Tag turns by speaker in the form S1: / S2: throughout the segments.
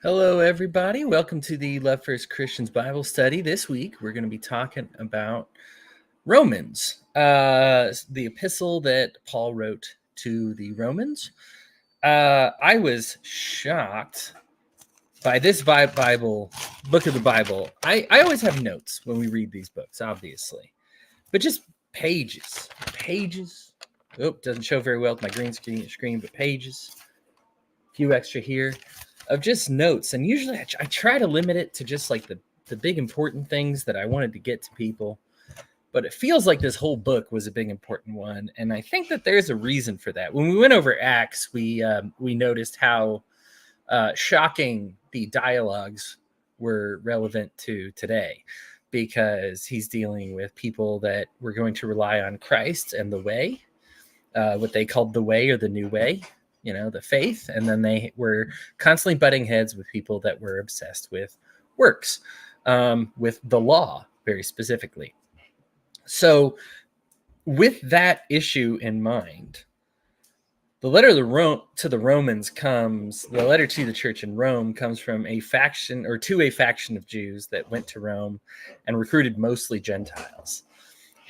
S1: Hello, everybody. Welcome to the Love First Christians Bible Study. This week, we're going to be talking about Romans, the epistle that Paul wrote to the Romans. I was shocked by this Bible, book of the Bible. I always have notes when we read these books, obviously, but just pages. Oh, doesn't show very well with my green screen, but pages. A few extra here of just notes, and usually I try to limit it to just like the big important things that I wanted to get to people, but it feels like this whole book was a big important one, and I think that there's a reason for that. When we went over Acts, we noticed how shocking the dialogues were relevant to today, because he's dealing with people that were going to rely on Christ and the way, what they called the way or the new way, the faith, and then they were constantly butting heads with people that were obsessed with works, with the law very specifically. So with that issue in mind, the letter to the Romans comes, the letter to the church in Rome comes from a faction of Jews that went to Rome and recruited mostly Gentiles.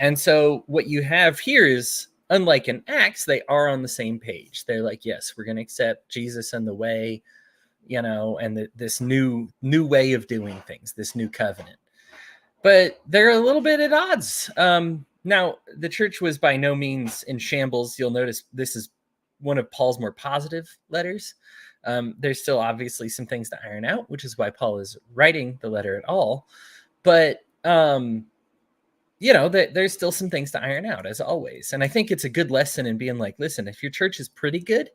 S1: And so what you have here is, unlike in Acts, they are on the same page. They're like, yes, we're going to accept Jesus and the way, and this new way of doing things, this new covenant. But they're a little bit at odds. Now, the church was by no means in shambles. You'll notice this is one of Paul's more positive letters. There's still obviously some things to iron out, which is why Paul is writing the letter at all. But there's still some things to iron out, as always. And I think it's a good lesson in being like, listen, if your church is pretty good,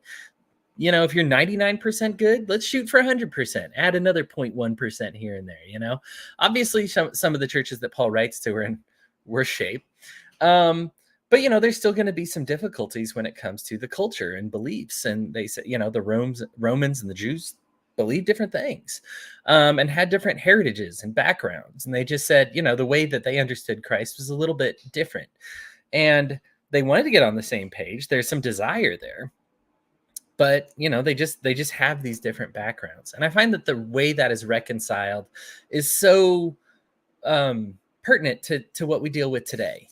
S1: if you're 99% good, let's shoot for 100%. Add another 0.1% here and there, Obviously, some of the churches that Paul writes to are in worse shape. But, there's still going to be some difficulties when it comes to the culture and beliefs. And they say, the Romans and the Jews believed different things, and had different heritages and backgrounds. And they just said, the way that they understood Christ was a little bit different. And they wanted to get on the same page. There's some desire there. But, they just have these different backgrounds. And I find that the way that is reconciled is so pertinent to what we deal with today.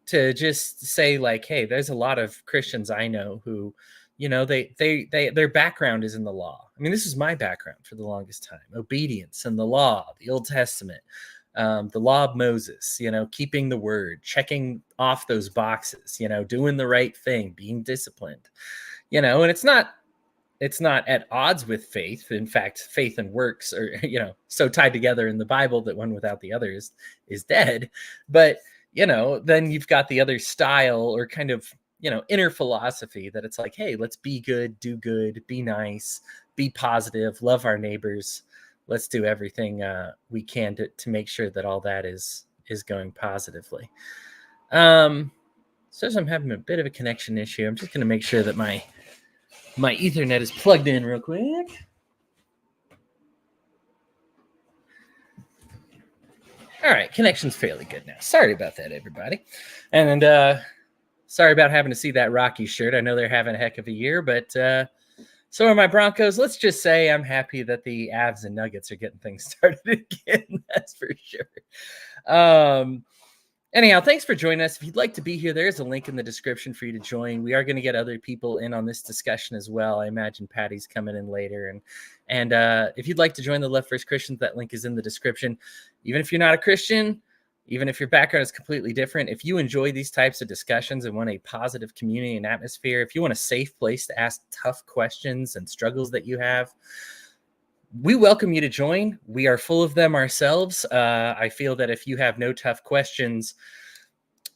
S1: To just say like, hey, there's a lot of Christians I know who, their background is in the law. I mean, this is my background for the longest time: obedience and the law, the Old Testament, the law of Moses, keeping the word, checking off those boxes, doing the right thing, being disciplined, and it's not at odds with faith. In fact, faith and works are, so tied together in the Bible that one without the other is dead. But, then you've got the other style or kind of, inner philosophy that it's like, hey, let's be good, do good, be nice, be positive, love our neighbors. Let's do everything we can to make sure that all that is going positively. So I'm having a bit of a connection issue. I'm just going to make sure that my Ethernet is plugged in real quick. All right, connection's fairly good now. Sorry about that, everybody. And sorry about having to see that Rocky shirt. I know they're having a heck of a year, but so are my Broncos. Let's just say I'm happy that the Avs and Nuggets are getting things started again. That's for sure. Anyhow, thanks for joining us. If you'd like to be here, there's a link in the description for you to join. We are going to get other people in on this discussion as well. I imagine Patty's coming in later. And if you'd like to join the Love First Christians, that link is in the description. Even if you're not a Christian, even if your background is completely different, if you enjoy these types of discussions and want a positive community and atmosphere, if you want a safe place to ask tough questions and struggles that you have, we welcome you to join. We are full of them ourselves. I feel that if you have no tough questions,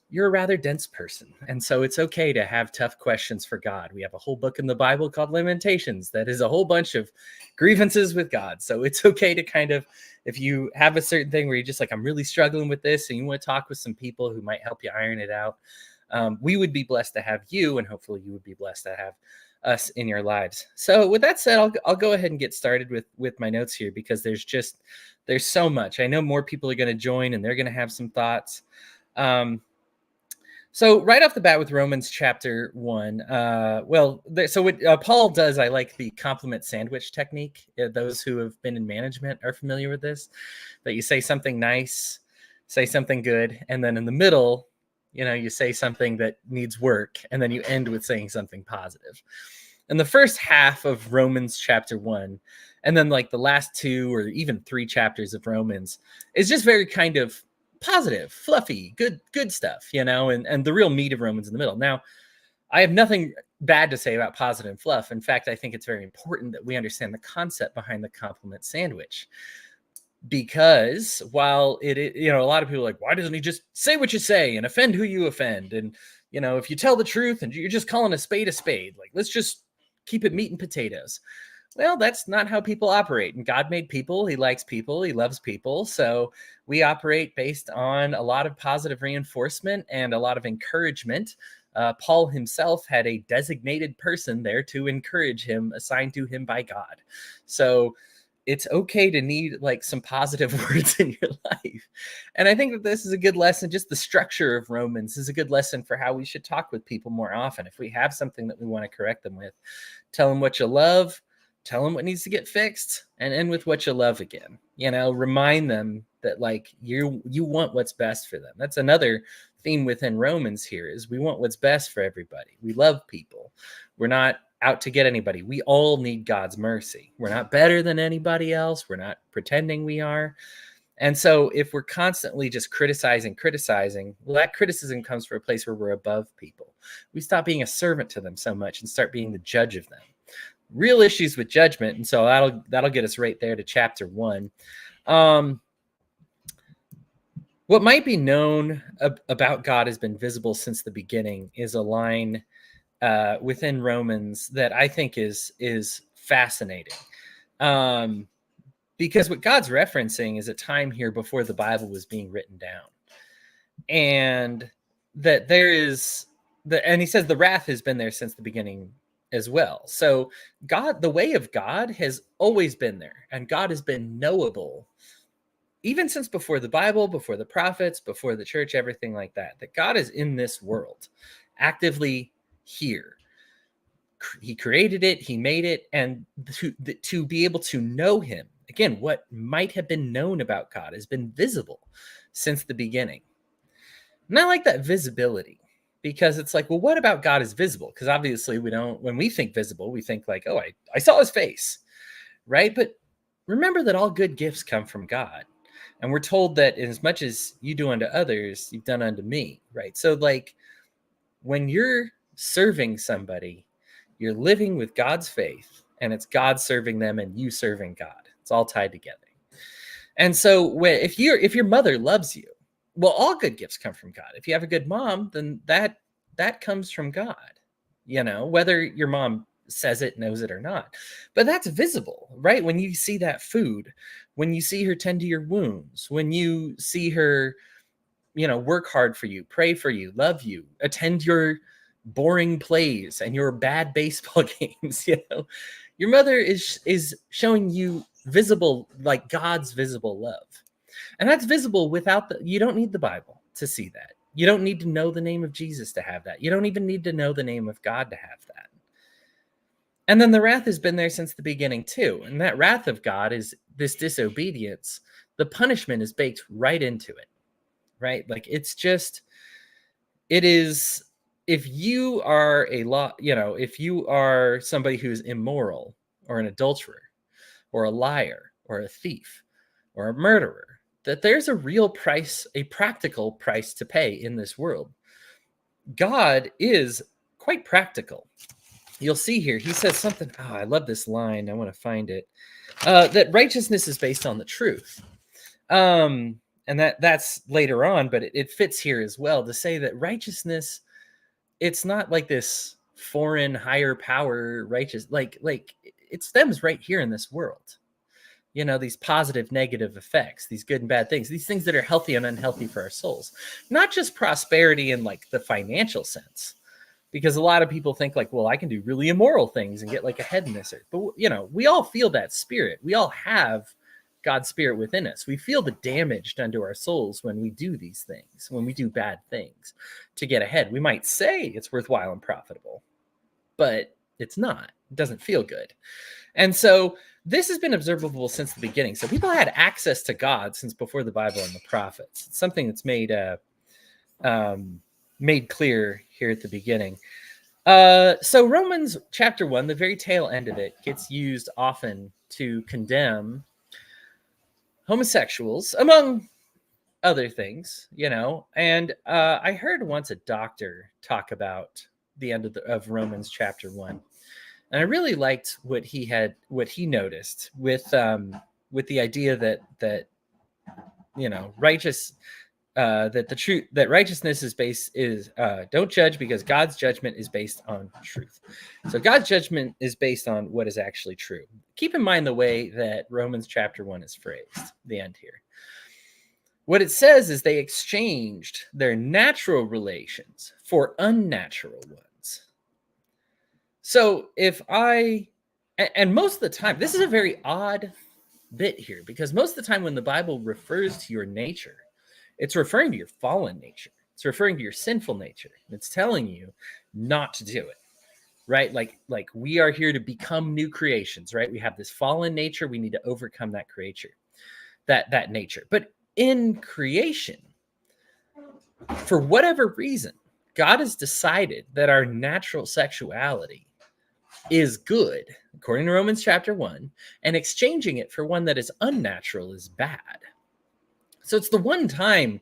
S1: you're a rather dense person. And so it's okay to have tough questions for God. We have a whole book in the Bible called Lamentations that is a whole bunch of grievances with God. So it's okay to kind of, if you have a certain thing where you're just like, I'm really struggling with this, and you want to talk with some people who might help you iron it out, we would be blessed to have you, and hopefully you would be blessed to have us in your lives. So with that said, I'll go ahead and get started with my notes here, because there's so much. I know more people are going to join and they're going to have some thoughts. So right off the bat with Romans chapter 1, what Paul does, I like the compliment sandwich technique. Those who have been in management are familiar with this, that you say something nice, say something good, and then in the middle, you say something that needs work, and then you end with saying something positive. And the first half of Romans chapter 1, and then like the last 2 or even 3 chapters of Romans is just very kind of positive, fluffy, good stuff, and the real meat of Romans in the middle. Now, I have nothing bad to say about positive fluff. In fact, I think it's very important that we understand the concept behind the compliment sandwich. Because while a lot of people are like, why doesn't he just say what you say and offend who you offend? And, if you tell the truth and you're just calling a spade, like, let's just keep it meat and potatoes. Well, that's not how people operate. And God made people. He likes people. He loves people. So we operate based on a lot of positive reinforcement and a lot of encouragement. Paul himself had a designated person there to encourage him, assigned to him by God. So it's okay to need like some positive words in your life. And I think that this is a good lesson. Just the structure of Romans is a good lesson for how we should talk with people more often. If we have something that we want to correct them with, tell them what you love, tell them what needs to get fixed, and end with what you love again. Remind them that like you want what's best for them. That's another theme within Romans here is we want what's best for everybody. We love people. We're not out to get anybody. We all need God's mercy. We're not better than anybody else. We're not pretending we are. And so if we're constantly just criticizing, well, that criticism comes from a place where we're above people. We stop being a servant to them so much and start being the judge of them. Real issues with judgment. And so that'll get us right there to chapter 1. What might be known about God has been visible since the beginning is a line within Romans that I think is fascinating. Because what God's referencing is a time here before the Bible was being written down. And that there is, and he says the wrath has been there since the beginning as well. So God, the way of God has always been there, and God has been knowable even since before the Bible, before the prophets, before the church, everything like that God is in this world, actively here. He created it, he made it, and to be able to know him, again, what might have been known about God has been visible since the beginning. And I like that visibility. Because it's like, well, what about God is visible? Because obviously when we think visible, we think like, oh, I saw his face, right? But remember that all good gifts come from God. And we're told that as much as you do unto others, you've done unto me, right? So like when you're serving somebody, you're living with God's faith, and it's God serving them and you serving God. It's all tied together. And so if your mother loves you, well, all good gifts come from God. If you have a good mom, then that comes from God, whether your mom says it, knows it or not. But that's visible, right? When you see that food, when you see her tend to your wounds, when you see her, work hard for you, pray for you, love you, attend your boring plays and your bad baseball games, your mother is showing you visible, like God's visible love. And that's visible you don't need the Bible to see that. You don't need to know the name of Jesus to have that. You don't even need to know the name of God to have that. And then the wrath has been there since the beginning too. And that wrath of God is this disobedience. The punishment is baked right into it, right? Like it is, if you are if you are somebody who's immoral or an adulterer or a liar or a thief or a murderer, that there's a real price, a practical price to pay in this world. God is quite practical. You'll see here, he says something, I love this line, I want to find it, that righteousness is based on the truth. And that's later on, but it fits here as well to say that righteousness, it's not like this foreign higher power righteous, like it stems right here in this world. These positive, negative effects, these good and bad things, these things that are healthy and unhealthy for our souls, not just prosperity in like the financial sense, because a lot of people think like, well, I can do really immoral things and get like ahead in this. But, we all feel that spirit. We all have God's Spirit within us. We feel the damage done to our souls when we do these things, when we do bad things to get ahead. We might say it's worthwhile and profitable, but it's not. It doesn't feel good. And so this has been observable since the beginning. So people had access to God since before the Bible and the prophets. It's something that's made clear here at the beginning. So Romans chapter 1, the very tail end of it, gets used often to condemn homosexuals, among other things, And I heard once a doctor talk about the end of Romans chapter 1. And I really liked what he noticed with the idea that righteousness is don't judge, because God's judgment is based on truth. So God's judgment is based on what is actually true. Keep in mind the way that Romans chapter 1 is phrased, the end here. What it says is they exchanged their natural relations for unnatural ones. So and most of the time, this is a very odd bit here, because most of the time when the Bible refers to your nature, it's referring to your fallen nature. It's referring to your sinful nature. It's telling you not to do it, right? Like we are here to become new creations, right? We have this fallen nature. We need to overcome that that nature. But in creation, for whatever reason, God has decided that our natural sexuality is good, according to Romans chapter 1, and exchanging it for one that is unnatural is bad. So it's the one time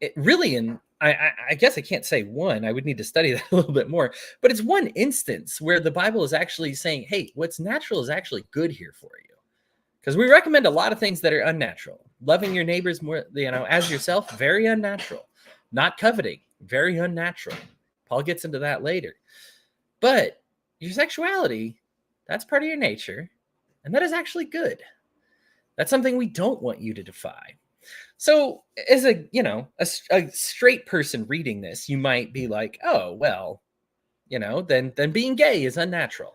S1: it really, I guess I can't say one, I would need to study that a little bit more, but it's one instance where the Bible is actually saying, hey, what's natural is actually good here for you. Because we recommend a lot of things that are unnatural. Loving your neighbors more, as yourself, very unnatural. Not coveting, very unnatural. Paul gets into that later. But your sexuality, that's part of your nature, and that is actually good. That's something we don't want you to defy. So as a straight person reading this, you might be like, oh, well, then being gay is unnatural.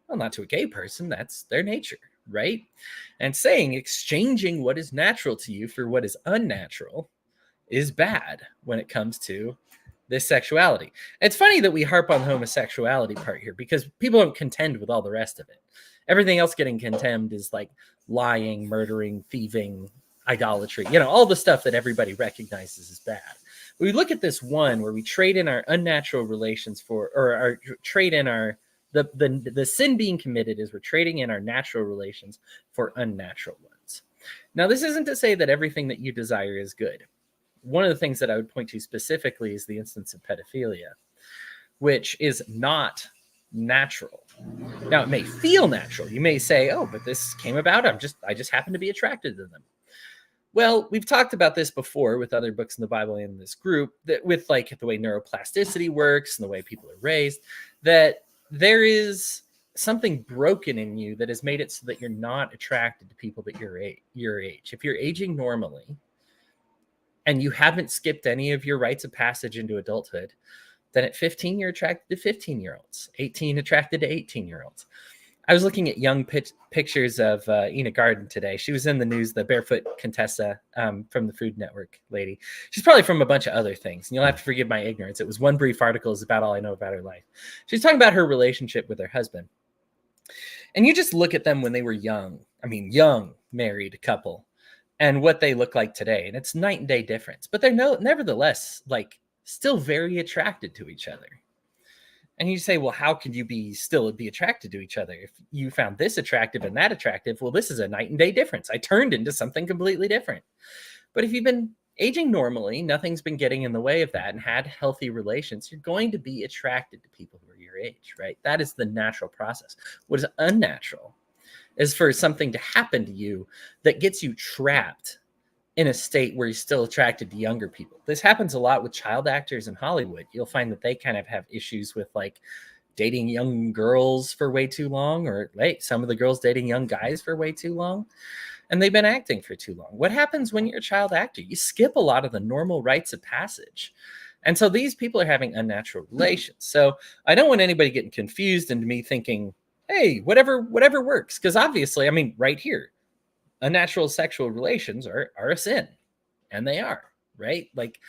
S1: Well, not to a gay person, that's their nature, right? And saying exchanging what is natural to you for what is unnatural is bad when it comes to this sexuality. It's funny that we harp on the homosexuality part here, because people don't contend with all the rest of it. Everything else getting condemned is like lying, murdering, thieving, idolatry, all the stuff that everybody recognizes as bad. We look at this one where we trade in our unnatural relations the sin being committed is we're trading in our natural relations for unnatural ones. Now, this isn't to say that everything that you desire is good. One of the things that I would point to specifically is the instance of pedophilia, which is not natural. Now, it may feel natural. You may say, oh, but this came about. I just happen to be attracted to them. Well, we've talked about this before with other books in the Bible and in this group, that with like the way neuroplasticity works and the way people are raised, that there is something broken in you that has made it so that you're not attracted to people that your age. If you're aging normally and you haven't skipped any of your rites of passage into adulthood, then at 15, you're attracted to 15-year-olds, 18 attracted to 18-year-olds. I was looking at young pictures of Ina Garden today. She was in the news, the barefoot Contessa from the Food Network lady. She's probably from a bunch of other things, and you'll have to forgive my ignorance. It was one brief article, is about all I know about her life. She's talking about her relationship with her husband. And you just look at them when they were young married couple, and what they look like today. And it's night and day difference. But they're nevertheless still very attracted to each other. And you say, well, how can you still be attracted to each other? If you found this attractive and that attractive, well, this is a night and day difference. I turned into something completely different. But if you've been aging normally, nothing's been getting in the way of that, and had healthy relations, you're going to be attracted to people who are your age, right? That is the natural process. What is unnatural is for something to happen to you that gets you trapped in a state where you're still attracted to younger people. This happens a lot with child actors in Hollywood. You'll find that they kind of have issues with dating young girls for way too long, or some of the girls dating young guys for way too long, and they've been acting for too long. What happens when you're a child actor? You skip a lot of the normal rites of passage. And so these people are having unnatural relations. So I don't want anybody getting confused into me thinking, hey, whatever works. Because obviously, right here, unnatural sexual relations are a sin, and they are, right? Like,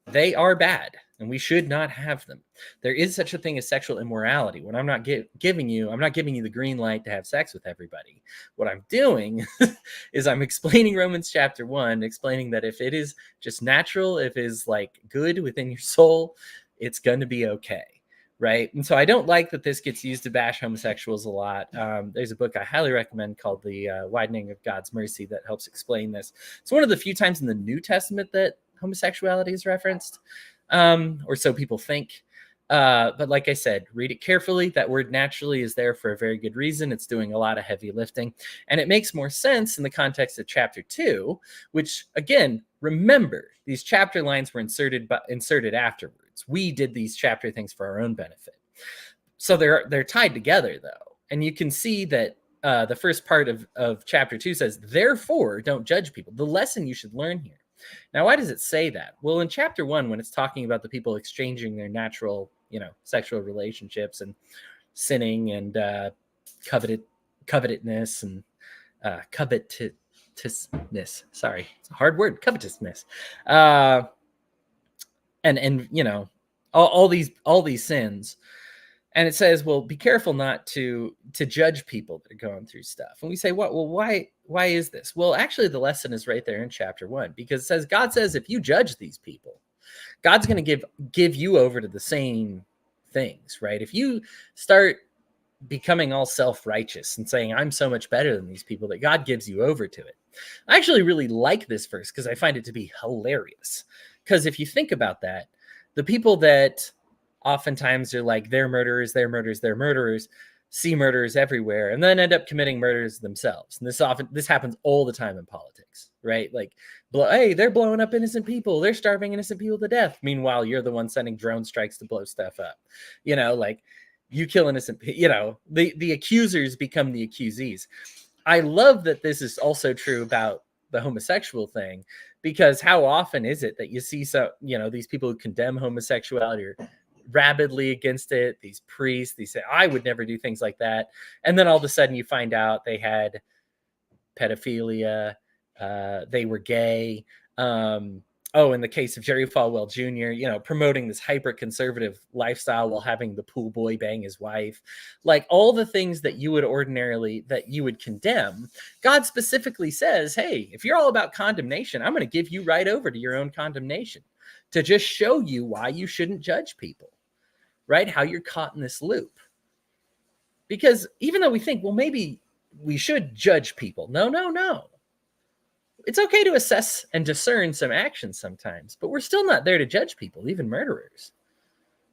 S1: they are bad, and we should not have them. There is such a thing as sexual immorality. When I'm not giving you the green light to have sex with everybody. What I'm doing is I'm explaining Romans chapter 1, explaining that if it is just natural, if it is like good within your soul, it's going to be okay. Right. And so I don't like that this gets used to bash homosexuals a lot. There's a book I highly recommend called The Widening of God's Mercy that helps explain this. It's one of the few times in the New Testament that homosexuality is referenced, or so people think. But like I said, read it carefully. That word naturally is there for a very good reason. It's doing a lot of heavy lifting. And it makes more sense in the context of chapter 2, which, again, remember, these chapter lines were inserted afterwards. We did these chapter things for our own benefit. So they're tied together, though. And you can see that the first part of chapter 2 says, therefore, don't judge people. The lesson you should learn here. Now, why does it say that? Well, in chapter 1, when it's talking about the people exchanging their natural, sexual relationships and sinning and covetousness and covetousness. Sorry, it's a hard word, covetousness. And all these sins. And it says, well, be careful not to judge people that are going through stuff. And we say, what? Well, why is this? Well, actually, the lesson is right there in chapter 1, because it says, God says, if you judge these people, God's going to give you over to the same things, right? If you start becoming all self-righteous and saying, I'm so much better than these people, that God gives you over to it. I actually really like this verse because I find it to be hilarious. Because if you think about that, the people that oftentimes are like, they're murderers, see murderers everywhere, and then end up committing murders themselves. And this happens all the time in politics, right? Like, hey, they're blowing up innocent people. They're starving innocent people to death. Meanwhile, you're the one sending drone strikes to blow stuff up. Like, you kill innocent people. The accusers become the accusees. I love that this is also true about the homosexual thing, because how often is it that you see these people who condemn homosexuality are rabidly against it, these priests, they say, I would never do things like that. And then all of a sudden you find out they had pedophilia, they were gay. In the case of Jerry Falwell Jr., promoting this hyper-conservative lifestyle while having the pool boy bang his wife. Like, all the things that you would condemn, God specifically says, hey, if you're all about condemnation, I'm going to give you right over to your own condemnation to just show you why you shouldn't judge people, right? How you're caught in this loop. Because even though we think, well, maybe we should judge people. No. It's okay to assess and discern some actions sometimes, but we're still not there to judge people, even murderers.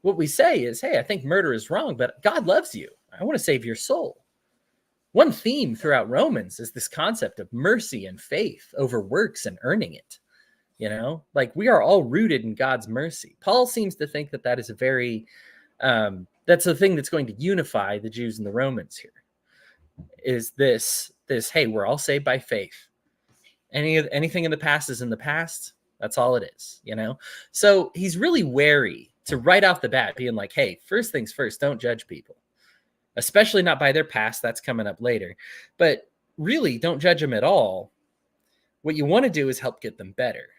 S1: What we say is, hey, I think murder is wrong, but God loves you. I want to save your soul. One theme throughout Romans is this concept of mercy and faith over works and earning it. Like, we are all rooted in God's mercy. Paul seems to think that is a very, that's the thing that's going to unify the Jews and the Romans here, is this, hey, we're all saved by faith. Anything in the past is in the past. That's all it is, So he's really wary to right off the bat being like, hey, first things first, don't judge people, especially not by their past. That's coming up later. But really, don't judge them at all. What you want to do is help get them better.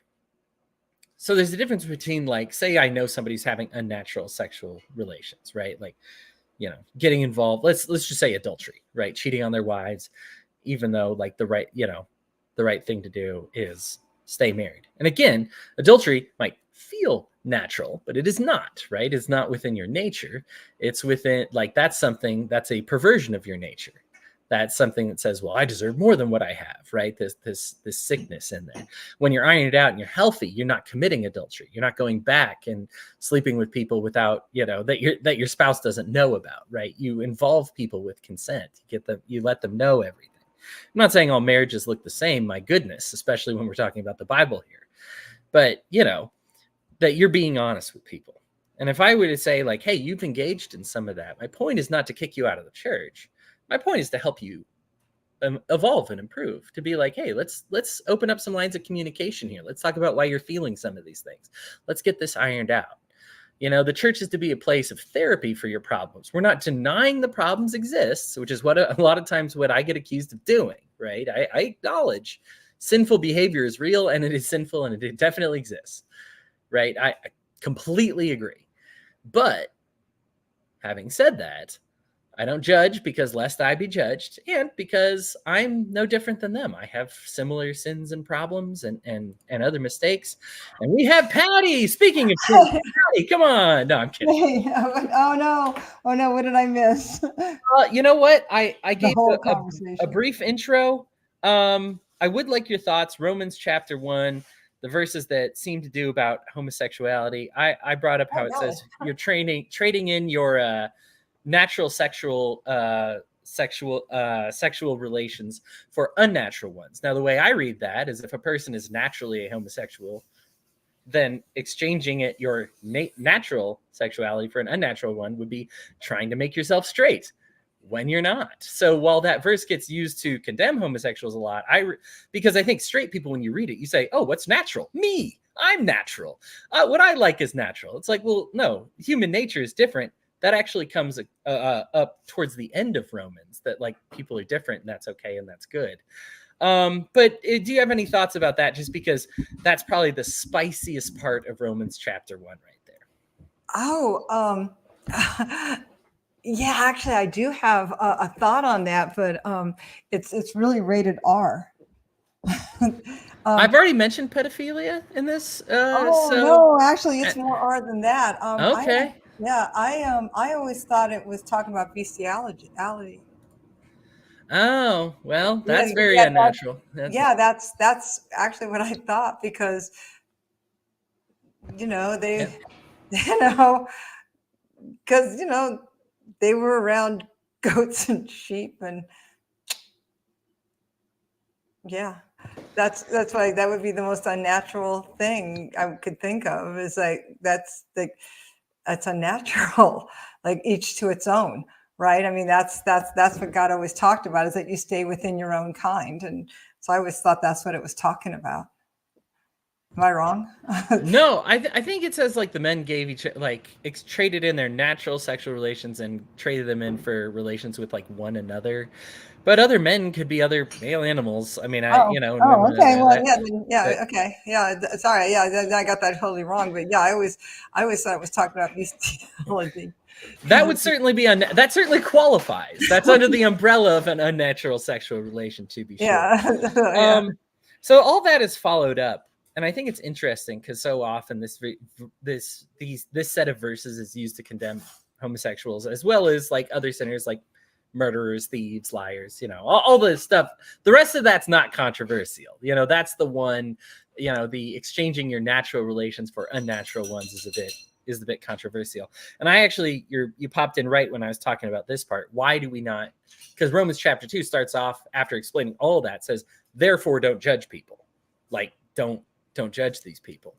S1: So there's a difference between, like, say I know somebody's having unnatural sexual relations, right? Like, getting involved. Let's just say adultery, right? Cheating on their wives, even though, like, the right thing to do is stay married. And again, adultery might feel natural, but it is not, right? It's not within your nature. It's within, like, that's a perversion of your nature. That's something that says, well, I deserve more than what I have, right? This sickness in there. When you're ironing it out and you're healthy, you're not committing adultery. You're not going back and sleeping with people without, that your spouse doesn't know about, right? You involve people with consent. You let them know everything. I'm not saying all marriages look the same, my goodness, especially when we're talking about the Bible here. But, that you're being honest with people. And if I were to say, like, hey, you've engaged in some of that, my point is not to kick you out of the church. My point is to help you evolve and improve, to be like, hey, let's open up some lines of communication here. Let's talk about why you're feeling some of these things. Let's get this ironed out. The church is to be a place of therapy for your problems. We're not denying the problems exist, which is what a lot of times what I get accused of doing, right? I acknowledge sinful behavior is real, and it is sinful, and it definitely exists, right? I completely agree. But having said that, I don't judge because lest I be judged, and because I'm no different than them. I have similar sins and problems and other mistakes. And we have Patty. Speaking of sins, Patty, come on. No, I'm kidding.
S2: Oh no, what did I miss?
S1: You know what? I
S2: The
S1: gave
S2: whole
S1: a
S2: conversation.
S1: brief intro. I would like your thoughts. Romans chapter 1, the verses that seem to do about homosexuality. I brought up how it says you're trading in your natural sexual relations for unnatural ones. Now, the way I read that is if a person is naturally a homosexual, then exchanging your natural sexuality for an unnatural one would be trying to make yourself straight when you're not. So while that verse gets used to condemn homosexuals a lot, because I think straight people, when you read it, you say, oh, what's natural? Me. I'm natural. What I like is natural. It's like, well, no, human nature is different. That actually comes up towards the end of Romans, that like people are different and that's okay and that's good. But do you have any thoughts about that? Just because that's probably the spiciest part of Romans chapter 1 right there.
S2: Oh, yeah, actually, I do have a thought on that, but it's really rated R.
S1: I've already mentioned pedophilia in this.
S2: No, actually, it's more R than that.
S1: Okay.
S2: I always thought it was talking about bestiality.
S1: Oh, well, that's very unnatural.
S2: That's actually what I thought, because they because they were around goats and sheep, and that's why that would be the most unnatural thing I could think of, is like that's unnatural, like each to its own, right? I mean, that's what God always talked about, is that you stay within your own kind. And so I always thought that's what it was talking about. Am I wrong?
S1: No, I think it says like the men gave traded in their natural sexual relations and traded them in for relations with like one another. But other men could be other male animals. I mean,
S2: okay. Well, okay. Yeah. Sorry. Yeah. I got that totally wrong. But yeah, I always thought it was talking about bestiality.
S1: That would certainly be that certainly qualifies. That's under the umbrella of an unnatural sexual relation, to be sure.
S2: Yeah.
S1: So all that is followed up, and I think it's interesting because so often this set of verses is used to condemn homosexuals as well as like other sinners, like murderers, thieves, liars. All this stuff. The rest of that's not controversial. That's the one. The exchanging your natural relations for unnatural ones is a bit controversial. And I actually, you popped in right when I was talking about this part. Why do we not? Because Romans chapter 2 starts off after explaining all that, says, therefore don't judge people. Like, don't judge these people.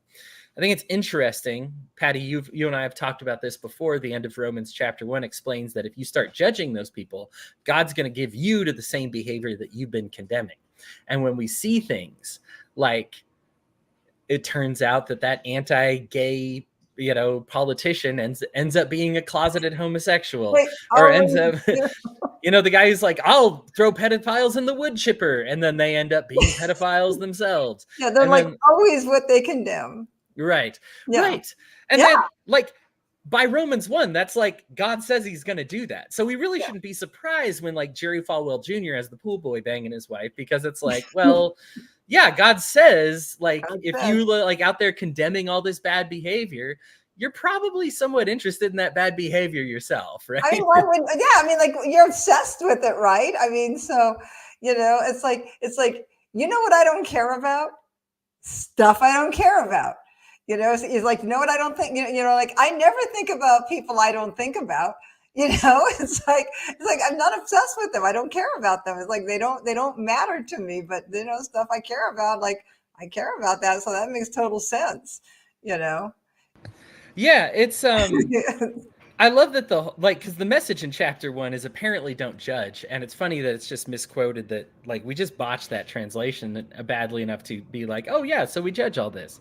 S1: I think it's interesting, Patty, you and I have talked about this before. The end of Romans chapter 1 explains that if you start judging those people, God's going to give you to the same behavior that you've been condemning. And when we see things like it turns out that anti-gay politician ends up being a closeted homosexual. Ends up the guy who's like, I'll throw pedophiles in the wood chipper, and then they end up being pedophiles themselves.
S2: Yeah, they're always what they condemn.
S1: Right. And then like by Romans 1, that's like God says he's going to do that. So we really shouldn't be surprised when like Jerry Falwell Jr. has the pool boy banging his wife, because it's like, well, yeah, God says, like, you like out there condemning all this bad behavior, you're probably somewhat interested in that bad behavior yourself, right?
S2: I mean, why wouldn't? Yeah, I mean, like, you're obsessed with it, right? I mean, so it's like what I don't care about? Stuff I don't care about. It's like, what I don't think. Like, I never think about people I don't think about. It's like I'm not obsessed with them. I don't care about them. It's like they don't matter to me. But stuff I care about, like I care about that. So that makes total sense.
S1: Yeah, it's I love that because the message in chapter 1 is apparently don't judge, and it's funny that it's just misquoted, that like we just botched that translation badly enough to be like, oh yeah, so we judge all this.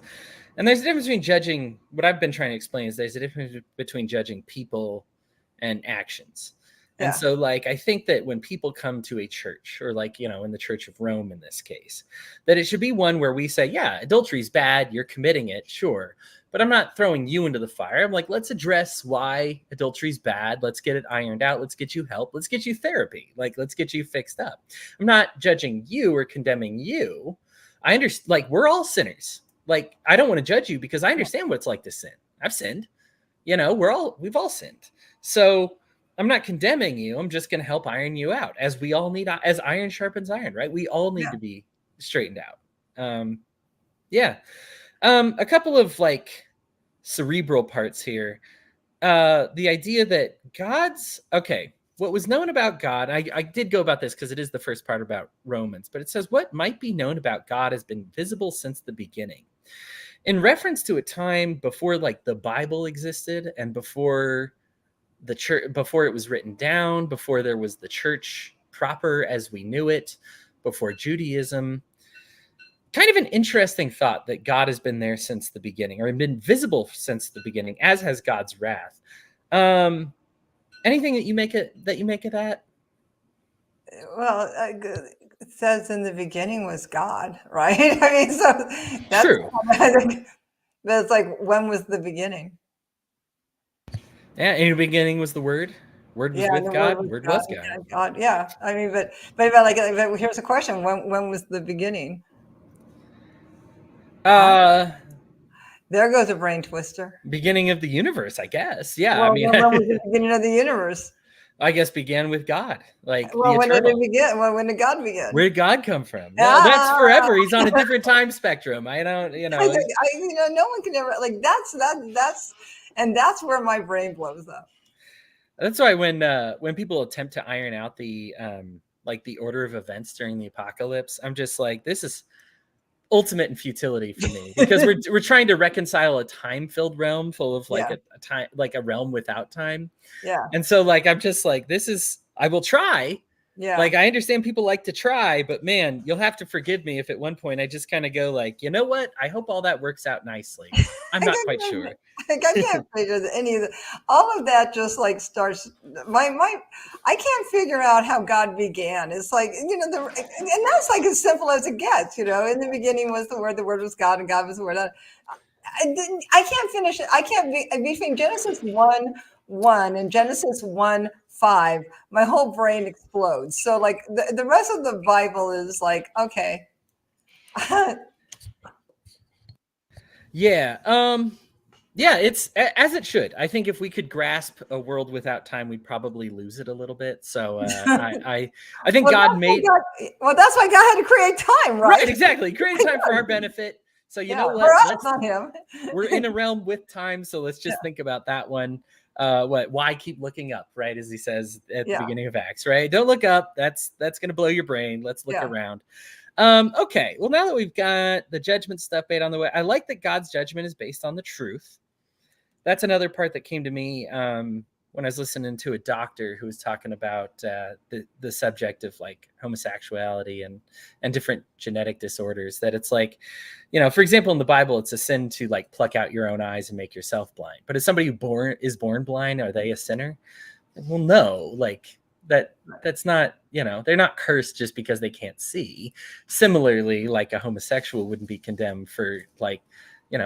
S1: And there's a difference between judging. What I've been trying to explain is there's a difference between judging people and actions. And
S2: Yeah.
S1: so like I think that when people come to a church, or like, in the Church of Rome in this case, that it should be one where we say, yeah, adultery is bad, you're committing it, sure, but I'm not throwing you into the fire. I'm like, let's address why adultery is bad. Let's get it ironed out. Let's get you help. Let's get you therapy. Like, let's get you fixed up. I'm not judging you or condemning you. I understand, like, we're all sinners. Like, I don't want to judge you because I understand what it's like to sin. I've sinned. We've all sinned. So I'm not condemning you. I'm just going to help iron you out, as we all need, as iron sharpens iron, right? We all need to be straightened out. A couple of like cerebral parts here. The idea that what was known about God, I did go about this because it is the first part about Romans, but it says what might be known about God has been visible since the beginning. In reference to a time before like the Bible existed, and before the church, before it was written down, before there was the church proper as we knew it, before Judaism. Kind of an interesting thought that God has been there since the beginning, or been visible since the beginning, as has God's wrath. Anything that you make of that?
S2: Well, it says in the beginning was God, right? I mean, so that's
S1: true.
S2: But it's like, when was the beginning?
S1: Yeah, in the beginning was the Word. Word was with God. Word was God.
S2: Yeah, God. Yeah. I mean, but here's a question: when was the beginning? There goes a brain twister.
S1: Beginning of the universe, I guess. Yeah,
S2: well,
S1: I mean,
S2: when was the beginning of the universe?
S1: I guess began with God, like
S2: well, when did it begin? Well, when did God begin?
S1: Where did God come from? No, that's forever. He's on a different time spectrum. I don't,
S2: no one can ever like that's where my brain blows up.
S1: That's why when people attempt to iron out the like the order of events during the apocalypse, I'm just like, this is ultimate in futility for me, because we're trying to reconcile a time-filled realm full of like a time, like a realm without time.
S2: Yeah.
S1: And so like I'm just like, I will try.
S2: Yeah.
S1: Like I understand people like to try, but man, you'll have to forgive me if at one point I just kind of go like, you know what? I hope all that works out nicely. I'm not quite sure.
S2: I can't figure any of all of that. Just like starts I can't figure out how God began. It's like, and that's like as simple as it gets. In the beginning was the Word was God, and God was the Word. I can't finish it. I can't be between Genesis 1:1 and Genesis 1:5. My whole brain explodes. So like the rest of the Bible is like, okay.
S1: Yeah, it's as it should. I think if we could grasp a world without time, we'd probably lose it a little bit. So I think God made.
S2: That's why God had to create time, right?
S1: Right, exactly. Create time for our benefit. So you know what?
S2: For us, not him.
S1: We're in a realm with time, so let's just think about that one. Why keep looking up, right? As he says at the beginning of Acts, right? Don't look up. That's going to blow your brain. Let's look around. Okay. Well, now that we've got the judgment stuff made on the way, I like that God's judgment is based on the truth. That's another part that came to me when I was listening to a doctor who was talking about the subject of like homosexuality and different genetic disorders. That it's like, for example, in the Bible, it's a sin to like pluck out your own eyes and make yourself blind. But is somebody who is born blind, are they a sinner? Well, no, like that's not, they're not cursed just because they can't see. Similarly, like a homosexual wouldn't be condemned for like,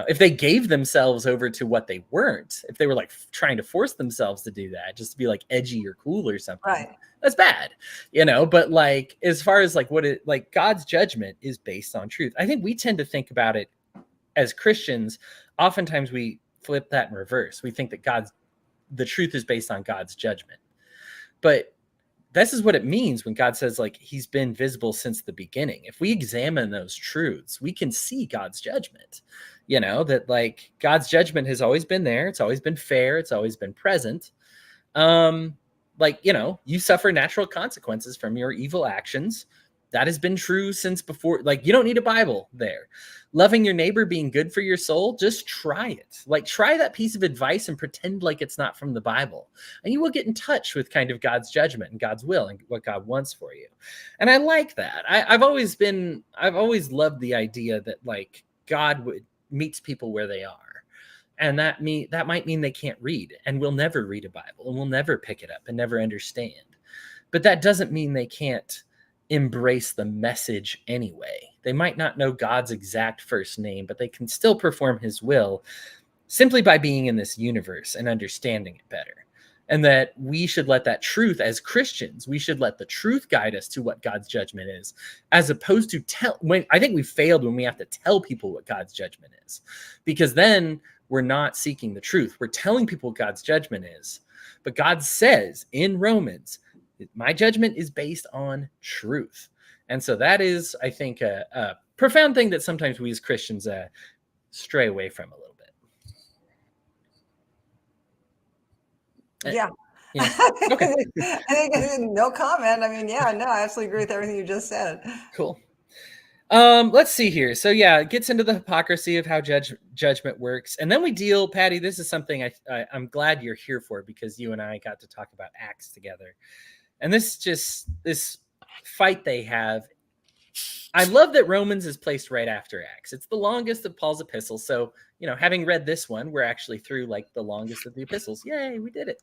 S1: if they gave themselves over to what they weren't, if they were like trying to force themselves to do that just to be like edgy or cool or something,
S2: right,
S1: that's bad, but like, as far as like like God's judgment is based on truth. I think we tend to think about it as Christians. Oftentimes we flip that in reverse. We think that the truth is based on God's judgment. But this is what it means when God says like he's been visible since the beginning. If we examine those truths, we can see God's judgment, that like God's judgment has always been there. It's always been fair. It's always been present. Like, you suffer natural consequences from your evil actions. That has been true since before. Like, you don't need a Bible there. Loving your neighbor, being good for your soul, just try it. Like, try that piece of advice and pretend like it's not from the Bible. And you will get in touch with kind of God's judgment and God's will and what God wants for you. And I like that. I've always loved the idea that like God meets people where they are. And that might mean they can't read and will never read a Bible and will never pick it up and never understand. But that doesn't mean they can't embrace the message anyway. They might not know God's exact first name, but they can still perform his will simply by being in this universe and understanding it better. And that we should let that truth, as Christians, we should let the truth guide us to what God's judgment is, as opposed to I think we failed when we have to tell people what God's judgment is, because then we're not seeking the truth. We're telling people what God's judgment is. But God says in Romans, my judgment is based on truth. And so that is, I think, a profound thing that sometimes we as Christians stray away from a little bit.
S2: Yeah.
S1: Okay.
S2: I think no comment. I mean, yeah, no, I absolutely agree with everything you just said.
S1: Cool. Let's see here. So yeah, it gets into the hypocrisy of how judgment works. And then we deal, Patty, this is something I'm glad you're here for, because you and I got to talk about Acts together. And this fight they have, I love that Romans is placed right after Acts. It's the longest of Paul's epistles. So, having read this one, we're actually through like the longest of the epistles. Yay, we did it.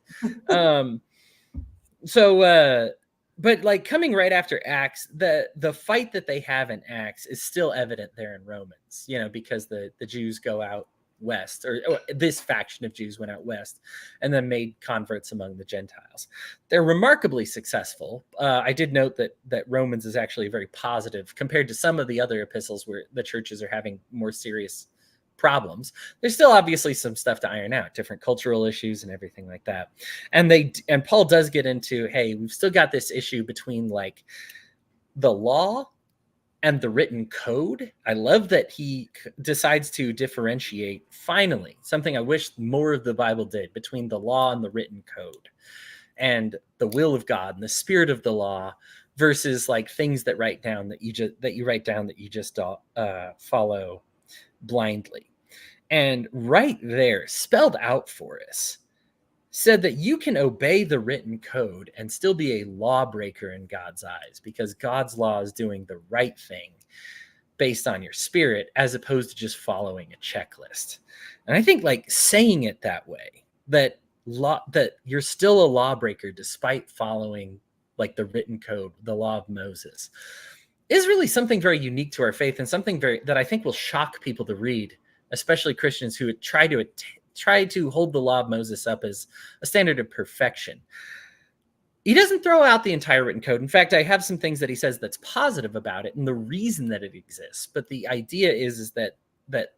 S1: But like coming right after Acts, the fight that they have in Acts is still evident there in Romans, because the Jews go out west, or this faction of Jews went out west and then made converts among the Gentiles. They're remarkably successful. I did note that Romans is actually very positive compared to some of the other epistles where the churches are having more serious problems. There's still obviously some stuff to iron out, different cultural issues and everything like that. And Paul does get into, hey, we've still got this issue between like the law and the written code. I love that he decides to differentiate, finally, something I wish more of the Bible did, between the law and the written code, and the will of God and the spirit of the law versus like things that you write down that you just follow blindly. And right there, spelled out for us, said that you can obey the written code and still be a lawbreaker in God's eyes, because God's law is doing the right thing based on your spirit, as opposed to just following a checklist. And I think like saying it that way, that you're still a lawbreaker despite following like the written code, the law of Moses, is really something very unique to our faith, and something that I think will shock people to read, especially Christians who try to hold the law of Moses up as a standard of perfection. He doesn't throw out the entire written code. In fact, I have some things that he says that's positive about it and the reason that it exists. But the idea is that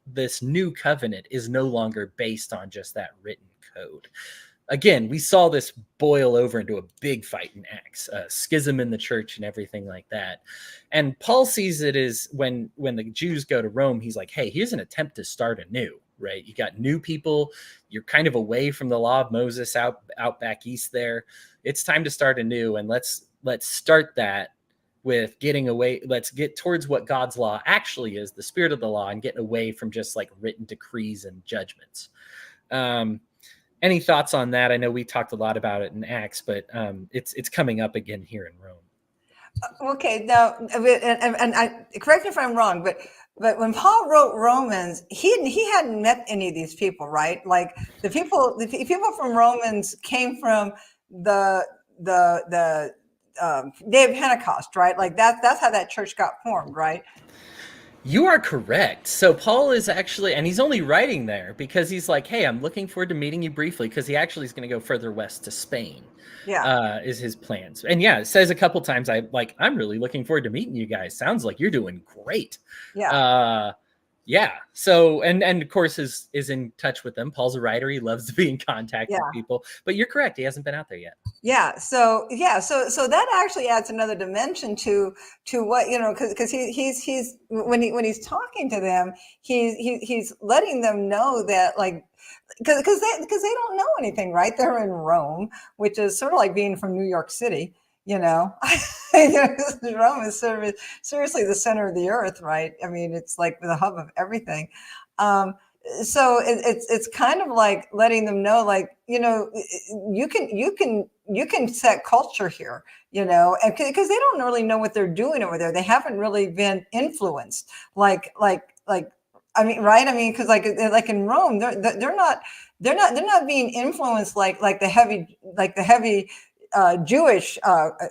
S1: this new covenant is no longer based on just that written code. Again, we saw this boil over into a big fight in Acts, schism in the church and everything like that. And Paul sees it as when the Jews go to Rome, he's like, hey, here's an attempt to start anew, right? You got new people. You're kind of away from the law of Moses out back east there. It's time to start anew. And let's start that with getting away. Let's get towards what God's law actually is, the spirit of the law, and get away from just like written decrees and judgments. Any thoughts on that? I know we talked a lot about it in Acts, but it's coming up again here in Rome.
S2: Okay, now, and I, correct me if I'm wrong, but when Paul wrote Romans, he hadn't met any of these people, right? Like the people from Romans came from the day of Pentecost, right? Like that's how that church got formed, right?
S1: You are correct. So Paul is actually, and he's only writing there because he's like, hey, I'm looking forward to meeting you briefly, because he actually is going to go further west to Spain. Yeah. Is his plans. And yeah, it says a couple times, I'm really looking forward to meeting you guys. Sounds like you're doing great. Yeah. Yeah. So, and of course is in touch with them. Paul's a writer. He loves to be in contact with people, but you're correct. He hasn't been out there yet.
S2: Yeah. So that actually adds another dimension to what, cause he's when he's talking to them, he's letting them know that like, cause they don't know anything, right? They're in Rome, which is sort of like being from New York City. Rome is seriously the center of the earth, right? I mean, it's like the hub of everything. So it's kind of like letting them know, like, you can set culture here, and because they don't really know what they're doing over there. They haven't really been influenced like I mean, right? I mean, because like in Rome, they're not being influenced like the heavy Jewish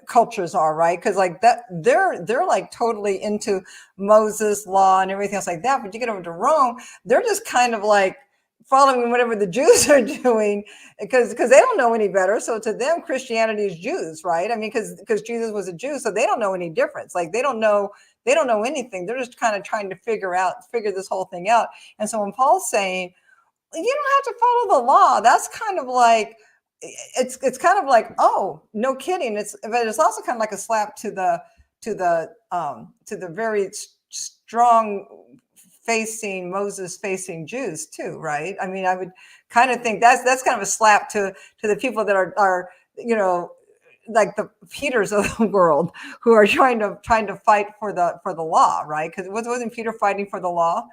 S2: cultures are, right? Because like that, they're like totally into Moses law and everything else like that. But you get over to Rome, they're just kind of like following whatever the Jews are doing because they don't know any better. So to them, Christianity is Jews, right? I mean, because Jesus was a Jew, so they don't know any difference. Like they don't know anything. They're just kind of trying to figure this whole thing out. And so when Paul's saying you don't have to follow the law, that's kind of like it's kind of like, oh, no kidding. But it's also kind of like a slap to the very strong Moses facing Jews too, right? I mean, I would kind of think that's kind of a slap to the people that are like the Peters of the world who are trying to fight for the law, right? Because wasn't Peter fighting for the law?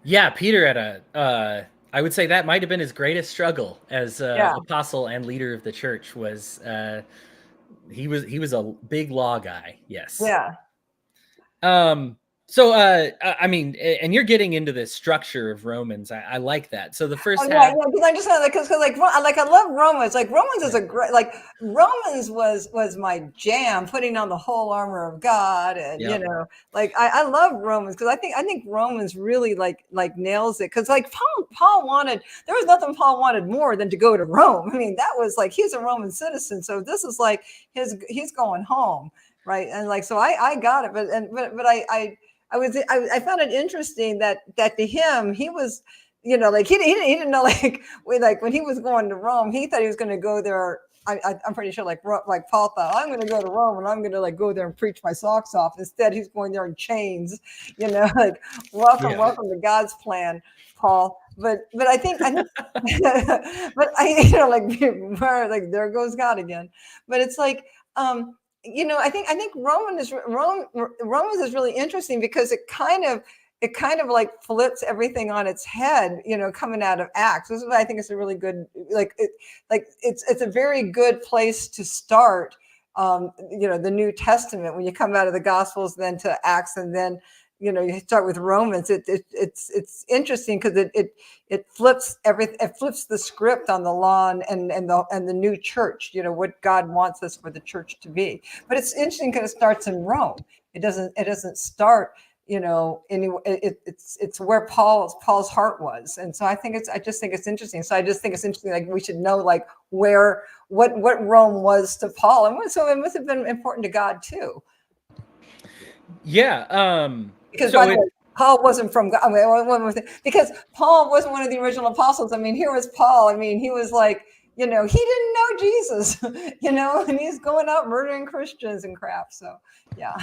S1: Yeah, Peter had I would say that might have been his greatest struggle as apostle and leader of the church was he was a big law guy. Yes.
S2: Yeah.
S1: So I mean, and you're getting into the structure of Romans. I like that. So the first half,
S2: yeah, because I just because I love Romans. Like Romans is a great Romans was my jam. Putting on the whole armor of God, and I love Romans because I think Romans really like nails it. Because like Paul wanted, there was nothing Paul wanted more than to go to Rome. I mean, that was like he's a Roman citizen, so this is like he's going home, right? And like so I got it, but I found it interesting that to him he was, like he didn't know like when he was going to Rome, he thought he was going to go there. I'm pretty sure like Paul thought I'm going to go to Rome and I'm going to like go there and preach my socks off. Instead, he's going there in chains, like welcome to God's plan, Paul. But I think but like there goes God again. But it's like I think Romans is really interesting because it kind of like flips everything on its head, coming out of Acts. This is why I think it's a really good, it's a very good place to start, the New Testament when you come out of the Gospels, then to Acts, and then you start with Romans. It's interesting because it flips everything. It flips the script on the law and the new church. What God wants us for the church to be. But it's interesting because it starts in Rome. It doesn't start. It's where Paul's heart was, and so I just think it's interesting. So I just think it's interesting. Like we should know like what Rome was to Paul, and so it must have been important to God too.
S1: Yeah.
S2: Because Paul wasn't from God. I mean, because Paul wasn't one of the original apostles. I mean, here was Paul. I mean, he was like, he didn't know Jesus, and he's going out murdering Christians and crap. So, yeah.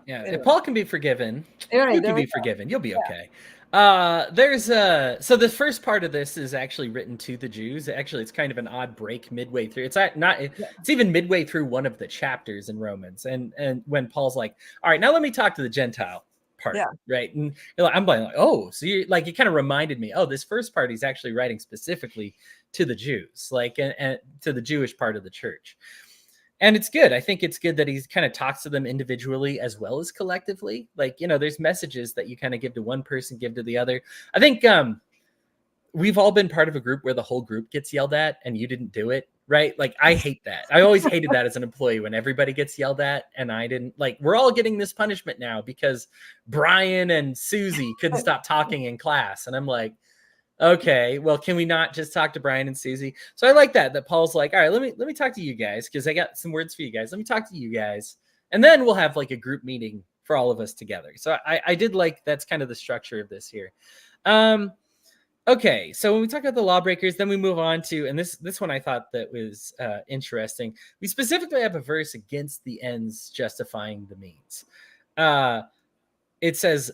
S1: Yeah. Anyway. If Paul can be forgiven, you can be forgiven. You'll be okay. So the first part of this is actually written to the Jews. Actually, it's kind of an odd break midway through. It's it's even midway through one of the chapters in Romans. And when Paul's like, all right, now let me talk to the Gentile part. Yeah. Right. And I'm like, oh, so you like, it kind of reminded me, oh, this first part, he's actually writing specifically to the Jews, like, and to the Jewish part of the church. And it's good. I think it's good that he kind of talks to them individually as well as collectively. Like, there's messages that you kind of give to one person, give to the other. I think we've all been part of a group where the whole group gets yelled at and you didn't do it, right? Like, I hate that. I always hated that as an employee when everybody gets yelled at and I didn't. Like, we're all getting this punishment now because Brian and Susie couldn't stop talking in class. And I'm like, okay, well, can we not just talk to Brian and Susie? So I like that Paul's like, all right, let me talk to you guys because I got some words for you guys. Let me talk to you guys. And then we'll have like a group meeting for all of us together. So I did like, that's kind of the structure of this here. Okay, so when we talk about the lawbreakers, then we move on to, and this one I thought that was interesting. We specifically have a verse against the ends justifying the means. It says,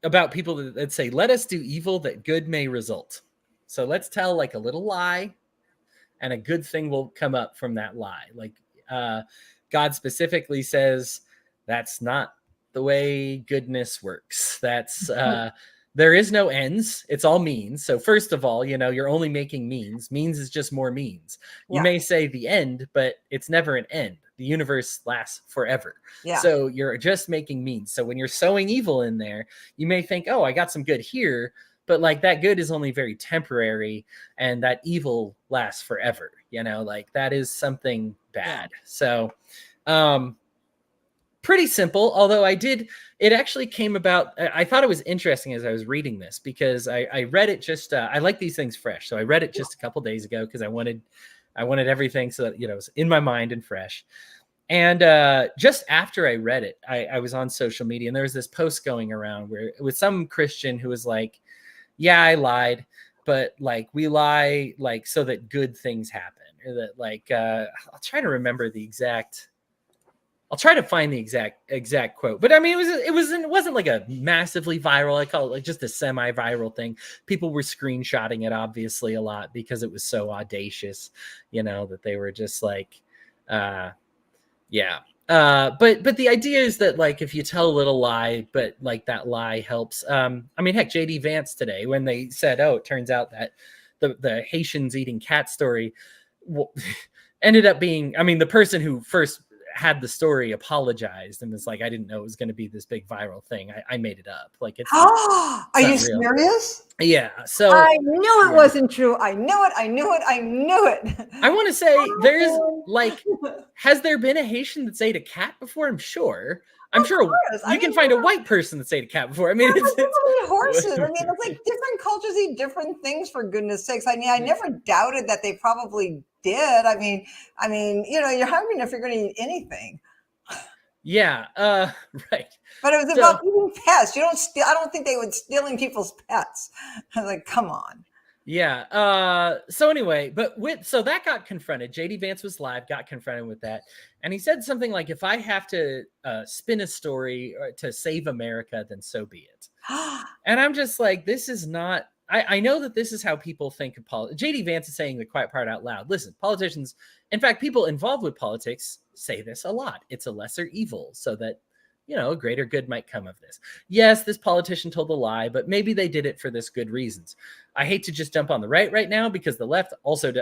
S1: about people that say, let us do evil that good may result. So let's tell like a little lie and a good thing will come up from that lie. Like God specifically says, that's not the way goodness works. That's there is no ends. It's all means. So first of all, you're only making means. Means is just more means. You may say the end, but it's never an end the universe lasts forever.
S2: Yeah.
S1: So you're just making means. So when you're sowing evil in there, you may think, oh, I got some good here, but like that good is only very temporary, and that evil lasts forever. Like that is something bad. So pretty simple, although it actually came about. I thought it was interesting as I was reading this, because I read it just, I like these things fresh. So I read it just a couple days ago because I wanted everything so that, it was in my mind and fresh. And just after I read it, I was on social media, and there was this post going around where it was some Christian who was like, yeah, I lied, but like we lie like so that good things happen, or that like, I'll try to remember the exact, I'll try to find the exact quote, but I mean, it wasn't like a massively viral. I call it like just a semi-viral thing. People were screenshotting it obviously a lot because it was so audacious, that they were just like, yeah. But the idea is that like, if you tell a little lie, but like that lie helps. I mean, heck, JD Vance today, when they said, oh, it turns out that the Haitians eating cat story ended up being, I mean, the person who first had the story apologized and was like, I didn't know it was going to be this big viral thing. I made it up. Like, it's
S2: are you serious?
S1: Yeah. So
S2: I knew it wasn't true. I knew it. I knew it.
S1: I want to say there's like, has there been a Haitian that's ate a cat before? I'm sure you can find a white person that's ate a cat before. I mean,
S2: it's horses. I mean, it's like different cultures eat different things, for goodness sakes. I mean, I never doubted that they probably did. I mean, you're hungry enough, you're going to eat anything.
S1: Yeah, right.
S2: But it was about eating pets. You don't steal. I don't think they would stealing people's pets. I was like, come on.
S1: Yeah. So anyway, so that got confronted. JD Vance was live, got confronted with that. And he said something like, if I have to spin a story to save America, then so be it. And I'm just like, this is not, I know that this is how people think of politics. JD Vance is saying the quiet part out loud. Listen, politicians, in fact, people involved with politics say this a lot. It's a lesser evil, so that, a greater good might come of this. Yes, this politician told a lie, but maybe they did it for this good reasons. I hate to just jump on the right now, because the left also,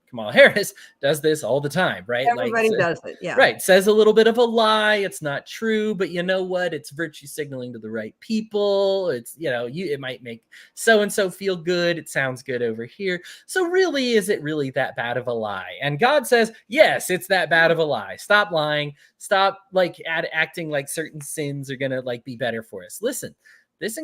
S1: Kamala Harris does this all the time, right?
S2: Everybody does it, yeah.
S1: Right, says a little bit of a lie. It's not true, but you know what? It's virtue signaling to the right people. It's, it might make so-and-so feel good. It sounds good over here. So really, is it really that bad of a lie? And God says, yes, it's that bad of a lie. Stop lying. Stop like acting like certain sins are going to like be better for us. Listen, this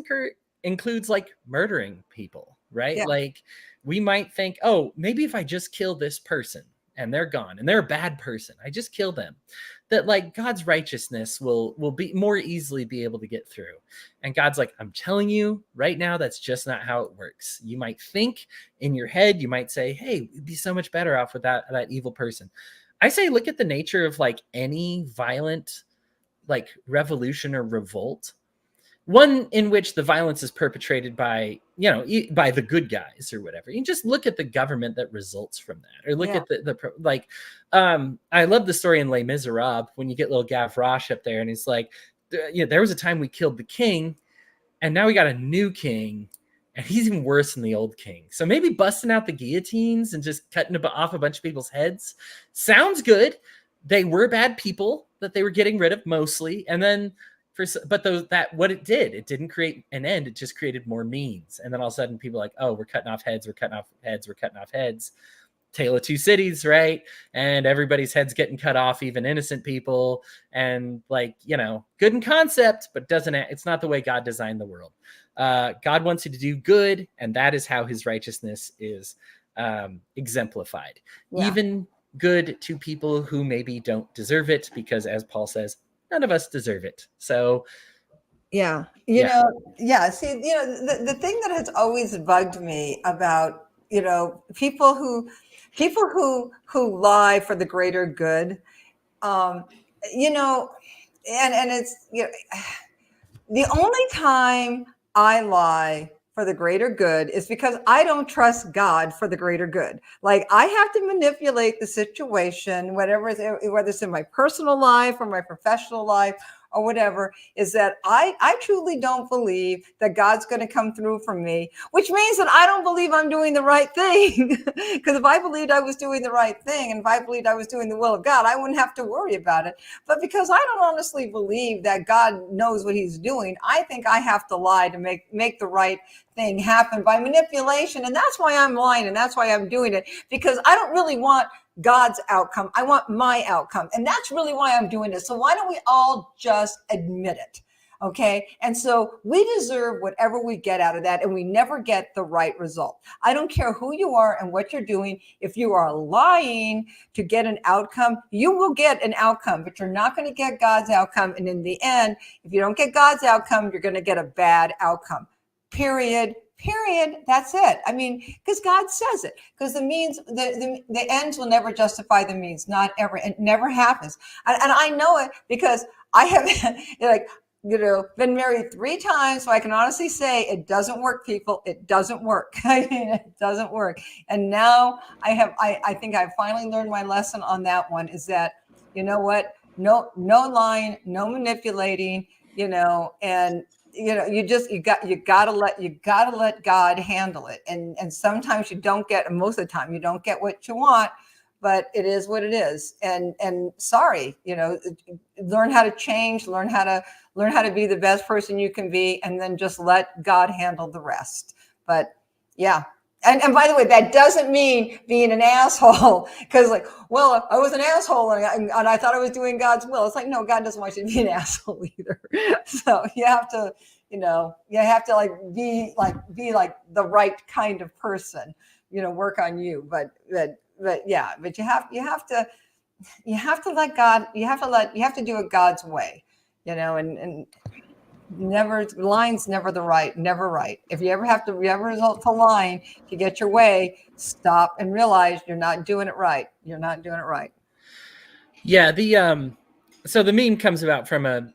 S1: includes like murdering people, right?
S2: Yeah.
S1: Like, we might think, oh, maybe if I just kill this person and they're gone and they're a bad person, I just kill them, that like God's righteousness will be more easily be able to get through. And God's like, I'm telling you right now, that's just not how it works. You might think in your head, you might say, hey, we'd be so much better off without that evil person. I say, look at the nature of like any violent like revolution or revolt. One in which the violence is perpetrated by, by the good guys or whatever. You just look at the government that results from that, or look at I love the story in Les Miserables when you get little Gavroche up there and he's like, there was a time we killed the king and now we got a new king and he's even worse than the old king. So maybe busting out the guillotines and just cutting off a bunch of people's heads sounds good. They were bad people that they were getting rid of mostly. And then what it didn't create an end. It just created more means. And then all of a sudden people are like, oh, we're cutting off heads. Tale of Two Cities, right? And everybody's heads getting cut off, even innocent people. And like, good in concept, but it's not the way God designed the world. God wants you to do good. And that is how his righteousness is exemplified. Yeah. Even good to people who maybe don't deserve it, because as Paul says, none of us deserve it. So,
S2: yeah. See, the thing that has always bugged me about, people who lie for the greater good, and it's, the only time I lie for the greater good is because I don't trust God for the greater good. Like, I have to manipulate the situation, whether it's in my personal life or my professional life or whatever, is that I truly don't believe that God's going to come through for me, which means that I don't believe I'm doing the right thing. Because if I believed I was doing the right thing, and if I believed I was doing the will of God, I wouldn't have to worry about it. But because I don't honestly believe that God knows what he's doing, I think I have to lie to make the right thing happen by manipulation. And that's why I'm lying, and that's why I'm doing it, because I don't really want God's outcome. I want my outcome. And that's really why I'm doing this. So why don't we all just admit it? Okay. And so we deserve whatever we get out of that, and we never get the right result. I don't care who you are and what you're doing. If you are lying to get an outcome, you will get an outcome, but you're not going to get God's outcome. And in the end, if you don't get God's outcome, you're going to get a bad outcome. Period. That's it. I mean, because God says it, because the ends will never justify the means. Not ever. It never happens. And I know it because I have been married 3 times. So I can honestly say it doesn't work, people. It doesn't work. I mean, it doesn't work. And now I think I've finally learned my lesson on that one, is that, you know what? No lying, no manipulating, and you gotta let God handle it. And sometimes you don't get, most of the time you don't get what you want, but it is what it is. And sorry, learn how to change, learn how to be the best person you can be, and then just let God handle the rest. But yeah. And by the way, that doesn't mean being an asshole, because I was an asshole and I thought I was doing God's will. It's like, no, God doesn't want you to be an asshole either. So you have to, be the right kind of person, work on you. But yeah, but you have to let God, you have to do it God's way, and lying's never right. If you ever resort to lying to get your way, stop and realize you're not doing it right. You're not doing it right.
S1: Yeah. So the meme comes about from a,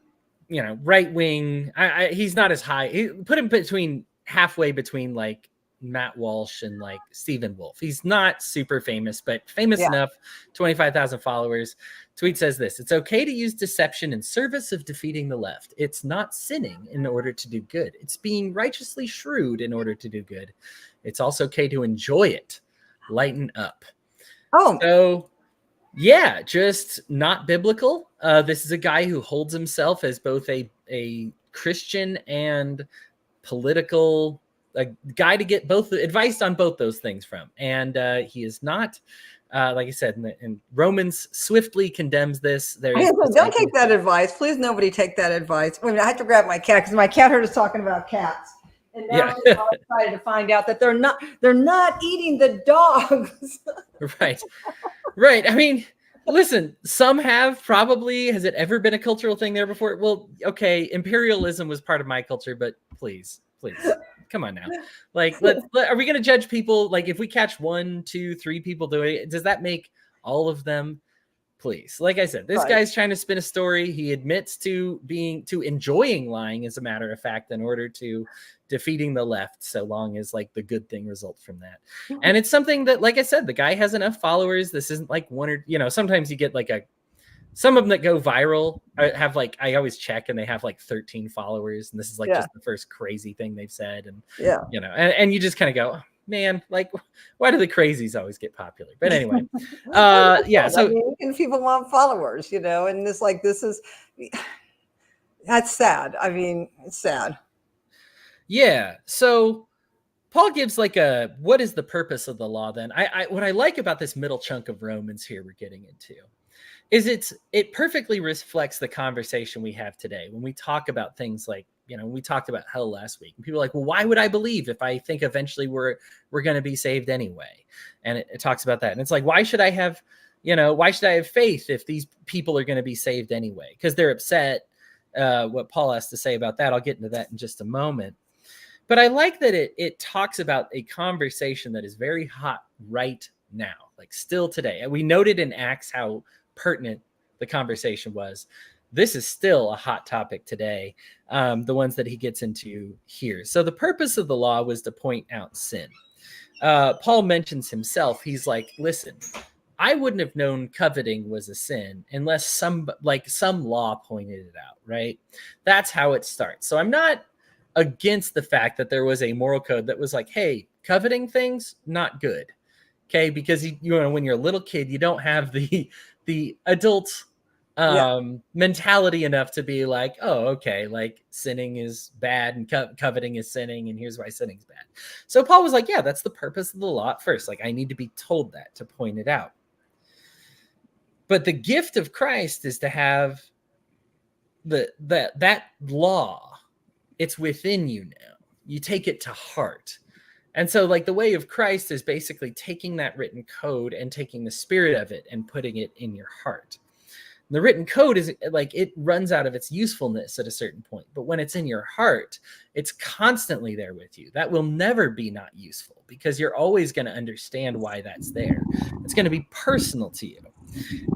S1: right wing. He's not as high. He put him halfway between like Matt Walsh and like Stephen Wolf. He's not super famous, but famous enough. 25,000 followers. Tweet says this: "It's okay to use deception in service of defeating the left. It's not sinning in order to do good. It's being righteously shrewd in order to do good. It's also okay to enjoy it. Lighten up."
S2: Oh,
S1: so yeah, just not biblical. This is a guy who holds himself as both a Christian and political, a guy to get both advice on both those things from. And he is not, like I said, and Romans swiftly condemns this.
S2: Don't take that advice. Please, nobody take that advice. I have to grab my cat because my cat heard us talking about cats. And now I'm all excited to find out that they're not eating the dogs.
S1: Right. I mean, listen, some have probably. Has it ever been a cultural thing there before? Well, okay, imperialism was part of my culture, but please, come on now. Like, are we going to judge people? Like, if we catch 1, 2, 3 people doing it, does that make all of them? Please. Like I said, this guy's trying to spin a story. He admits to enjoying lying, as a matter of fact, in order to defeating the left, so long as like the good thing results from that. And it's something that, like I said, the guy has enough followers. This isn't like one or, sometimes you get like some of them that go viral have like, I always check and they have like 13 followers. And this is like just the first crazy thing they've said. And, and you just kind of go, oh, man, like, why do the crazies always get popular? But anyway, so
S2: and people want followers, and this is, that's sad. I mean, it's sad.
S1: Yeah. So Paul gives like what is the purpose of the law then? What I like about this middle chunk of Romans here we're getting into is it perfectly reflects the conversation we have today when we talk about things like, we talked about hell last week, and people are like, well, why would I believe if I think eventually we're going to be saved anyway? And it talks about that. And it's like, why should I have faith if these people are going to be saved anyway? Because they're upset. What Paul has to say about that, I'll get into that in just a moment. But I like that it talks about a conversation that is very hot right now, like still today. And we noted in Acts how pertinent the conversation was. This is still a hot topic today, the ones that he gets into here. So the purpose of the law was to point out sin. Paul mentions himself. He's like, listen, I wouldn't have known coveting was a sin unless some law pointed it out, right? That's how it starts. So I'm not against the fact that there was a moral code that was like, hey, coveting things, not good. Okay, because you know, when you're a little kid, you don't have the adult mentality enough to be like, oh, okay, like sinning is bad and coveting is sinning, and here's why sinning's bad. So Paul was like, yeah, that's the purpose of the law at first. Like, I need to be told that to point it out. But the gift of Christ is to have that law. It's within you now. You take it to heart. And so, like, the way of Christ is basically taking that written code and taking the spirit of it and putting it in your heart. The written code is like, it runs out of its usefulness at a certain point, but when it's in your heart, it's constantly there with you. That will never be not useful because you're always going to understand why that's there. It's going to be personal to you.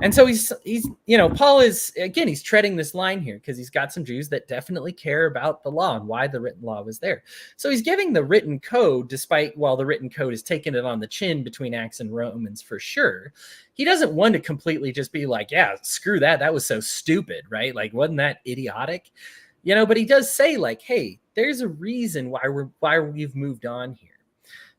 S1: And so he's you know, Paul is, again, he's treading this line here because he's got some Jews that definitely care about the law and why the written law was there. So he's giving the written code, despite while the written code is taking it on the chin between Acts and Romans for sure. He doesn't want to completely just be like, yeah, screw that. That was so stupid, right? Like, wasn't that idiotic? You know, but he does say like, hey, there's a reason why we've moved on here.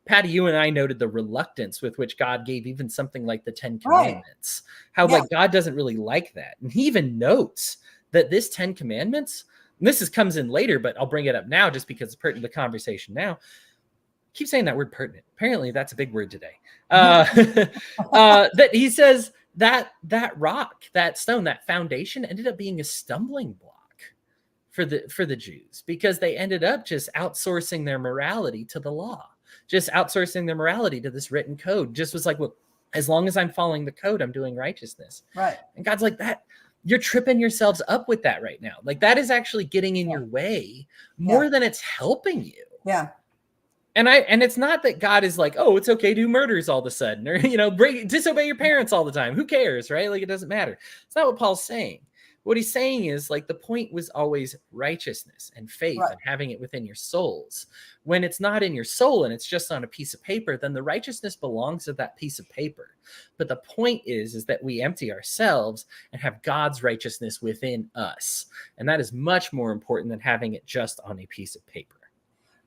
S1: Patty, you and I noted the reluctance with which God gave even something like the 10 Commandments, how like God doesn't really like that. And he even notes that this 10 Commandments, and this comes in later, but I'll bring it up now just because it's pertinent to the conversation now. Keep saying that word pertinent. Apparently that's a big word today. That he says that rock, that stone, that foundation ended up being a stumbling block for the Jews because they ended up just outsourcing their morality to the law. Just outsourcing their morality to this written code. Just was like, well, as long as I'm following the code, I'm doing righteousness.
S2: Right.
S1: And God's like, that you're tripping yourselves up with that right now. Like, that is actually getting in your way more than it's helping you.
S2: Yeah.
S1: And it's not that God is like, oh, it's okay to do murders all of a sudden, or, you know, disobey your parents all the time. Who cares, right? Like, it doesn't matter. It's not what Paul's saying. What he's saying is, like, the point was always righteousness and faith and having it within your souls. When it's not in your soul and it's just on a piece of paper, then the righteousness belongs to that piece of paper. But the point is that we empty ourselves and have God's righteousness within us. And that is much more important than having it just on a piece of paper.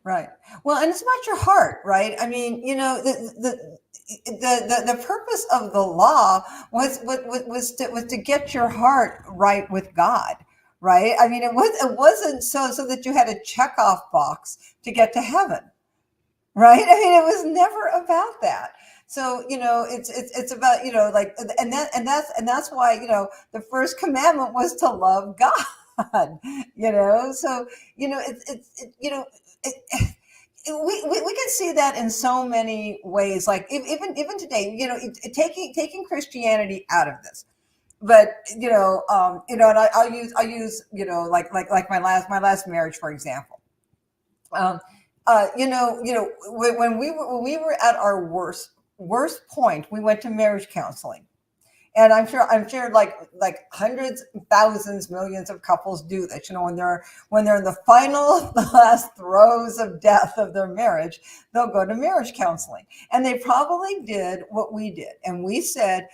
S2: Right. Well, and it's about your heart, right? I mean, you know, the purpose of the law was to get your heart right with God, right? I mean, it wasn't so that you had a checkoff box to get to heaven, right? I mean, it was never about that. So, you know, it's about, you know, like, and that's why, you know, the first commandment was to love God, you know. So, you know, we can see that in so many ways. Like even today, you know, taking Christianity out of this, but you know, and I'll use you know, like my last marriage, for example. You know, when we were at our worst point, we went to marriage counseling. And I'm sure like hundreds, thousands, millions of couples do this. You know, when they're in the last throes of death of their marriage, they'll go to marriage counseling. And they probably did what we did. And we said,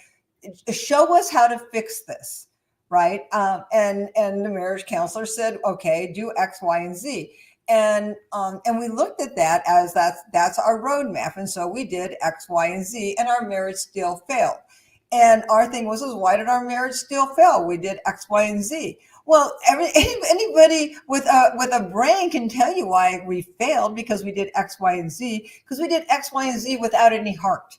S2: show us how to fix this, right? And the marriage counselor said, okay, do X, Y, and Z. And we looked at that as that's our roadmap. And so we did X, Y, and Z, and our marriage still failed. And our thing was why did our marriage still fail? We did X, Y, and Z. Well, anybody with a brain can tell you why we failed, because we did X, Y, and Z, because we did X, Y, and Z without any heart.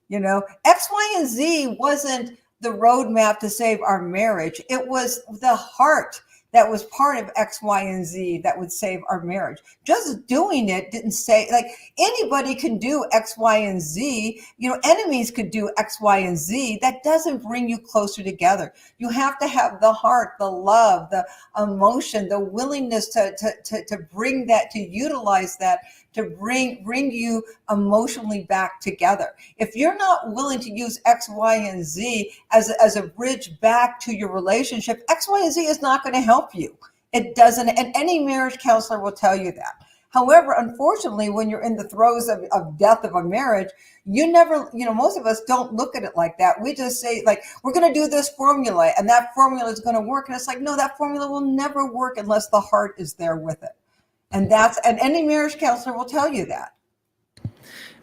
S2: You know, X, Y, and Z wasn't the roadmap to save our marriage. It was the heart that was part of X, Y, and Z that would save our marriage. Just doing it didn't say, like, anybody can do X, Y, and Z. You know, enemies could do X, Y, and Z. That doesn't bring you closer together. You have to have the heart, the love, the emotion, the willingness to bring that, to utilize that, to bring you emotionally back together. If you're not willing to use X, Y, and Z as a bridge back to your relationship, X, Y, and Z is not going to help you. It doesn't, and any marriage counselor will tell you that. However, unfortunately, when you're in the throes of death of a marriage, you never, most of us don't look at it like that. We just say, like, we're going to do this formula and that formula is going to work. And it's like, no, that formula will never work unless the heart is there with it. And any marriage counselor will tell you that.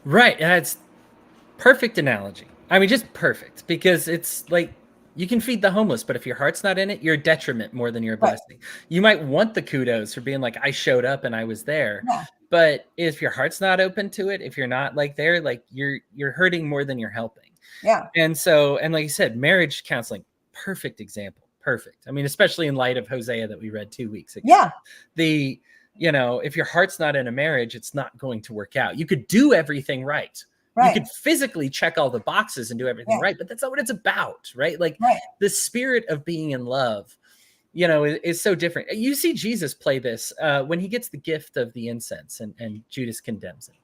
S1: Right. That's perfect analogy. I mean, just perfect, because it's like, you can feed the homeless, but if your heart's not in it, you're a detriment more than you're a blessing. Right. You might want the kudos for being like, I showed up and I was there. Yeah. But if your heart's not open to it, if you're not like there, like you're hurting more than you're helping.
S2: Yeah.
S1: And so, and like you said, marriage counseling, perfect example. Perfect. I mean, especially in light of Hosea that we read 2 weeks ago.
S2: Yeah.
S1: If your heart's not in a marriage, it's not going to work out. You could do everything right.
S2: Right.
S1: You could physically check all the boxes and do everything right, but that's not what it's about, right? Like the spirit of being in love, is so different. You see Jesus play this when he gets the gift of the incense and Judas condemns him.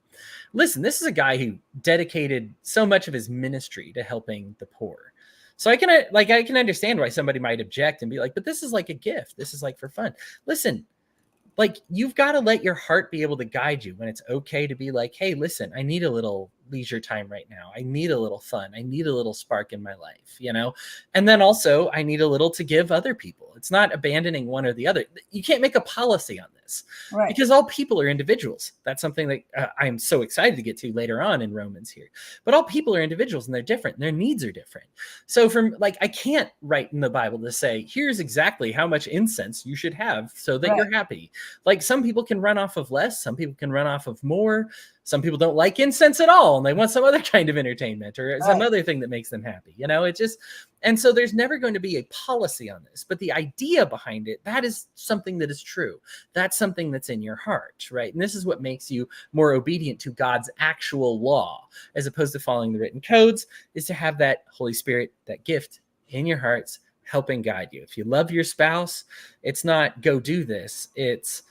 S1: Listen, this is a guy who dedicated so much of his ministry to helping the poor. So I can understand why somebody might object and be like, but this is like a gift. This is like for fun. Listen, like, you've got to let your heart be able to guide you when it's okay to be like, hey, listen, I need a little leisure time right now. I need a little fun. I need a little spark in my life, and then also I need a little to give other people. It's not abandoning one or the other. You can't make a policy on this,
S2: right?
S1: Because all people are individuals. That's something that I'm so excited to get to later on in Romans here. But all people are individuals and they're different. And their needs are different. So I can't write in the Bible to say, here's exactly how much incense you should have so that you're happy. Like, some people can run off of less. Some people can run off of more. Some people don't like incense at all and they want some other kind of entertainment or some other thing that makes them happy. And so there's never going to be a policy on this, but the idea behind it, that is something that is true. That's something that's in your heart, right? And this is what makes you more obedient to God's actual law, as opposed to following the written codes, is to have that Holy Spirit, that gift in your hearts, helping guide you. If you love your spouse, it's not go do this. It's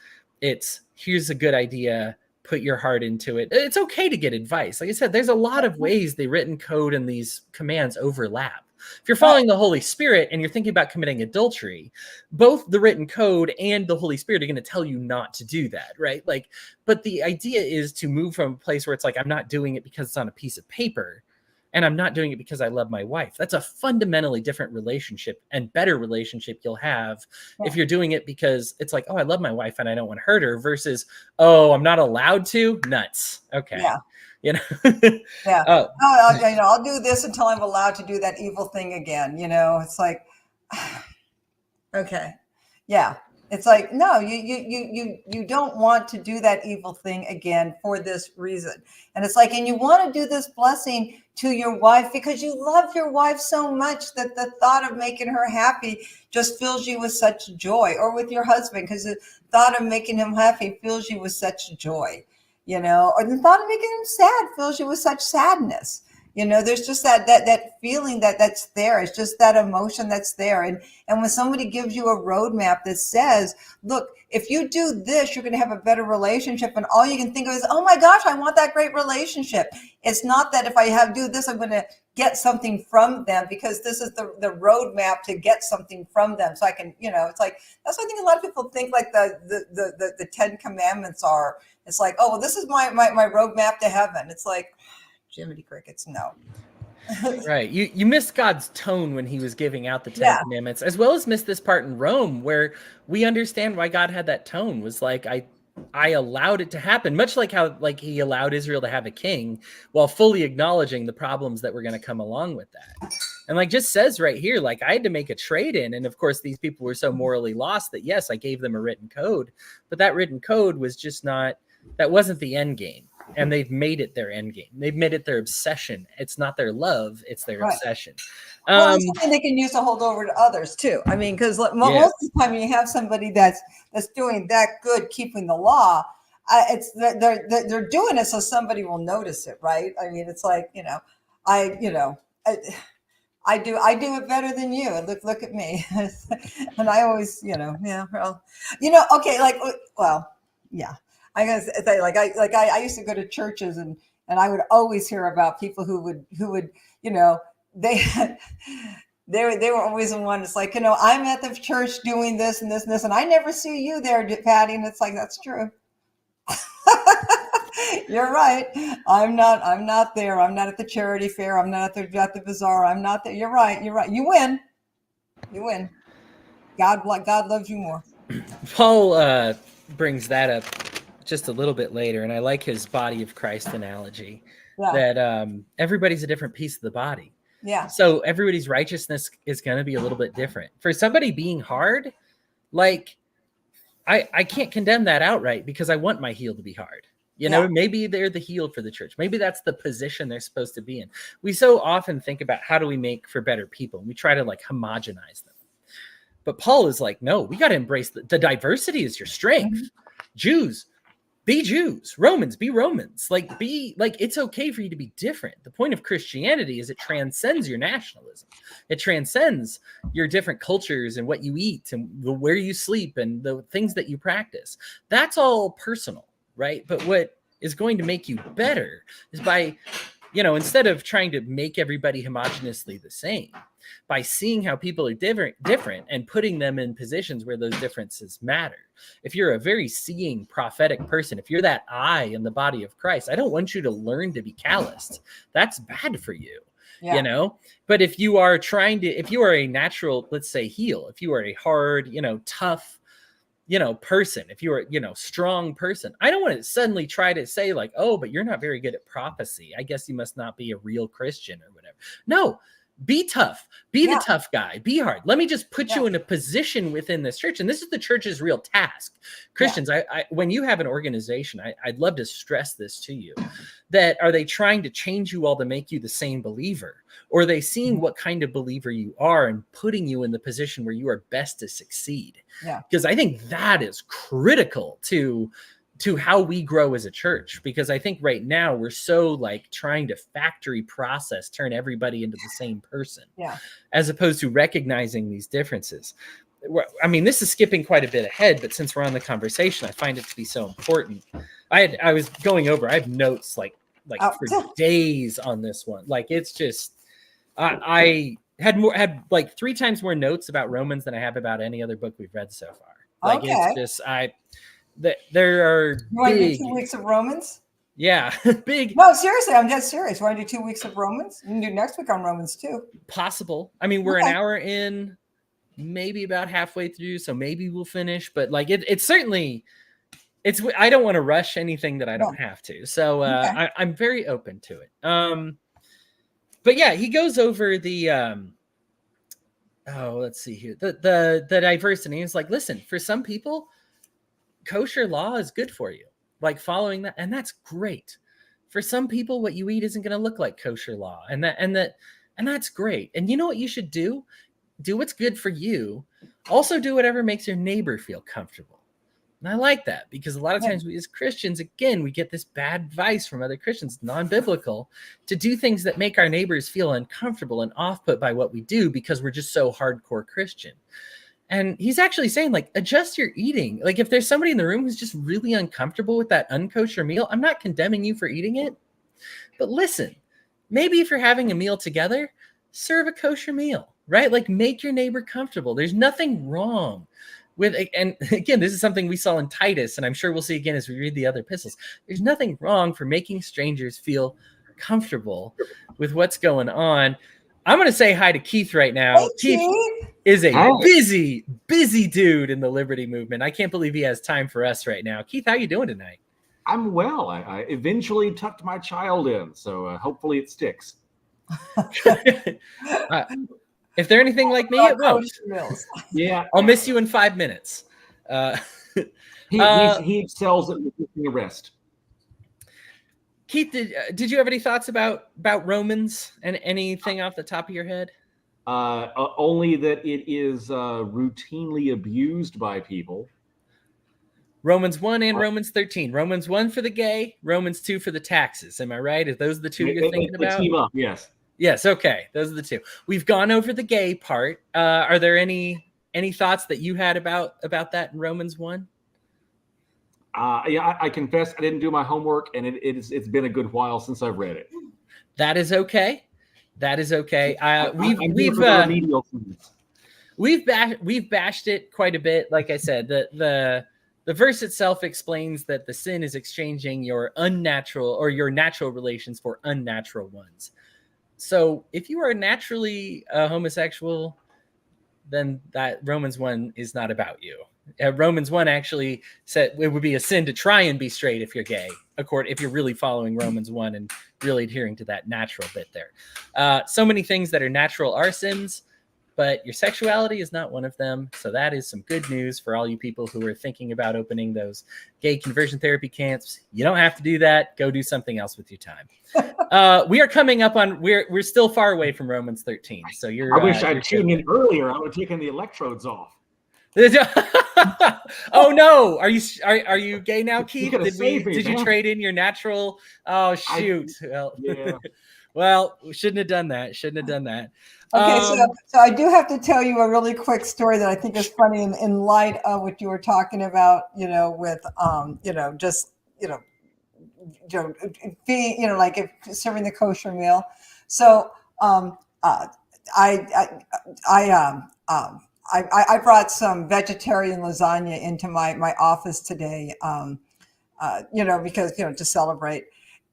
S1: here's a good idea. Put your heart into it. It's okay to get advice. Like I said, there's a lot of ways the written code and these commands overlap. If you're following the Holy Spirit and you're thinking about committing adultery, both the written code and the Holy Spirit are going to tell you not to do that, right? Like, but the idea is to move from a place where it's like, I'm not doing it because it's on a piece of paper, and I'm not doing it because I love my wife. That's a fundamentally different relationship and better relationship you'll have if you're doing it because it's like, oh, I love my wife and I don't want to hurt her, versus, oh, I'm not allowed to. Nuts. Okay.
S2: Yeah.
S1: Yeah.
S2: I'll do this until I'm allowed to do that evil thing again. It's like, okay. Yeah. It's like, no, you don't want to do that evil thing again for this reason. And it's like, and you want to do this blessing to your wife because you love your wife so much that the thought of making her happy just fills you with such joy, or with your husband, because the thought of making him happy fills you with such joy, or the thought of making him sad fills you with such sadness. There's just that feeling that's there. It's just that emotion that's there. And when somebody gives you a roadmap that says, look, if you do this, you're going to have a better relationship. And all you can think of is, oh my gosh, I want that great relationship. It's not that if I do this, I'm going to get something from them, because this is the roadmap to get something from them. So I can, it's like, that's why I think a lot of people think like the 10 Commandments are. It's like, oh, well, this is my roadmap to heaven. It's like, Jiminy Crickets, no.
S1: Right. You missed God's tone when he was giving out the 10 Commandments, as well as missed this part in Rome where we understand why God had that tone. Was like, I allowed it to happen, much like how he allowed Israel to have a king while fully acknowledging the problems that were going to come along with that. And just says right here, I had to make a trade in. And of course, these people were so morally lost that, yes, I gave them a written code, but that written code was just that wasn't the end game. And they've made it their end game. They've made it their obsession. It's not their love. It's their obsession.
S2: Well, it's something they can use to hold over to others too. I mean, because most of the time you have somebody that's doing that good, keeping the law, they're doing it so somebody will notice it, right? I mean, it's like, I do it better than you. Look at me. And I always, okay, yeah. I guess I used to go to churches and I would always hear about people who would they were always the one. It's like, I'm at the church doing this and this and this, and I never see you there, Patty. And it's like, that's true. You're right. I'm not there. I'm not at the charity fair. I'm not at the bazaar. I'm not there. You're right. You're right. You win. You win. God loves you more.
S1: Paul brings that up just a little bit later, and I like his body of Christ analogy.
S2: Yeah.
S1: That everybody's a different piece of the body.
S2: Yeah.
S1: So everybody's righteousness is going to be a little bit different. For somebody being hard, like I can't condemn that outright because I want my heel to be hard. You know, maybe they're the heel for the church. Maybe that's the position they're supposed to be in. We so often think about how do we make for better people. We try to like homogenize them. But Paul is like, no, we got to embrace the diversity is your strength. Jews, be Jews. Romans, be Romans. Like, it's okay for you to be different. The point of Christianity is it transcends your nationalism. It transcends your different cultures and what you eat and where you sleep and the things that you practice. That's all personal, right? But what is going to make you better is by, instead of trying to make everybody homogeneously the same, by seeing how people are different and putting them in positions where those differences matter. If you're a very seeing prophetic person, if you're that eye in the body of Christ, I don't want you to learn to be calloused. That's bad for you, But if you are if you are a natural, let's say, heel, if you are a hard, tough, person, if you are, strong person, I don't want to suddenly try to say like, oh, but you're not very good at prophecy. I guess you must not be a real Christian or whatever. No. Be tough. Be the tough guy. Be hard. Let me just put you in a position within this church. And this is the church's real task. Christians, when you have an organization, I'd love to stress this to you, that are they trying to change you all to make you the same believer? Or are they seeing what kind of believer you are and putting you in the position where you are best to succeed? Yeah. Because I think that is critical to how we grow as a church, because I think right now we're so like trying to factory process, turn everybody into the same person, as opposed to recognizing these differences. I mean, this is skipping quite a bit ahead, but since we're on the conversation, I find it to be so important. I was going over, I have notes like for days on this one. Like, it's just, I had like 3 times more notes about Romans than I have about any other book we've read so far. Like, it's just, there are
S2: You want to do 2 weeks of Romans?
S1: Yeah, big.
S2: No, seriously, I'm dead serious. You want to do 2 weeks of Romans? You can do next week on Romans too.
S1: Possible. I mean, we're an hour in, maybe about halfway through, so maybe we'll finish. But like, it's certainly, I don't want to rush anything that I don't have to. So I'm very open to it. But yeah, he goes over the let's see here, the diversity. He's like, listen, for some people, kosher law is good for you, like following that, and that's great. For some people, what you eat isn't going to look like kosher law, and that's great. And you know what you should do what's good for you. Also do whatever makes your neighbor feel comfortable. And I like that, because a lot of times we as Christians, again, we get this bad advice from other Christians, non-biblical, to do things that make our neighbors feel uncomfortable and off-put by what we do because we're just so hardcore Christian. And he's actually saying, like, adjust your eating. Like, if there's somebody in the room who's just really uncomfortable with that unkosher meal, I'm not condemning you for eating it. But listen, maybe if you're having a meal together, serve a kosher meal, right? Like, make your neighbor comfortable. There's nothing wrong with, and again, this is something we saw in Titus, and I'm sure we'll see again as we read the other epistles. There's nothing wrong for making strangers feel comfortable with what's going on. I'm going to say hi to Keith right now.
S2: Hey,
S1: Keith is a busy dude in the Liberty movement. I can't believe he has time for us right now. Keith, how you doing tonight?
S3: I'm well. I eventually tucked my child in, so hopefully it sticks.
S1: If they're anything like me, it won't.
S3: Yeah,
S1: I'll miss you in 5 minutes.
S3: He excels at resisting arrest.
S1: Keith, did you have any thoughts about Romans and anything off the top of your head?
S3: Only that it is routinely abused by people.
S1: Romans 1 and Romans 13. Romans 1 for the gay, Romans 2 for the taxes. Am I right? Are those the two you're thinking about?
S3: Team up, yes.
S1: Yes, okay. Those are the two. We've gone over the gay part. Are there any thoughts that you had about that in Romans 1?
S3: Yeah, I confess I didn't do my homework, and it's been a good while since I've read it.
S1: That is okay. We've bashed it quite a bit. Like I said, the The verse itself explains that the sin is exchanging your unnatural or your natural relations for unnatural ones. So if you are naturally homosexual, then that Romans 1 is not about you. Romans 1 actually said it would be a sin to try and be straight if you're gay, if you're really following Romans 1 and really adhering to that natural bit there. So many things that are natural are sins, but your sexuality is not one of them. So that is some good news for all you people who are thinking about opening those gay conversion therapy camps. You don't have to do that. Go do something else with your time. We are coming up on, we're still far away from Romans 13. So
S3: I wish I'd tuned in earlier. I would have taken the electrodes off.
S1: Oh no! Are you gay now, Keith? Did you trade in your natural? Oh shoot! Well, we shouldn't have done that.
S2: Okay, so I do have to tell you a really quick story that I think is funny in light of what you were talking about. With being, like if serving the kosher meal. So I brought some vegetarian lasagna into my office today, because, to celebrate.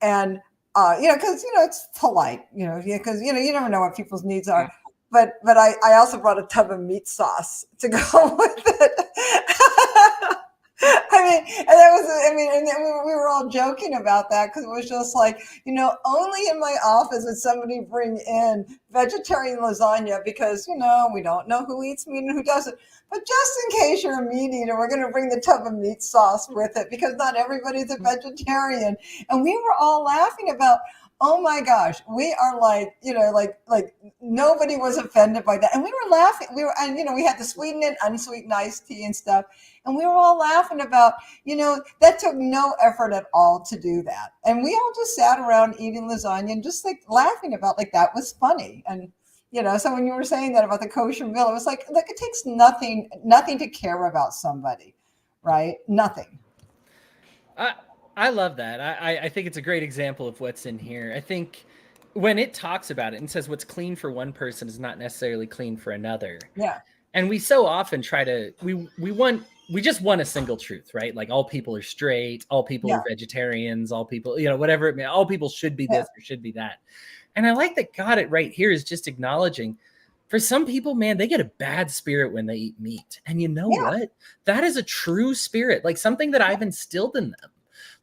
S2: And, because, it's polite, because, you never know what people's needs are. But I also brought a tub of meat sauce to go with it. And we were all joking about that because it was just like, only in my office would somebody bring in vegetarian lasagna because, we don't know who eats meat and who doesn't. But just in case you're a meat eater, we're going to bring the tub of meat sauce with it because not everybody's a vegetarian. And we were all laughing about, oh my gosh, we are like nobody was offended by that. And we were laughing. We had the sweetened and unsweetened iced tea and stuff. And we were all laughing about, that took no effort at all to do that. And we all just sat around eating lasagna and just like laughing about like that was funny. And, so when you were saying that about the kosher meal, it was like it takes nothing to care about somebody, right? Nothing.
S1: I love that. I think it's a great example of what's in here. I think when it talks about it and says what's clean for one person is not necessarily clean for another.
S2: Yeah.
S1: And we so often try to, we just want a single truth, right? Like all people are straight, all people are vegetarians, all people, whatever it may, all people should be this or should be that. And I like that God right here is just acknowledging for some people, man, they get a bad spirit when they eat meat. And you know what? That is a true spirit, like something that I've instilled in them.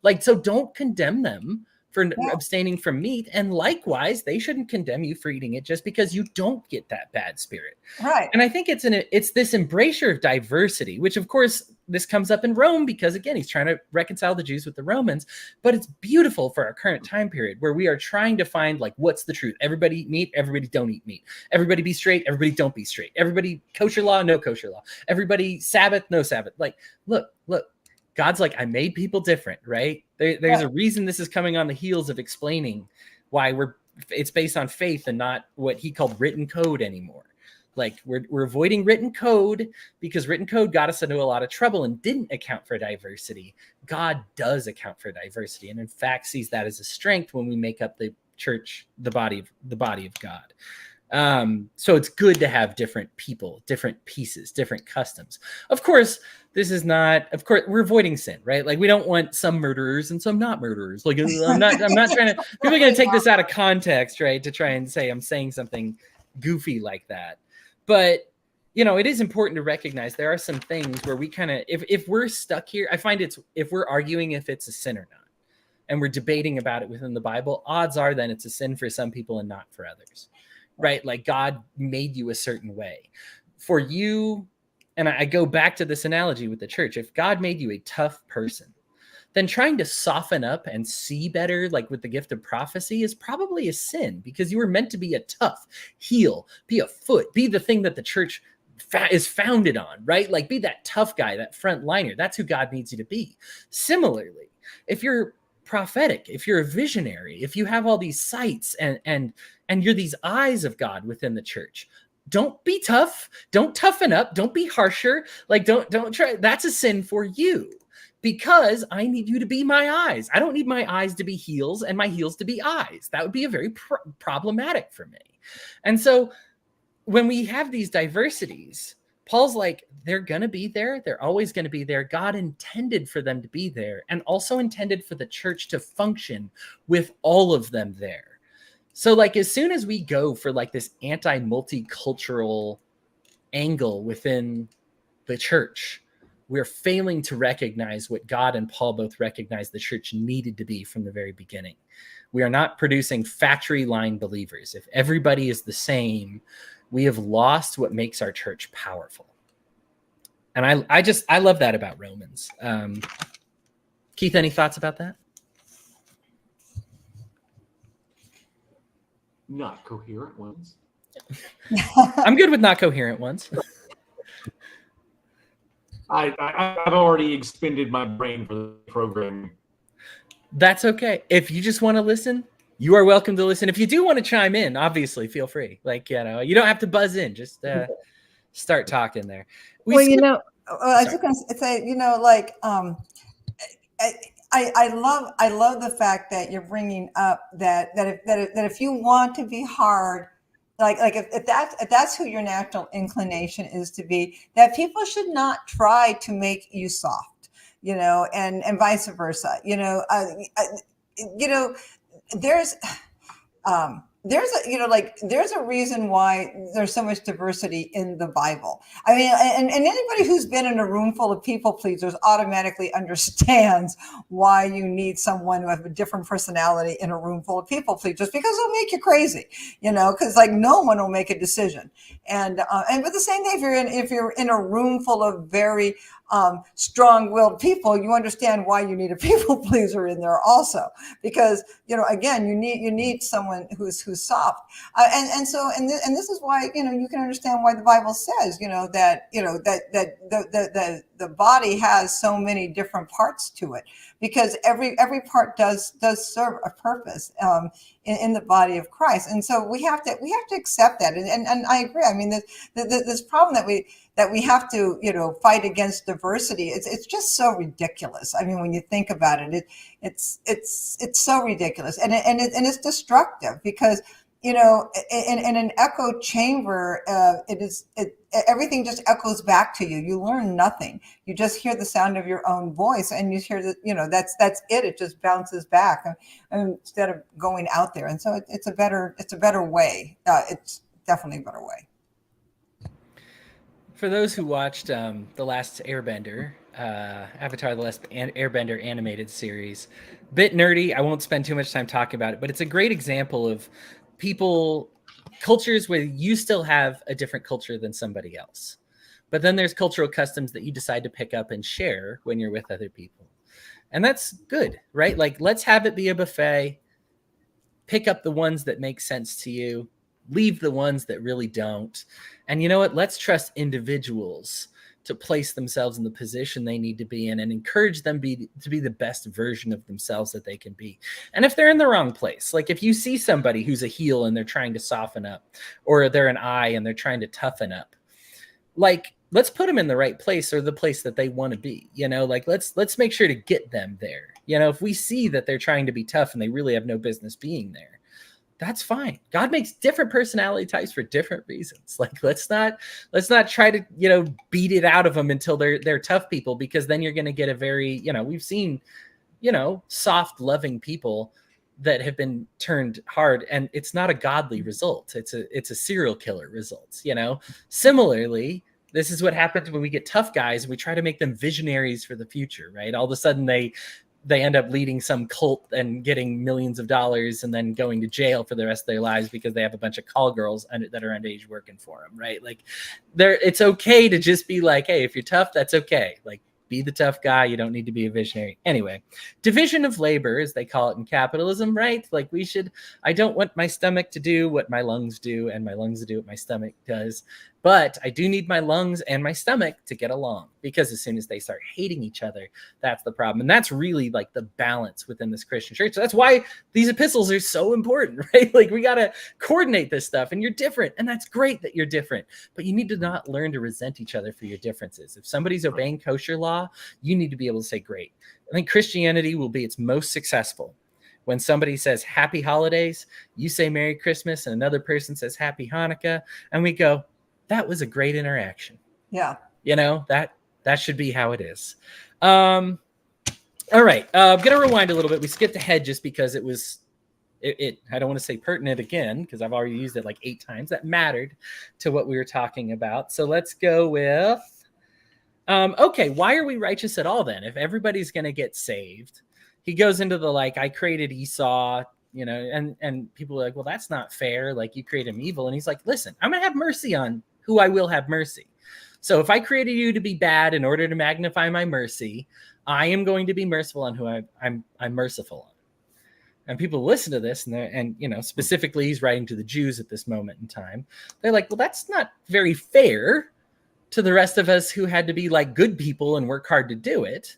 S1: Like, so don't condemn them for abstaining from meat. And likewise, they shouldn't condemn you for eating it just because you don't get that bad spirit.
S2: Right.
S1: And I think it's this embracer of diversity, which of course this comes up in Rome because again, he's trying to reconcile the Jews with the Romans, but it's beautiful for our current time period where we are trying to find like, what's the truth? Everybody eat meat. Everybody don't eat meat. Everybody be straight. Everybody don't be straight. Everybody kosher law, no kosher law. Everybody Sabbath, no Sabbath. Like, look, God's like, I made people different, right? There's a reason this is coming on the heels of explaining why it's based on faith and not what he called written code anymore. Like we're avoiding written code because written code got us into a lot of trouble and didn't account for diversity. God does account for diversity. And in fact, sees that as a strength when we make up the church, the body of God. So it's good to have different people, different pieces, different customs. Of course, we're avoiding sin, right? Like we don't want some murderers and some not murderers. Like I'm not trying to, people are going to take this out of context, right? To try and say I'm saying something goofy like that. But, it is important to recognize there are some things where we kind of, if we're stuck here, I find if we're arguing if it's a sin or not, and we're debating about it within the Bible, odds are then it's a sin for some people and not for others. Right? Like God made you a certain way for you. And I go back to this analogy with the church. If God made you a tough person, then trying to soften up and see better, like with the gift of prophecy, is probably a sin because you were meant to be a tough heel, be a foot, be the thing that the church is founded on, right? Like be that tough guy, that front liner. That's who God needs you to be. Similarly, if you're prophetic, if you're a visionary, if you have all these sights and you're these eyes of God within the church, don't be tough. Don't toughen up. Don't be harsher. Like don't try. That's a sin for you because I need you to be my eyes. I don't need my eyes to be heels and my heels to be eyes. That would be a very problematic for me. And so when we have these diversities, Paul's like, they're going to be there. They're always going to be there. God intended for them to be there, and also intended for the church to function with all of them there. So like, as soon as we go for like this anti-multicultural angle within the church, we're failing to recognize what God and Paul both recognized the church needed to be from the very beginning. We are not producing factory line believers. If everybody is the same, we have lost what makes our church powerful. And I love that about Romans. Keith, any thoughts about that?
S3: Not coherent ones.
S1: I'm good with not coherent ones.
S3: I've already expended my brain for the program.
S1: That's okay. If you just want to listen, you are welcome to listen. If you do want to chime in, obviously, feel free. Like, you know, you don't have to buzz in. Just start talking there.
S2: I was just going to say, you know, like, I love the fact that you're bringing up that if you want to be hard, like if that's who your natural inclination is to be, that people should not try to make you soft, you know, and vice versa, you know, there's there's a reason why there's so much diversity in the Bible. I mean, and anybody who's been in a room full of people pleasers automatically understands why you need someone who has a different personality in a room full of people pleasers, because it'll make you crazy, you know, because like no one will make a decision. And but the same thing, if you're in a room full of very strong-willed people, you understand why you need a people pleaser in there also, because, you know, again, you need someone who's soft, and this is why, you know, you can understand why the Bible says, that the body has so many different parts to it, because every part does serve a purpose in the body of Christ. And so we have to accept that. And I agree. I mean, this problem that we have to, you know, fight against diversity, it's just so ridiculous. I mean, when you think about it, it's so ridiculous, and it's destructive, because, you know, in an echo chamber, everything just echoes back to you. You learn nothing. You just hear the sound of your own voice, and you hear that, you know, that's it. It just bounces back, instead of going out there. And so it's a better way. It's definitely a better way.
S1: For those who watched The Last Airbender, Avatar: The Last Airbender animated series, bit nerdy. I won't spend too much time talking about it, but it's a great example of cultures where you still have a different culture than somebody else. But then there's cultural customs that you decide to pick up and share when you're with other people. And that's good, right? Like, let's have it be a buffet. Pick up the ones that make sense to you. Leave the ones that really don't. And you know what? Let's trust individuals to place themselves in the position they need to be in, and encourage them to be the best version of themselves that they can be. And if they're in the wrong place, like if you see somebody who's a heel and they're trying to soften up, or they're an I and they're trying to toughen up, like, let's put them in the right place, or the place that they want to be, you know, like let's make sure to get them there. You know, if we see that they're trying to be tough and they really have no business being there, that's fine. God makes different personality types for different reasons. Like, let's not try to, you know, beat it out of them until they're tough people, because then you're going to get a very, you know, we've seen, you know, soft, loving people that have been turned hard, and it's not a godly result. It's a serial killer result, you know. Similarly, this is what happens when we get tough guys and we try to make them visionaries for the future, right? All of a sudden they end up leading some cult and getting millions of dollars, and then going to jail for the rest of their lives because they have a bunch of call girls that are underage working for them, right? Like, it's okay to just be like, hey, if you're tough, that's okay. Like, be the tough guy. You don't need to be a visionary. Anyway, division of labor, as they call it in capitalism, right? Like, I don't want my stomach to do what my lungs do, and my lungs to do what my stomach does. But I do need my lungs and my stomach to get along, because as soon as they start hating each other, that's the problem. And that's really like the balance within this Christian church. So that's why these epistles are so important, right? Like, we got to coordinate this stuff, and you're different. And that's great that you're different, but you need to not learn to resent each other for your differences. If somebody's obeying kosher law, you need to be able to say, great. I think Christianity will be its most successful when somebody says happy holidays, you say Merry Christmas, and another person says Happy Hanukkah, and we go, that was a great interaction.
S2: Yeah.
S1: That should be how it is. All right. I'm going to rewind a little bit. We skipped ahead just because it was, I don't want to say pertinent again, because I've already used it like 8 times. That mattered to what we were talking about. So let's go with, okay, why are we righteous at all then? If everybody's going to get saved, he goes into the, like, I created Esau, and people are like, well, that's not fair. Like, you created him evil. And he's like, listen, I'm going to have mercy on who I will have mercy. So if I created you to be bad in order to magnify my mercy, I am going to be merciful on who I'm merciful on. And people listen to this, and specifically, he's writing to the Jews at this moment in time. They're like, well, that's not very fair to the rest of us who had to be like good people and work hard to do it.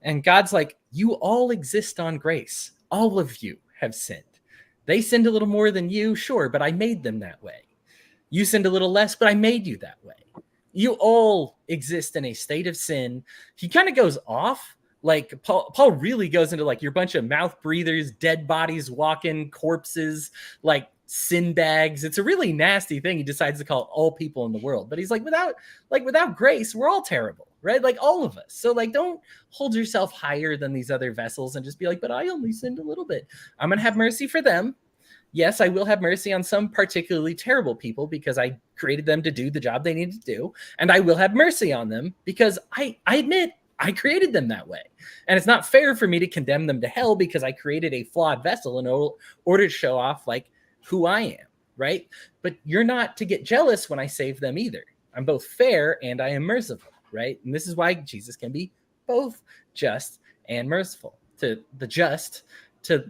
S1: And God's like, you all exist on grace. All of you have sinned. They sinned a little more than you, sure, but I made them that way. You sinned a little less, but I made you that way. You all exist in a state of sin. He kind of goes off. Like Paul really goes into like, you're a bunch of mouth breathers, dead bodies, walking corpses, like sin bags. It's a really nasty thing. He decides to call all people in the world, but he's like, without grace, we're all terrible, right? Like all of us. So like, don't hold yourself higher than these other vessels and just be like, but I only sinned a little bit. I'm going to have mercy for them. Yes, I will have mercy on some particularly terrible people because I created them to do the job they need to do. And I will have mercy on them because I admit I created them that way. And it's not fair for me to condemn them to hell because I created a flawed vessel in order to show off like who I am, right? But you're not to get jealous when I save them either. I'm both fair and I am merciful, right? And this is why Jesus can be both just and merciful. To the just, to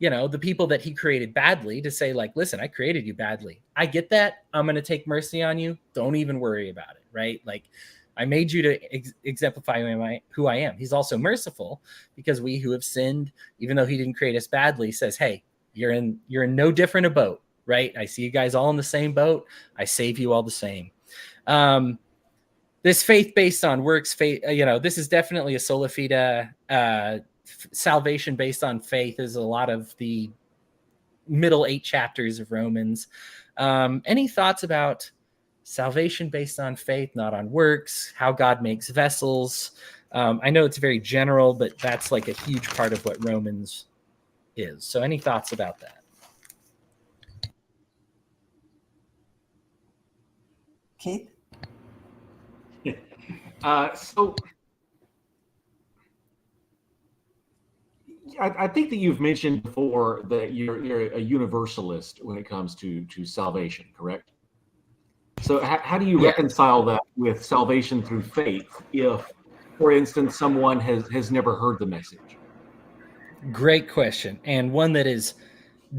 S1: the people that he created badly, to say like, listen, I created you badly. I get that. I'm going to take mercy on you. Don't even worry about it, right? Like, I made you to exemplify who I am. He's also merciful because we who have sinned, even though he didn't create us badly, says, hey, you're in no different a boat, right? I see you guys all in the same boat. I save you all the same. This faith based on works, faith, this is definitely a sola fide. Salvation based on faith is a lot of the middle 8 chapters of Romans. Any thoughts about salvation based on faith, not on works, how God makes vessels? I know it's very general, but that's like a huge part of what Romans is. So any thoughts about that?
S2: Keith?
S3: So I think that you've mentioned before that you're a universalist when it comes to salvation, correct? So how do you reconcile that with salvation through faith if, for instance, someone has never heard the message?
S1: Great question, and one that is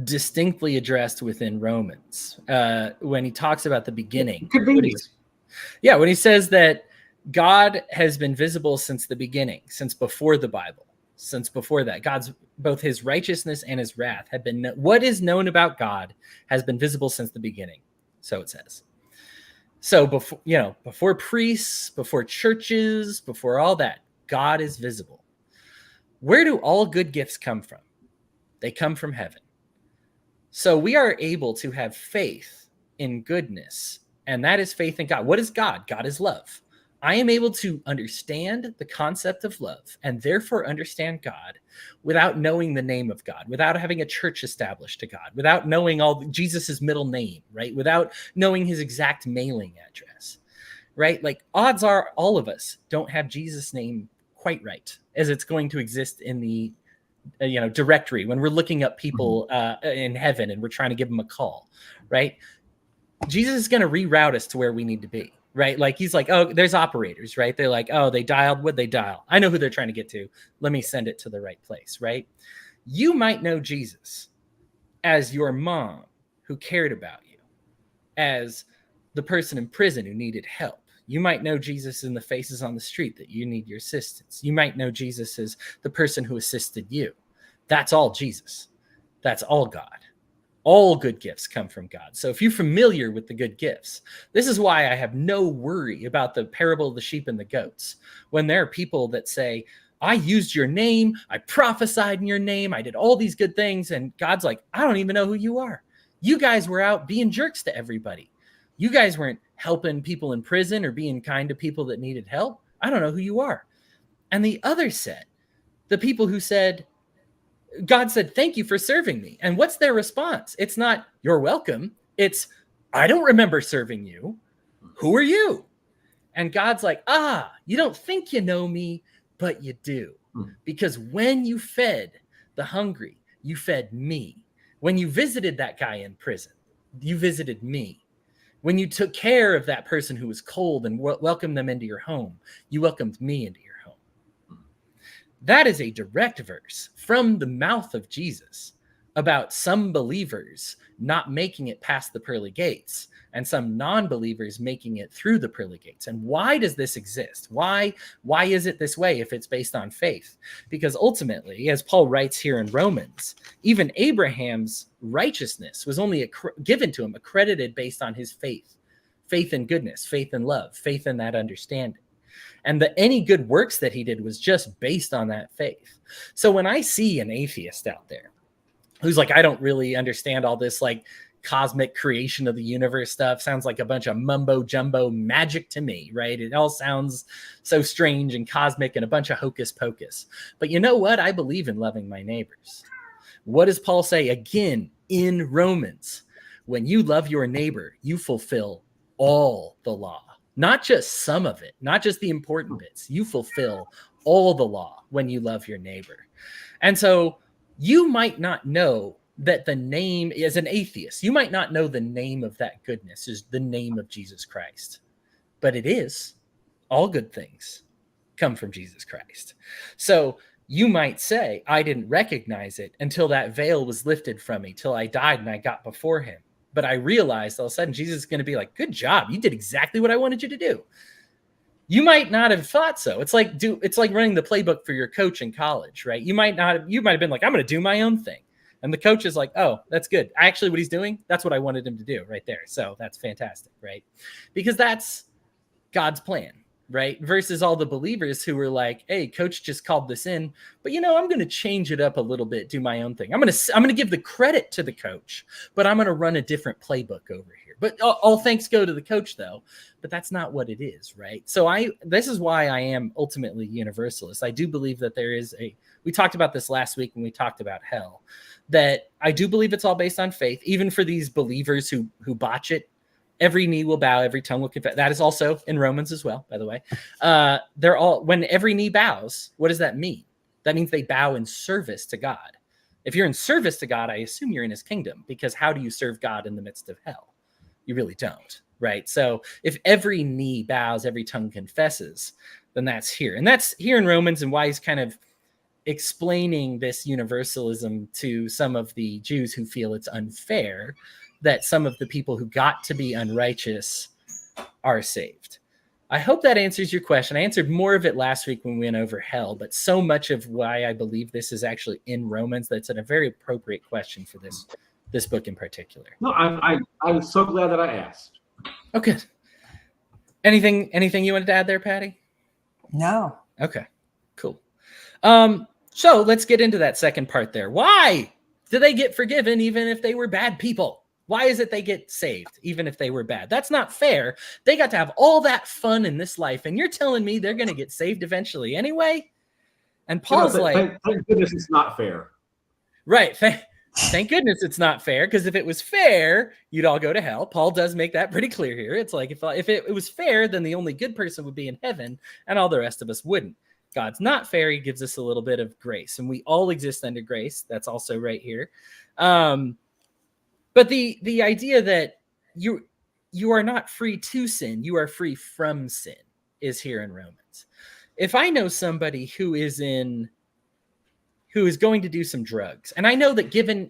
S1: distinctly addressed within Romans when he talks about the beginning. When he says that God has been visible since the beginning, since before the Bible, since before that, God's both his righteousness and his wrath have been, what is known about God has been visible since the beginning. So it says. So before priests, before churches, before all that, God is visible. Where do all good gifts come from? They come from heaven. So we are able to have faith in goodness, and that is faith in God. What is God? God is love. I am able to understand the concept of love and therefore understand God without knowing the name of God, without having a church established to God, without knowing Jesus's middle name, right? Without knowing his exact mailing address, right? Like odds are all of us don't have Jesus' name quite right as it's going to exist in the directory when we're looking up people in heaven and we're trying to give them a call, right? Jesus is going to reroute us to where we need to be. Right? Like he's like, oh, there's operators, right? They're like, oh, they dialed. What'd they dial? I know who they're trying to get to. Let me send it to the right place, right? You might know Jesus as your mom who cared about you, as the person in prison who needed help. You might know Jesus in the faces on the street that you need your assistance. You might know Jesus as the person who assisted you. That's all Jesus. That's all God. All good gifts come from God. So if you're familiar with the good gifts, this is why I have no worry about the parable of the sheep and the goats. When there are people that say, I used your name, I prophesied in your name, I did all these good things, and God's like, I don't even know who you are. You guys were out being jerks to everybody. You guys weren't helping people in prison or being kind to people that needed help. I don't know who you are. And the other set, the people who said, God said, thank you for serving me. And what's their response? It's not, you're welcome. It's, I don't remember serving you. Who are you? And God's like, you don't think you know me, but you do. Because when you fed the hungry, you fed me. When you visited that guy in prison, you visited me. When you took care of that person who was cold and welcomed them into your home, you welcomed me into your home. That is a direct verse from the mouth of Jesus about some believers not making it past the pearly gates and some non-believers making it through the pearly gates. And why does this exist? Why is it this way if it's based on faith? Because ultimately, as Paul writes here in Romans, even Abraham's righteousness was only given to him, accredited based on his faith in goodness, faith in love, faith in that understanding. And any good works that he did was just based on that faith. So when I see an atheist out there who's like, I don't really understand all this like cosmic creation of the universe stuff, sounds like a bunch of mumbo jumbo magic to me, right? It all sounds so strange and cosmic and a bunch of hocus pocus. But you know what? I believe in loving my neighbors. What does Paul say again in Romans? When you love your neighbor, you fulfill all the law. Not just some of it, not just the important bits. You fulfill all the law when you love your neighbor. And so you might not know that the name, as an atheist, you might not know the name of that goodness is the name of Jesus Christ. But it is. All good things come from Jesus Christ. So you might say, I didn't recognize it until that veil was lifted from me, till I died and I got before him. But I realized all of a sudden Jesus is going to be like, good job. You did exactly what I wanted you to do. You might not have thought so. It's like running the playbook for your coach in college, right? You might have been like, I'm going to do my own thing. And the coach is like, oh, that's good. Actually, what he's doing, that's what I wanted him to do right there. So that's fantastic, right? Because that's God's plan, right? Versus all the believers who were like, hey, coach just called this in, but I'm going to change it up a little bit, do my own thing. I'm going to give the credit to the coach, but I'm going to run a different playbook over here. But all thanks go to the coach though, but that's not what it is, right? So this is why I am ultimately universalist. I do believe that we talked about this last week when we talked about hell, that I do believe it's all based on faith, even for these believers who botch it. Every knee will bow, every tongue will confess. That is also in Romans as well, by the way. When every knee bows, what does that mean? That means they bow in service to God. If you're in service to God, I assume you're in his kingdom, because how do you serve God in the midst of hell? You really don't, right? So if every knee bows, every tongue confesses, then that's here. And that's here in Romans, and why he's kind of explaining this universalism to some of the Jews who feel it's unfair that some of the people who got to be unrighteous are saved. I hope that answers your question. I answered more of it last week when we went over hell, but so much of why I believe this is actually in Romans, that's a very appropriate question for this book in particular.
S3: No, I'm so glad that I asked.
S1: Okay. Anything you wanted to add there, Patty?
S2: No.
S1: Okay, cool. So let's get into that second part there. Why do they get forgiven even if they were bad people? Why is it they get saved even if they were bad? That's not fair. They got to have all that fun in this life, and you're telling me they're going to get saved eventually anyway? And Paul's
S3: thank goodness it's not fair.
S1: Right. Thank goodness it's not fair, because if it was fair, you'd all go to hell. Paul does make that pretty clear here. It's like if it was fair, then the only good person would be in heaven and all the rest of us wouldn't. God's not fair. He gives us a little bit of grace, and we all exist under grace. That's also right here. But the idea that you are not free to sin, you are free from sin, is here in Romans. If I know somebody who is going to do some drugs, and I know that given,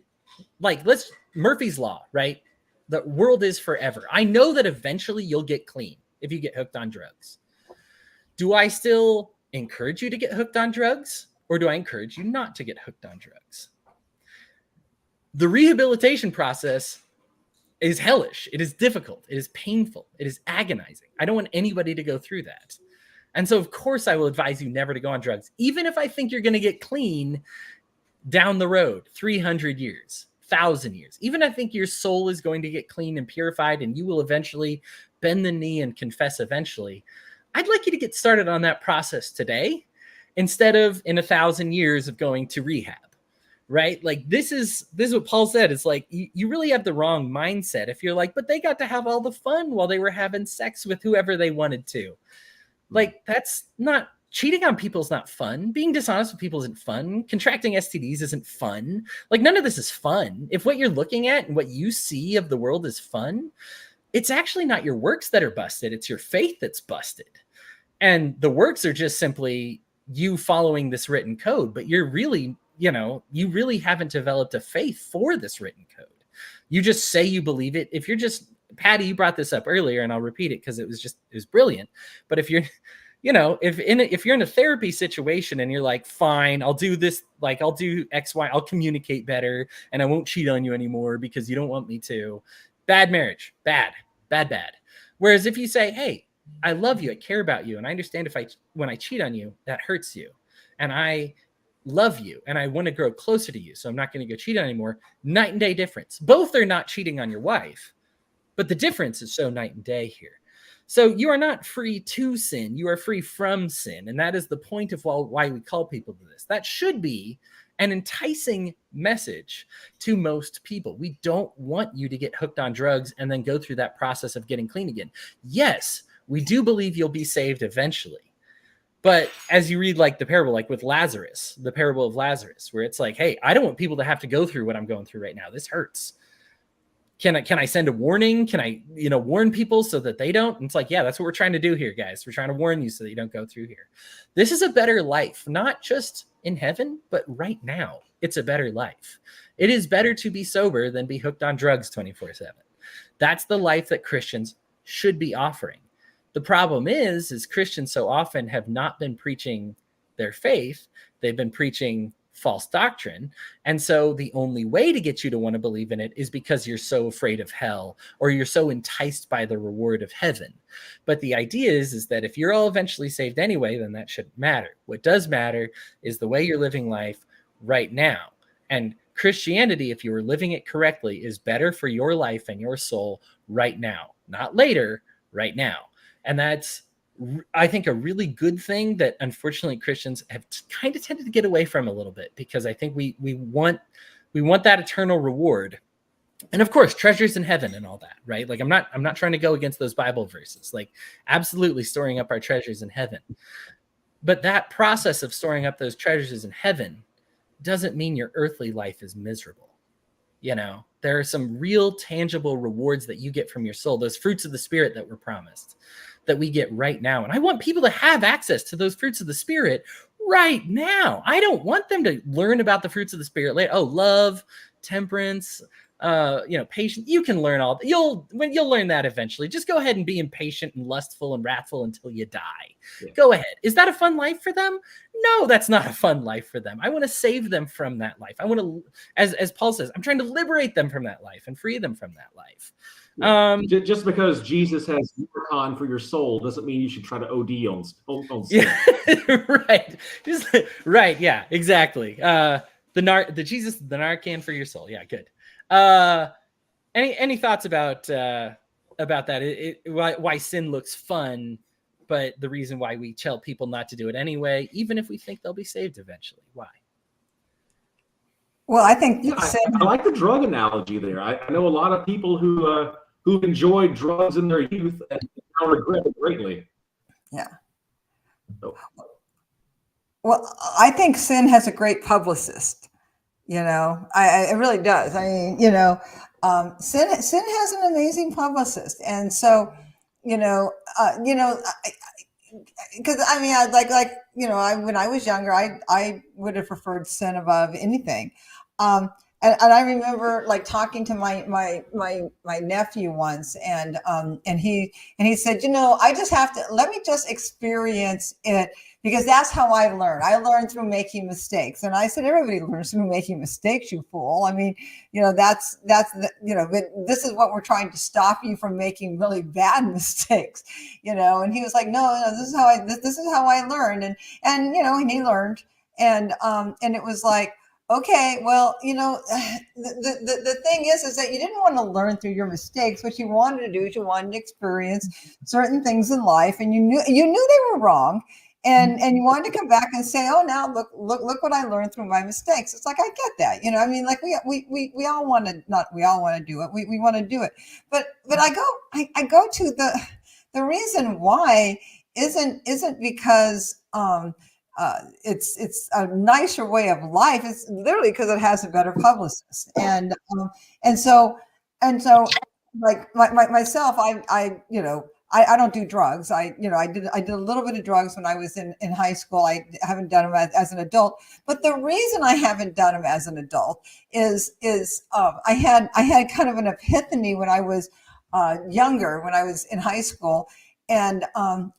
S1: Murphy's Law, right? The world is forever. I know that eventually you'll get clean if you get hooked on drugs. Do I still encourage you to get hooked on drugs, or do I encourage you not to get hooked on drugs? The rehabilitation process is hellish. It is difficult. It is painful. It is agonizing. I don't want anybody to go through that. And so, of course, I will advise you never to go on drugs, even if I think you're going to get clean down the road, 300 years, 1,000 years. Even I think your soul is going to get clean and purified, and you will eventually bend the knee and confess eventually, I'd like you to get started on that process today instead of in 1,000 years of going to rehab. Right? Like this is what Paul said. It's like you really have the wrong mindset if you're like, but they got to have all the fun while they were having sex with whoever they wanted to. Like, that's not, cheating on people is not fun. Being dishonest with people isn't fun. Contracting STDs isn't fun. Like, none of this is fun. If what you're looking at and what you see of the world is fun, it's actually not your works that are busted. It's your faith that's busted. And the works are just simply you following this written code, but you're really, you really haven't developed a faith for this written code. You just say you believe it. If you're just, Patty, you brought this up earlier, and I'll repeat it because it was brilliant. But if you're, if you're in a therapy situation and you're like, fine, I'll do this, like I'll do X, Y, I'll communicate better and I won't cheat on you anymore because you don't want me to. Bad marriage, bad. Whereas if you say, hey, I love you, I care about you, and I understand when I cheat on you, that hurts you, and I love you and I want to grow closer to you, so I'm not going to go cheat on anymore. Night and day difference. Both are not cheating on your wife, but the difference is so night and day here. So you are not free to sin, you are free from sin, and that is the point of why we call people to this. That should be an enticing message to most people. We don't want you to get hooked on drugs and then go through that process of getting clean again. Yes, we do believe you'll be saved eventually. But as you read like the parable, like with Lazarus, the parable of Lazarus, where it's like, hey, I don't want people to have to go through what I'm going through right now. This hurts. Can I send a warning? Can I, warn people so that they don't? And it's like, yeah, that's what we're trying to do here, guys. We're trying to warn you so that you don't go through here. This is a better life, not just in heaven, but right now. It's a better life. It is better to be sober than be hooked on drugs 24/7. That's the life that Christians should be offering. The problem is Christians so often have not been preaching their faith. They've been preaching false doctrine. And so the only way to get you to want to believe in it is because you're so afraid of hell or you're so enticed by the reward of heaven. But the idea is that if you're all eventually saved anyway, then that shouldn't matter. What does matter is the way you're living life right now. And Christianity, if you are living it correctly, is better for your life and your soul right now, not later, right now. And that's, I think, a really good thing that unfortunately Christians have kind of tended to get away from a little bit, because I think we want that eternal reward. And of course, treasures in heaven and all that, right? Like I'm not trying to go against those Bible verses, like absolutely storing up our treasures in heaven. But that process of storing up those treasures in heaven doesn't mean your earthly life is miserable. There are some real tangible rewards that you get from your soul, those fruits of the Spirit that were promised, that we get right now. And I want people to have access to those fruits of the Spirit right now. I don't want them to learn about the fruits of the Spirit later. Oh, love, temperance, patience. You can learn all that. You'll learn that eventually. Just go ahead and be impatient and lustful and wrathful until you die. Yeah. Go ahead. Is that a fun life for them? No, that's not a fun life for them. I want to save them from that life. I want to, as Paul says, I'm trying to liberate them from that life and free them from that life.
S3: Yeah. Just because Jesus has Rubicon for your soul doesn't mean you should try to OD on
S1: yeah, right. Right. Yeah, exactly. The Narcan for your soul. Yeah, good. Any thoughts about that? Why sin looks fun, but the reason why we tell people not to do it anyway, even if we think they'll be saved eventually? Why?
S2: Well, I think
S3: I like the drug analogy there. I know a lot of people who enjoyed drugs in their youth and now regret it greatly.
S2: Yeah.
S3: So.
S2: Well, I think sin has a great publicist. It really does. I mean, sin has an amazing publicist, and so, because I mean, when I was younger, I would have preferred sin above anything. And I remember like talking to my nephew once, and he said, let me just experience it, because that's how I learn. I learned through making mistakes. And I said, everybody learns through making mistakes, you fool. I mean, but this is what we're trying to stop you from making really bad mistakes, and he was like, no, this is how I learned. And he learned. And it was like, okay, well, the thing is that you didn't want to learn through your mistakes. What you wanted to do is you wanted to experience certain things in life, and you knew they were wrong, and you wanted to come back and say, oh, now look what I learned through my mistakes. It's like, I get that, I mean, like we all want to, not we all want to do it, we want to do it, but I go to the reason why isn't because it's a nicer way of life. It's literally because it has a better publicist, and so like myself, I don't do drugs. I did a little bit of drugs when I was in high school. I haven't done them as an adult. But the reason I haven't done them as an adult is I had kind of an epiphany when I was younger, when I was in high school, and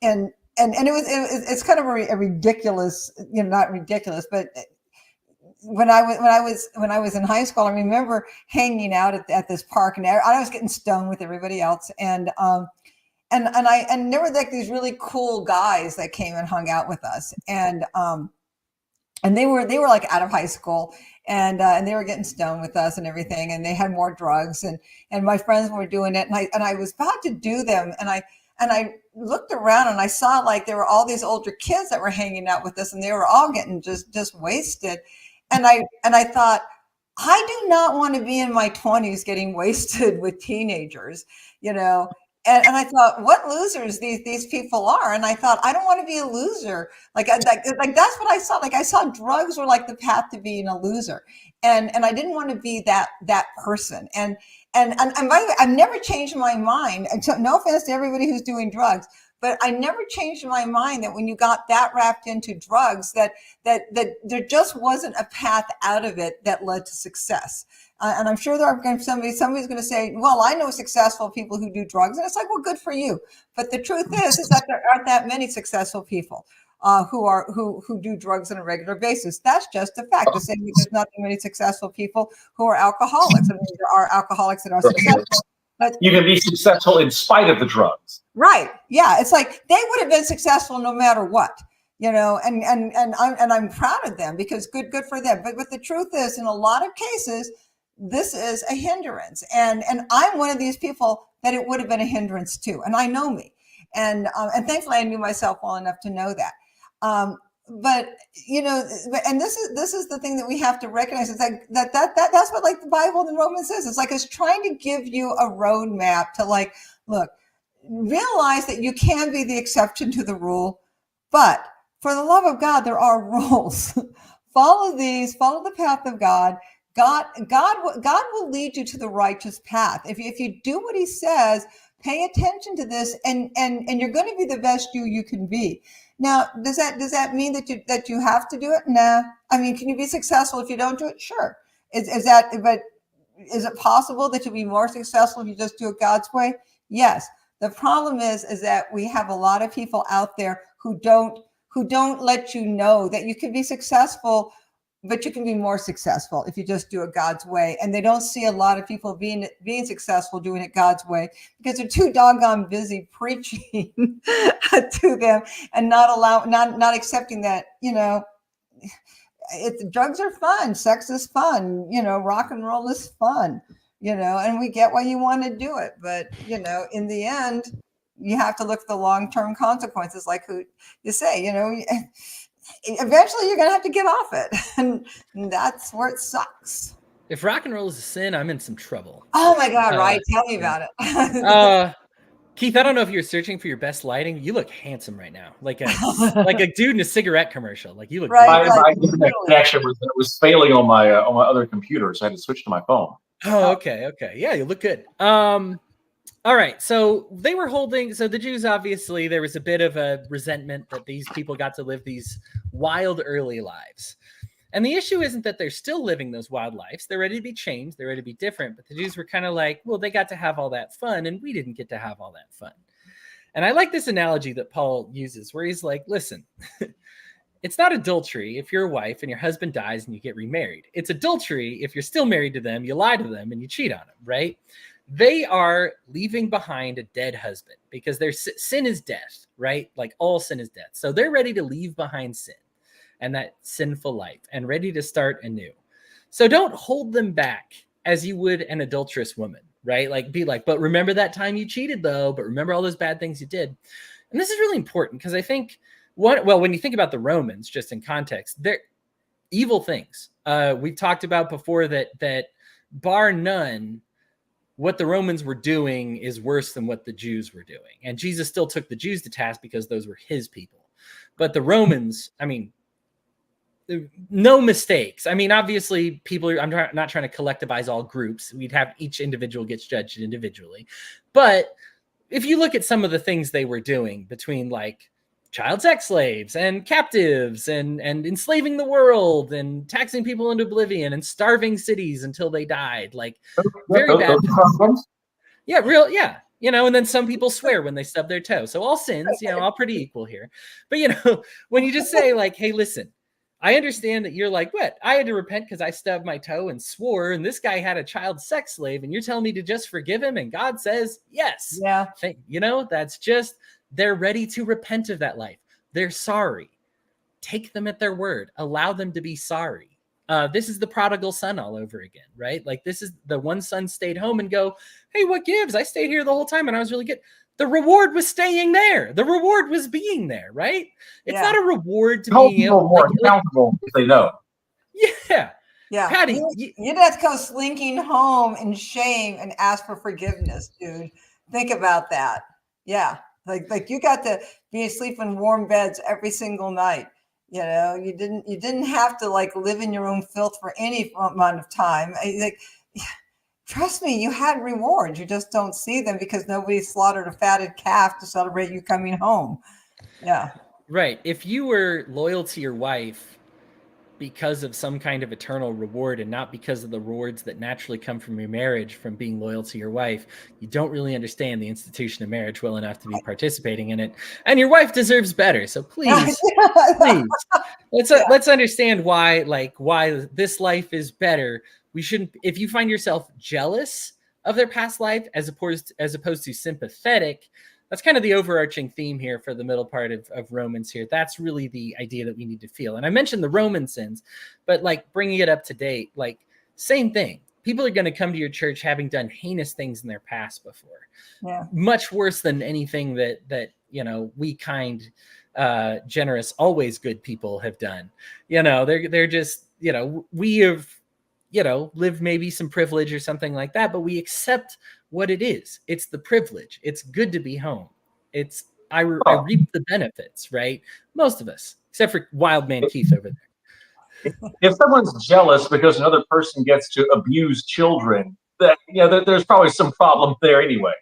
S2: it's kind of a ridiculous, not ridiculous, but when I was in high school, I remember hanging out at this park, and I was getting stoned with everybody else, and there were like these really cool guys that came and hung out with us, and they were like out of high school, and they were getting stoned with us and everything, and they had more drugs, and my friends were doing it, and I was about to do them, and I looked around and I saw like there were all these older kids that were hanging out with us, and they were all getting just wasted, and I thought, I do not want to be in my 20s getting wasted with teenagers, And I thought, what losers these people are. And I thought, I don't want to be a loser. Like that's what I saw. Like I saw drugs were like the path to being a loser. And I didn't want to be that person. And by the way, I've never changed my mind. No offense to everybody who's doing drugs, but I never changed my mind that when you got that wrapped into drugs, that there just wasn't a path out of it that led to success. And I'm sure somebody's going to say, well, I know successful people who do drugs. And it's like, well, good for you. But the truth is that there aren't that many successful people who do drugs on a regular basis. That's just a fact. The same way there's not that many successful people who are alcoholics. I mean, there are alcoholics that are successful. But
S3: you can be successful in spite of the drugs.
S2: Right. Yeah. It's like they would have been successful no matter what. And I'm proud of them because good for them. But the truth is, in a lot of cases, this is a hindrance, and I'm one of these people that it would have been a hindrance to, and I know me, and thankfully I knew myself well enough to know that. But and this is the thing that we have to recognize. It's like that's what like the Bible in Romans says. It's like it's trying to give you a roadmap to like, look, realize that you can be the exception to the rule, but for the love of God, there are rules. Follow the path of God. God will lead you to the righteous path. If you do what he says, pay attention to this, and you're going to be the best you can be. Now, does that mean that you have to do it? Nah. I mean, can you be successful if you don't do it? Sure. But is it possible that you'll be more successful if you just do it God's way? Yes. The problem is that we have a lot of people out there who don't let you know that you can be successful, but you can be more successful if you just do it God's way. And they don't see a lot of people being successful doing it God's way because they're too doggone busy preaching to them and not accepting that, drugs are fun, sex is fun, rock and roll is fun, and we get why you want to do it. But, in the end, you have to look at the long-term consequences, like who you say, eventually you're going to have to get off it. And that's where it sucks.
S1: If rock and roll is a sin, I'm in some trouble.
S2: Oh my God, right. Tell me about it.
S1: Keith, I don't know if you're searching for your best lighting. You look handsome right now. Like a dude in a cigarette commercial. Like you look
S2: right.
S3: My internet connection was failing on my other computer, so I had to switch to my phone.
S1: Oh, okay. Yeah, you look good. All right, so the Jews, obviously, there was a bit of a resentment that these people got to live these wild early lives. And the issue isn't that they're still living those wild lives. They're ready to be changed. They're ready to be different. But the Jews were kind of like, well, they got to have all that fun, and we didn't get to have all that fun. And I like this analogy that Paul uses where he's like, listen, it's not adultery if you're a wife and your husband dies and you get remarried. It's adultery if you're still married to them, you lie to them, and you cheat on them, right? They are leaving behind a dead husband because their sin is death, right? Like all sin is death. So they're ready to leave behind sin and that sinful life and ready to start anew. So don't hold them back as you would an adulterous woman, right? Like be like, but remember that time you cheated though, but remember all those bad things you did. And this is really important because I think when you think about the Romans, just in context, they're evil things. We've talked about before that bar none, what the Romans were doing is worse than what the Jews were doing. And Jesus still took the Jews to task because those were his people. But the Romans, I mean, no mistakes. I mean, obviously, I'm not trying to collectivize all groups. We'd have each individual gets judged individually. But if you look at some of the things they were doing between like child sex slaves and captives and enslaving the world and taxing people into oblivion and starving cities until they died, like very bad. Yeah, yeah. And then some people swear when they stub their toe. So all sins, all pretty equal here. But, when you just say like, hey, listen, I understand that you're like, what? I had to repent because I stubbed my toe and swore, and this guy had a child sex slave, and you're telling me to just forgive him? And God says, yes.
S2: Yeah.
S1: That's just, they're ready to repent of that life. They're sorry. Take them at their word. Allow them to be sorry. This is the prodigal son all over again, right? Like this is the one son stayed home and go, hey, what gives? I stayed here the whole time and I was really good. The reward was staying there. The reward was being there, right? It's not a reward to being able
S3: more accountable if they know.
S2: Yeah.
S1: Patty,
S2: you'd have to come slinking home in shame and ask for forgiveness, dude. Think about that. Yeah. Like you got to be asleep in warm beds every single night. You didn't have to like live in your own filth for any amount of time. Trust me, you had rewards. You just don't see them because nobody slaughtered a fatted calf to celebrate you coming home. Yeah.
S1: Right. If you were loyal to your wife because of some kind of eternal reward and not because of the rewards that naturally come from your marriage, from being loyal to your wife, you don't really understand the institution of marriage well enough to be participating in it. And your wife deserves better. So please, let's understand why this life is better. We shouldn't, if you find yourself jealous of their past life as opposed to sympathetic, that's kind of the overarching theme here for the middle part of Romans here. That's really the idea that we need to feel. And I mentioned the Roman sins, but like bringing it up to date, like same thing. People are going to come to your church having done heinous things in their past before.
S2: Yeah.
S1: Much worse than anything that we kind, generous, always good people have done. They're just, we have, lived maybe some privilege or something like that, but we accept what it is. It's the privilege. It's good to be home. I reap the benefits, right? Most of us, except for wild man Keith over there.
S3: If someone's jealous because another person gets to abuse children, there's probably some problem there anyway.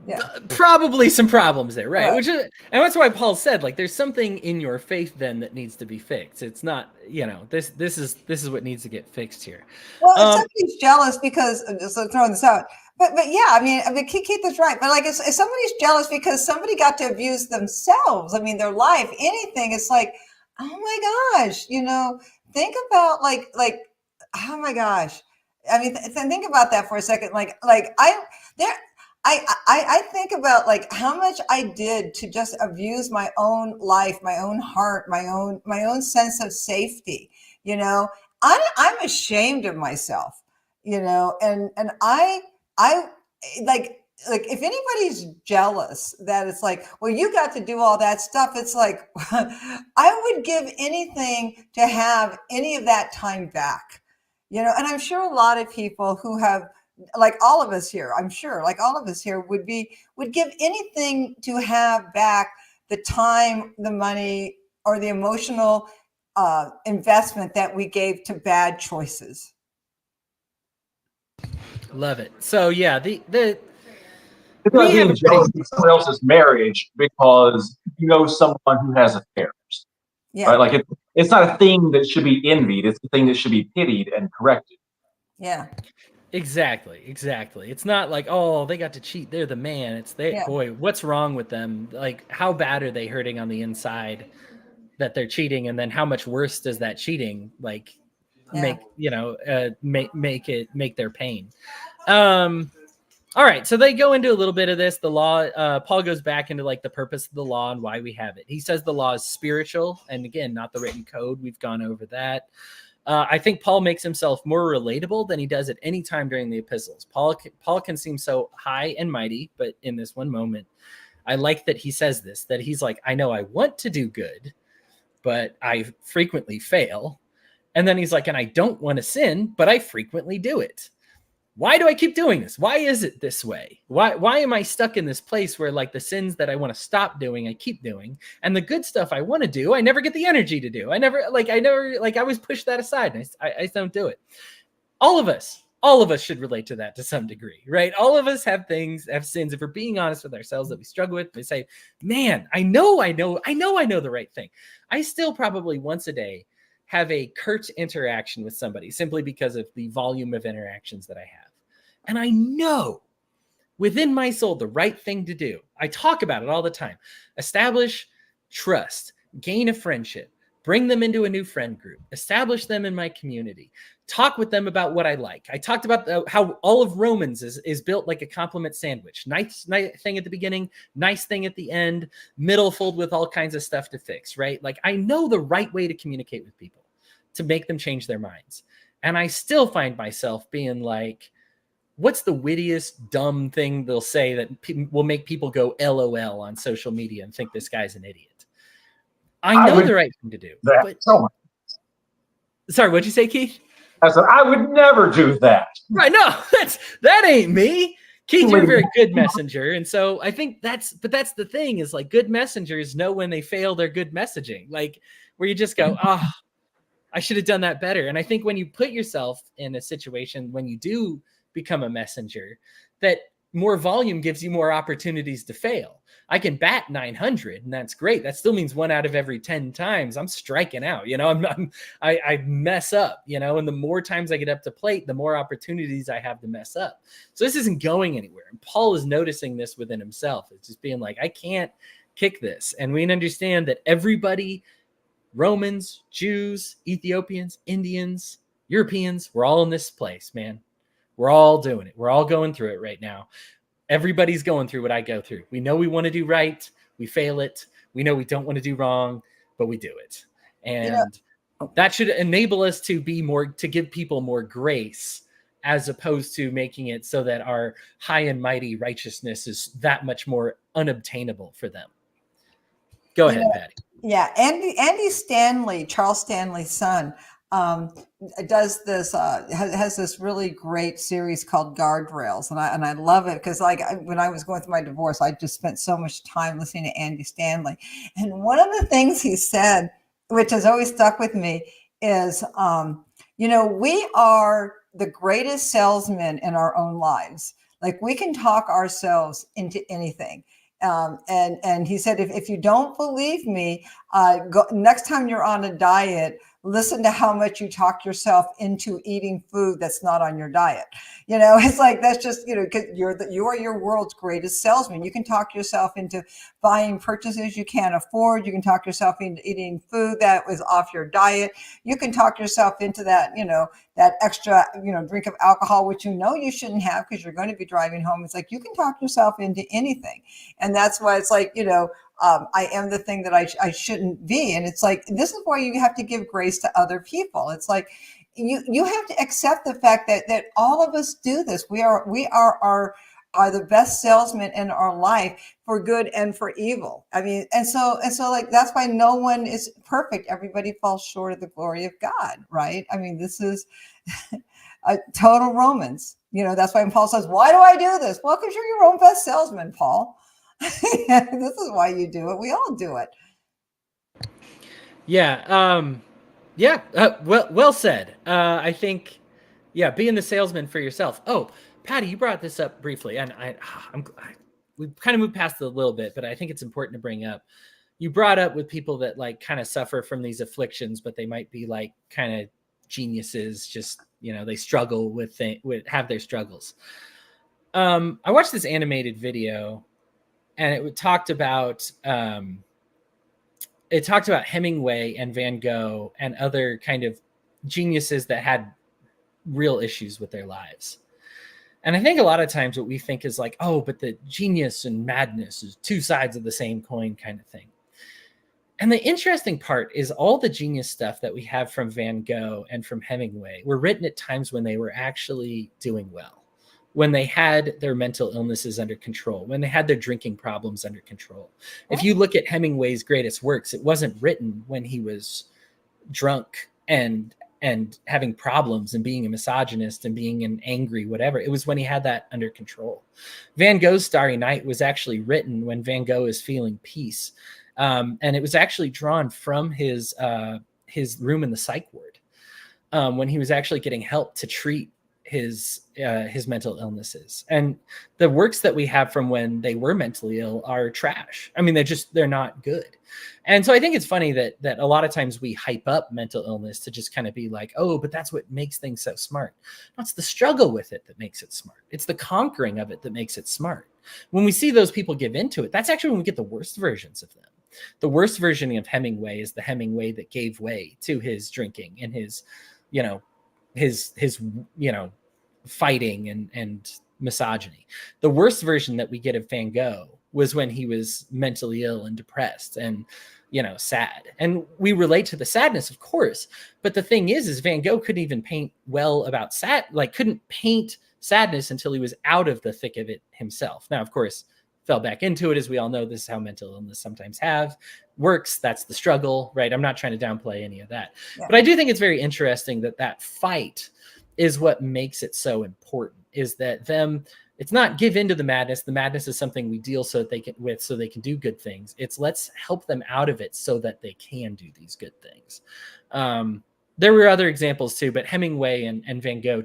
S2: Yeah.
S1: Probably some problems there, right? And that's why Paul said, like, there's something in your faith then that needs to be fixed. It's not, this is what needs to get fixed here.
S2: Well, if somebody's jealous because, just throwing this out, but yeah, I mean, Keith is right. But like, if somebody's jealous because somebody got to abuse themselves, I mean, their life, anything, it's like, oh my gosh, think about like, oh my gosh. I mean, think about that for a second. I think about like how much I did to just abuse my own life, my own heart, my own sense of safety. I'm ashamed of myself, and I like if anybody's jealous that it's like, well, you got to do all that stuff. It's like, I would give anything to have any of that time back, and I'm sure a lot of people who have, like all of us here, I'm sure, like all of us here would give anything to have back the time, the money, or the emotional investment that we gave to bad choices.
S1: Love it. So yeah, it's
S3: not being jealous of someone else's marriage because someone who has affairs.
S2: Yeah.
S3: Right? Like it's not a thing that should be envied. It's a thing that should be pitied and corrected.
S2: Yeah.
S1: Exactly. It's not like, oh, they got to cheat. They're the man. It's boy, what's wrong with them? Like, how bad are they hurting on the inside that they're cheating? And then how much worse does that cheating make their pain? All right. So they go into a little bit of this. The law, Paul goes back into like the purpose of the law and why we have it. He says the law is spiritual. And again, not the written code. We've gone over that. I think Paul makes himself more relatable than he does at any time during the epistles. Paul can seem so high and mighty, but in this one moment, I like that he says this, that he's like, I know I want to do good, but I frequently fail. And then he's like, and I don't want to sin, but I frequently do it. Why do I keep doing this? Why is it this way? Why am I stuck in this place where like the sins that I want to stop doing, I keep doing, and the good stuff I want to do, I never get the energy to do. I always push that aside, and I don't do it. All of us should relate to that to some degree, right? All of us have sins. If we're being honest with ourselves that we struggle with, we say, man, I know the right thing. I still probably once a day have a curt interaction with somebody simply because of the volume of interactions that I have. And I know within my soul the right thing to do. I talk about it all the time. Establish trust, gain a friendship, bring them into a new friend group, establish them in my community, talk with them about what I like. I talked about how all of Romans is built like a compliment sandwich. Nice thing at the beginning, nice thing at the end, middle filled with all kinds of stuff to fix, right? Like I know the right way to communicate with people to make them change their minds. And I still find myself being like, what's the wittiest dumb thing they'll say that will make people go LOL on social media and think this guy's an idiot? I know the right thing to do. But... Sorry, what'd you say, Keith?
S4: I said, I would never do that.
S1: Right, no, that ain't me. Keith, you're a very good messenger. And so I think that's the thing is like good messengers know when they fail their good messaging, like where you just go, I should have done that better. And I think when you put yourself in a situation, when you do become a messenger, that more volume gives you more opportunities to fail. I can bat 900 and that's great. That still means 1 out of every 10 times I'm striking out, I mess up, and the more times I get up to plate, the more opportunities I have to mess up. So this isn't going anywhere. And Paul is noticing this within himself. It's just being like, I can't kick this. And we understand that everybody, Romans, Jews, Ethiopians, Indians, Europeans, we're all in this place, man. We're all doing it. We're all going through it right now. Everybody's going through what I go through. We know we want to do right. We fail it. We know we don't want to do wrong, but we do it. And that should enable us to give people more grace, as opposed to making it so that our high and mighty righteousness is that much more unobtainable for them. Go ahead, Patty.
S2: Yeah. Andy Stanley, Charles Stanley's son, does this has this really great series called Guardrails, and I love it because when I was going through my divorce, I just spent so much time listening to Andy Stanley, and one of the things he said, which has always stuck with me, is we are the greatest salesmen in our own lives. Like we can talk ourselves into anything. And he said, if you don't believe me, go next time you're on a diet, listen to how much you talk yourself into eating food that's not on your diet. It's like, that's just, because you are your world's greatest salesman. You can talk yourself into buying purchases you can't afford. You can talk yourself into eating food that was off your diet. You can talk yourself into that, that extra, drink of alcohol, which you shouldn't have because you're going to be driving home. It's like, you can talk yourself into anything. And that's why it's like, I am the thing that I shouldn't be. And it's like, this is why you have to give grace to other people. It's like, you have to accept the fact that all of us do this. We are the best salesmen in our life for good and for evil. I mean, and so like, that's why no one is perfect. Everybody falls short of the glory of God, right? I mean, this is a total Romans. That's why Paul says, why do I do this? Well, because you're your own best salesman, Paul. This is why you do it. We all do it.
S1: Yeah. Well said. I think, being the salesman for yourself. Oh, Patty, you brought this up briefly, and we kind of moved past it a little bit, but I think it's important to bring up. You brought up with people that like kind of suffer from these afflictions, but they might be like kind of geniuses. Just they struggle with have their struggles. I watched this animated video. And it talked about Hemingway and Van Gogh and other kind of geniuses that had real issues with their lives. And I think a lot of times what we think is like, oh, but the genius and madness is two sides of the same coin kind of thing. And the interesting part is all the genius stuff that we have from Van Gogh and from Hemingway were written at times when they were actually doing well, when they had their mental illnesses under control, when they had their drinking problems under control. If you look at Hemingway's greatest works, it wasn't written when he was drunk and having problems and being a misogynist and being an angry whatever. It was when he had that under control. Van Gogh's Starry Night was actually written when Van Gogh is feeling peace. And it was actually drawn from his room in the psych ward when he was actually getting help to treat his mental illnesses. And the works that we have from when they were mentally ill are trash. I mean, they're not good. And so I think it's funny that a lot of times we hype up mental illness to just kind of be like, oh, but that's what makes things so smart. No, it's the struggle with it that makes it smart. It's the conquering of it that makes it smart. When we see those people give into it, that's actually when we get the worst versions of them. The worst version of Hemingway is the Hemingway that gave way to his drinking and his fighting and misogyny. The worst version that we get of Van Gogh was when he was mentally ill and depressed and, sad. And we relate to the sadness, of course. But the thing is Van Gogh couldn't even paint well about couldn't paint sadness until he was out of the thick of it himself. Now, of course, fell back into it. As we all know, this is how mental illness sometimes works. That's the struggle, right? I'm not trying to downplay any of that. Yeah. But I do think it's very interesting that fight is what makes it so important, is that it's not give into the madness. The madness is something we deal so they can do good things. It's let's help them out of it so that they can do these good things. There were other examples too, but Hemingway and Van Gogh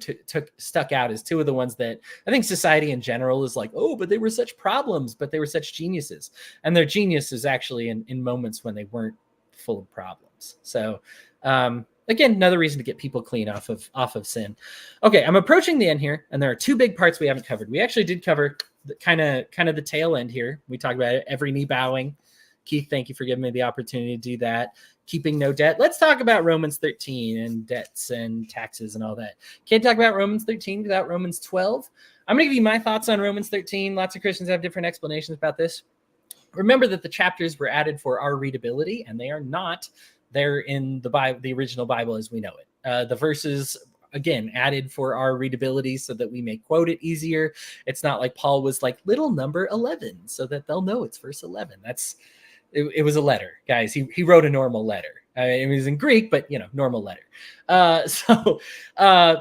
S1: stuck out as two of the ones that I think society in general is like, oh, but they were such problems, but they were such geniuses. And their genius is actually in moments when they weren't full of problems. So again, another reason to get people clean off of sin. Okay, I'm approaching the end here, and there are two big parts we haven't covered. We actually did cover the kind of the tail end here. We talked about it, every knee bowing. Keith, thank you for giving me the opportunity to do that. Keeping no debt. Let's talk about Romans 13 and debts and taxes and all that. Can't talk about Romans 13 without Romans 12. I'm going to give you my thoughts on Romans 13. Lots of Christians have different explanations about this. Remember that the chapters were added for our readability, and they are not there in the Bible, the original Bible as we know it. The verses, again, added for our readability so that we may quote it easier. It's not like Paul was like little number 11 so that they'll know it's verse 11. It was a letter, guys. He wrote a normal letter. It was in Greek, but normal letter. So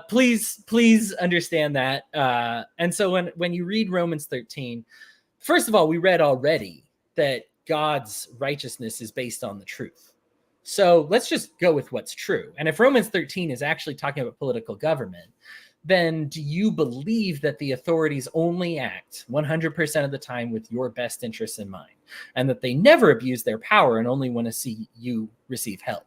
S1: please understand that. And so when you read Romans 13, first of all, we read already that God's righteousness is based on the truth. So let's just go with what's true. And if Romans 13 is actually talking about political government, then do you believe that the authorities only act 100% of the time with your best interests in mind, and that they never abuse their power and only want to see you receive help?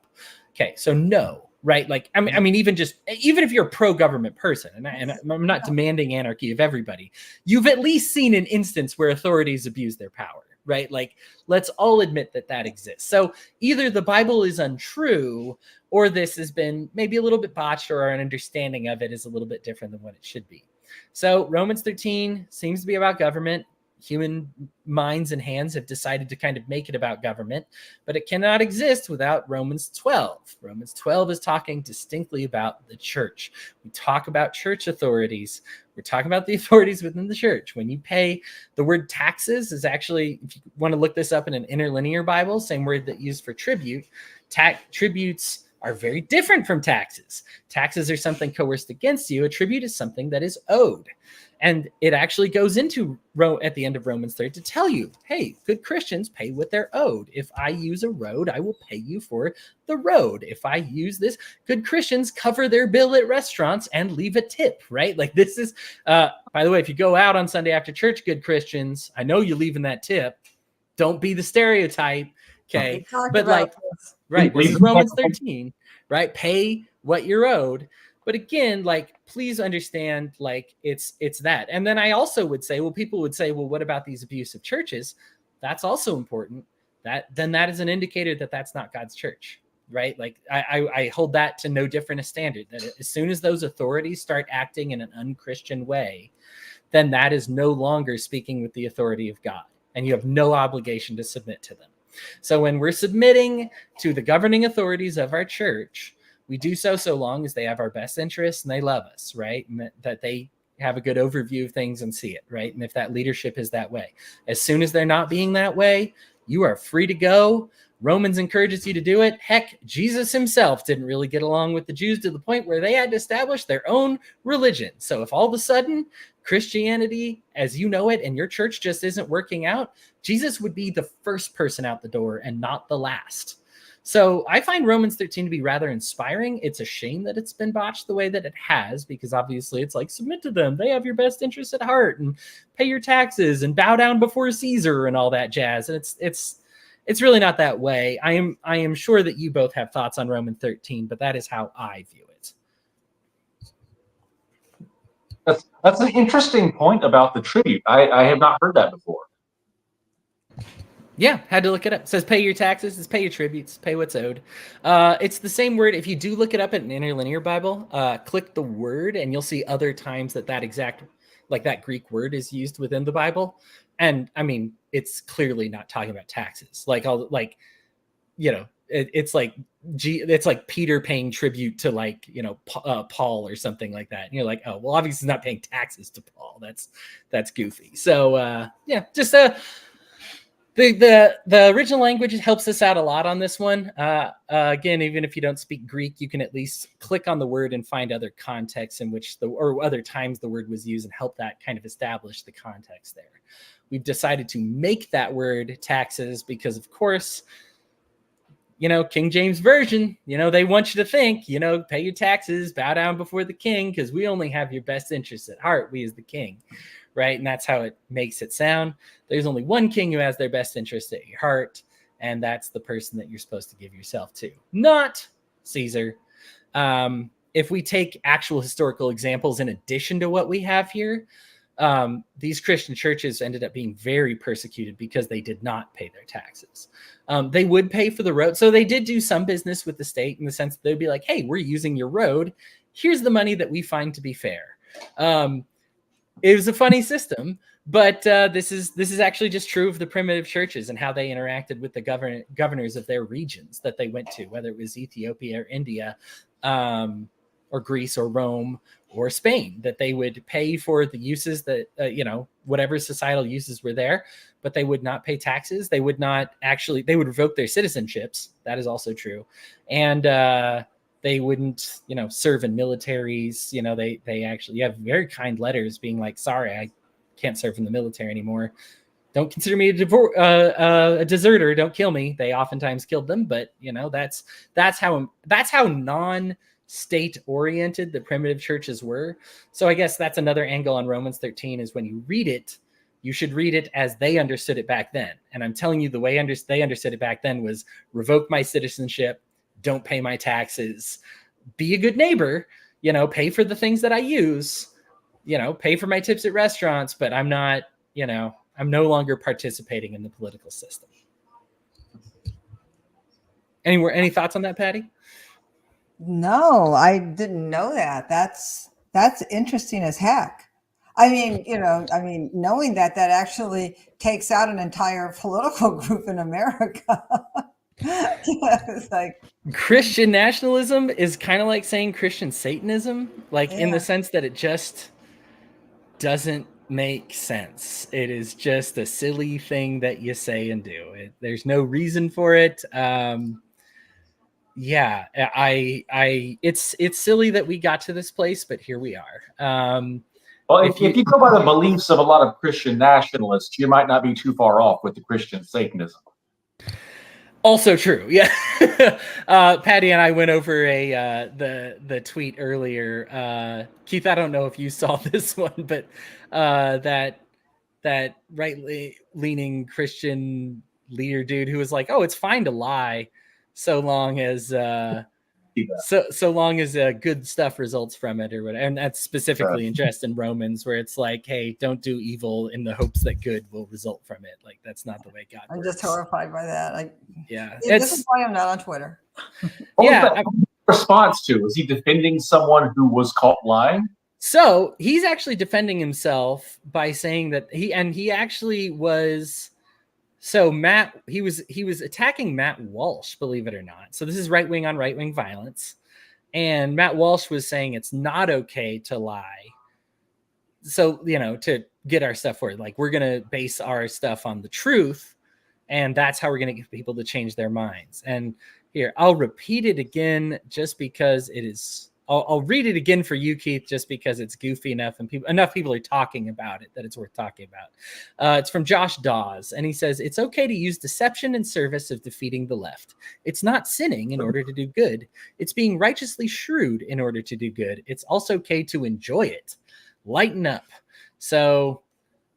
S1: Okay, so no, right? Like, I mean, even if you're a pro-government person, and I'm not demanding anarchy of everybody, you've at least seen an instance where authorities abuse their power, right? Like, let's all admit that exists. So either the Bible is untrue, or this has been maybe a little bit botched, or our understanding of it is a little bit different than what it should be. So Romans 13 seems to be about government. Human minds and hands have decided to kind of make it about government, but it cannot exist without Romans 12. Romans 12 is talking distinctly about the church. We talk about church authorities. We're talking about the authorities within the church. When you pay, the word taxes is actually, if you want to look this up in an interlinear Bible, same word that used for tribute. Tributes are very different from taxes. Taxes are something coerced against you. A tribute is something that is owed. And it actually goes into at the end of Romans 3 to tell you, hey, good Christians pay what they're owed. If I use a road, I will pay you for the road. If I use this, good Christians cover their bill at restaurants and leave a tip, right? Like this is, by the way, if you go out on Sunday after church, good Christians, I know you're leaving that tip. Don't be the stereotype, okay? But like, right, this is Romans 13, right? Pay what you're owed. But again, like, please understand, like, it's that. And then I also would say, well, people would say, well, what about these abusive churches? That's also important. That is an indicator that that's not God's church, right? Like, I hold that to no different a standard, that as soon as those authorities start acting in an unchristian way, then that is no longer speaking with the authority of God, and you have no obligation to submit to them. So when we're submitting to the governing authorities of our church, we do so long as they have our best interests and they love us, right? And that they have a good overview of things and see it, right? And if that leadership is that way, as soon as they're not being that way, you are free to go. Romans encourages you to do it. Heck, Jesus himself didn't really get along with the Jews to the point where they had to establish their own religion. So if all of a sudden Christianity, as you know it, and your church just isn't working out, Jesus would be the first person out the door and not the last. So I find Romans 13 to be rather inspiring. It's a shame that it's been botched the way that it has, because obviously it's like, submit to them. They have your best interests at heart, and pay your taxes and bow down before Caesar and all that jazz. And it's really not that way. I am sure that you both have thoughts on Romans 13, but that is how I view it.
S4: That's an interesting point about the tribute. I have not heard that before.
S1: Yeah, had to look it up. It says pay your taxes, it's pay your tributes, pay what's owed. It's the same word. If you do look it up in an interlinear Bible, click the word and you'll see other times that exact, like that Greek word is used within the Bible. And I mean, it's clearly not talking about taxes. It's like Peter paying tribute to Paul or something like that. And you're like, oh, well, obviously he's not paying taxes to Paul. That's goofy. So just the original language helps us out a lot on this one. Again, even if you don't speak Greek, you can at least click on the word and find other contexts in which or other times the word was used and help that kind of establish the context there. We've decided to make that word taxes because, of course, King James Version, they want you to think, pay your taxes, bow down before the king, because we only have your best interests at heart, we as the king, right? And that's how it makes it sound. There's only one king who has their best interest at your heart, and that's the person that you're supposed to give yourself to, not Caesar. If we take actual historical examples in addition to what we have here, these Christian churches ended up being very persecuted because they did not pay their taxes. They would pay for the road. So they did do some business with the state in the sense that they'd be like, hey, we're using your road. Here's the money that we find to be fair. It was a funny system, but this is actually just true of the primitive churches and how they interacted with the governors of their regions that they went to, whether it was Ethiopia or India, or Greece or Rome or Spain, that they would pay for the uses that, whatever societal uses were there, but they would not pay taxes. They would revoke their citizenships. That is also true. And they wouldn't, serve in militaries. They actually have very kind letters being like, sorry, I can't serve in the military anymore. Don't consider me a deserter. Don't kill me. They oftentimes killed them, but that's how non-state oriented the primitive churches were. So I guess that's another angle on Romans 13 is when you read it, you should read it as they understood it back then. And I'm telling you, the way they understood it back then was revoke my citizenship, don't pay my taxes, be a good neighbor, pay for the things that I use, pay for my tips at restaurants, but I'm not, I'm no longer participating in the political system. Any thoughts on that, Patty?
S2: No, I didn't know that. That's interesting as heck. I mean, knowing that actually takes out an entire political group in America. It's like
S1: Christian nationalism is kind of like saying Christian Satanism, in the sense that it just doesn't make sense. It is just a silly thing that you say and do. There's no reason for it. It's silly that we got to this place, but here we are.
S4: Well, if you go by the beliefs of a lot of Christian nationalists, you might not be too far off with the Christian Satanism.
S1: Also true, yeah. Patty and I went over the tweet earlier. Keith, I don't know if you saw this one, but that right-leaning Christian leader dude who was like, "Oh, it's fine to lie, so long as so long as good stuff results from it," or whatever. And that's specifically addressed in Romans, where it's like, "Hey, don't do evil in the hopes that good will result from it." Like that's not the way God works.
S2: I'm just horrified by that.
S1: This
S2: is why I'm not on Twitter.
S4: What was that response to? Was he defending someone who was caught lying?
S1: So he's actually defending himself by saying that he actually was So Matt, he was attacking Matt Walsh, believe it or not. So this is right wing on right wing violence, and Matt Walsh was saying it's not okay to lie. So to get our stuff forward, like we're gonna base our stuff on the truth, and that's how we're gonna get people to change their minds. And here, I'll repeat it again, just because it is. I'll read it again for you, Keith, just because it's goofy enough and enough people are talking about it that it's worth talking about. It's from Josh Dawes, and he says, it's okay to use deception in service of defeating the left. It's not sinning in order to do good. It's being righteously shrewd in order to do good. It's also okay to enjoy it. Lighten up. So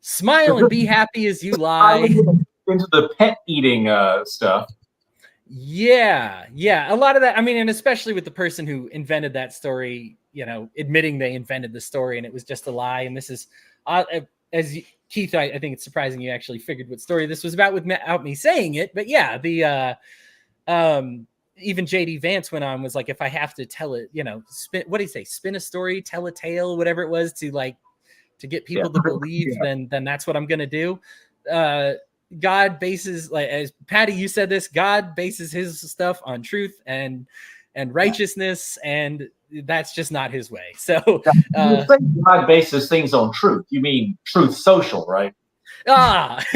S1: smile and be happy as you lie.
S4: Into the pet eating stuff.
S1: Yeah. A lot of that. I mean, and especially with the person who invented that story, admitting they invented the story and it was just a lie. And this is, Keith, I think it's surprising you actually figured what story this was about without me saying it. But yeah, even JD Vance went on, was like, if I have to tell it, what do you say? Spin a story, tell a tale, whatever it was to get people to believe, then that's what I'm going to do. God bases, like as Patty, you said this, God bases his stuff on truth and righteousness, and that's just not his way. So
S4: you say God bases things on truth. You mean Truth Social, right?
S1: Right.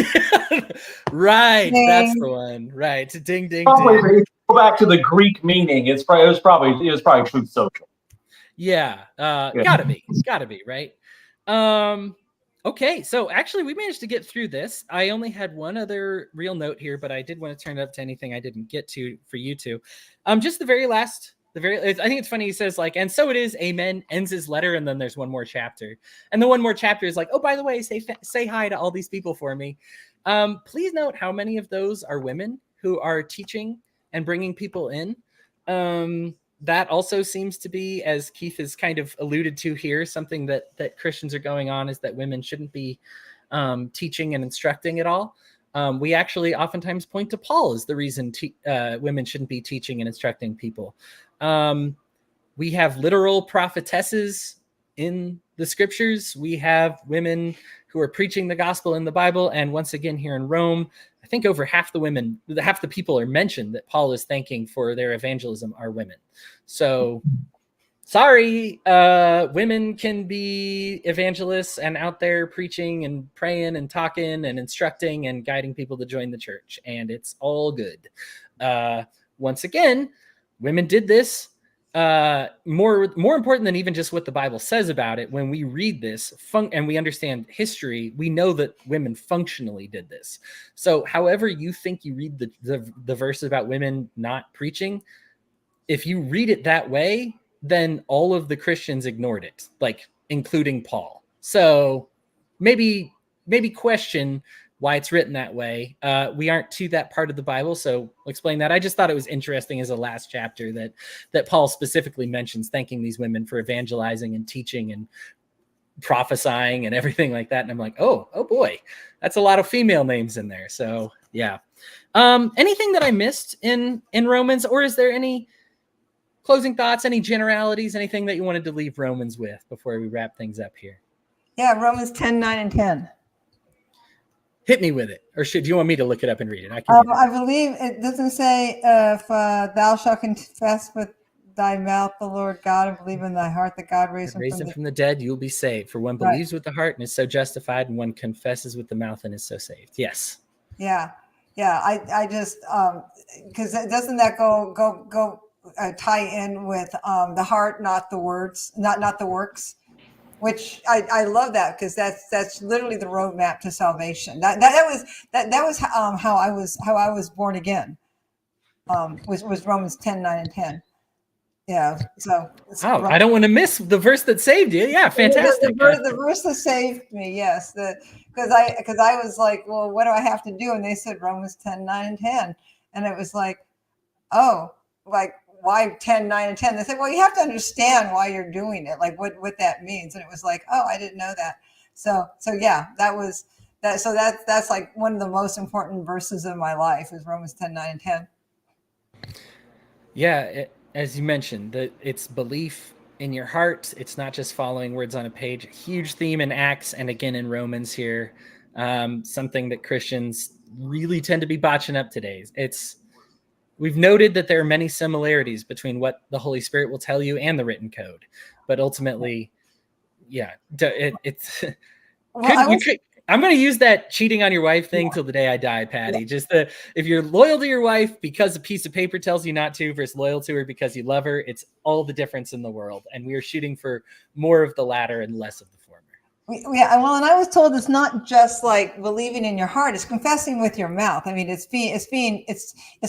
S1: That's the one. Right. Ding, ding,
S4: probably,
S1: ding.
S4: Go back to the Greek meaning. It was probably Truth Social.
S1: Yeah. Gotta be right. Okay, so actually we managed to get through this. I only had one other real note here, but I did want to turn it up to anything I didn't get to for you two. Just I think it's funny, he says like, and so it is, amen, ends his letter, and then there's one more chapter. And the one more chapter is like, oh, by the way, say hi to all these people for me. Please note how many of those are women who are teaching and bringing people in. That also seems to be, as Keith has kind of alluded to here, something that Christians are going on, is that women shouldn't be teaching and instructing at all. We actually oftentimes point to Paul as the reason women shouldn't be teaching and instructing people. We have literal prophetesses in the scriptures. We have women who are preaching the gospel in the Bible. And once again, here in Rome, I think over half the people are mentioned that Paul is thanking for their evangelism are women. So sorry, women can be evangelists and out there preaching and praying and talking and instructing and guiding people to join the church. And it's all good. Once again, women did this. More important than even just what the Bible says about it, when we read this and we understand history, we know that women functionally did this. So however you think you read the verse about women not preaching, if you read it that way, then all of the Christians ignored it, like including Paul. So maybe question why it's written that way. We aren't to that part of the Bible, so I'll explain that. I just thought it was interesting as a last chapter that Paul specifically mentions thanking these women for evangelizing and teaching and prophesying and everything like that. And I'm like, oh boy, that's a lot of female names in there. So yeah. Anything that I missed in Romans, or is there any closing thoughts, any generalities, anything that you wanted to leave Romans with before we wrap things up here?
S2: Yeah, Romans 10, 9, and 10.
S1: Hit me with it. Or do you want me to look it up and read it? I
S2: believe it doesn't say if thou shalt confess with thy mouth the Lord God and believe in thy heart that God raised him
S1: from the dead, you'll be saved. For one believes with the heart and is so justified, and one confesses with the mouth and is so saved. Yes.
S2: Yeah. I just because doesn't that go tie in with the heart, not the words, not the works. Which I love that, because that's literally the roadmap to salvation. That was how I was born again. Was Romans 10, 9, and 10. Yeah. So
S1: I don't want to miss the verse that saved you. Yeah, fantastic.
S2: The verse that saved me, yes. Because I was like, well, what do I have to do? And they said Romans 10, 9, and 10. And it was like, oh, like, why 10, 9, and 10? They said, well, you have to understand why you're doing it, like what that means. And it was like, oh, I didn't know that. So yeah, that was that. So that's like one of the most important verses of my life is Romans 10, 9, and 10.
S1: Yeah, as you mentioned, that it's belief in your heart. It's not just following words on a page. A huge theme in Acts and again in Romans here. Something that Christians really tend to be botching up today. We've noted that there are many similarities between what the Holy Spirit will tell you and the written code, but ultimately, yeah, it's
S2: Well,
S1: I'm going to use that cheating on your wife thing till the day I die, Patty. Just if you're loyal to your wife because a piece of paper tells you not to, versus loyal to her because you love her, it's all the difference in the world. And we are shooting for more of the latter and less of the former.
S2: Yeah, well, and I was told it's not just like believing in your heart; it's confessing with your mouth. I mean, it's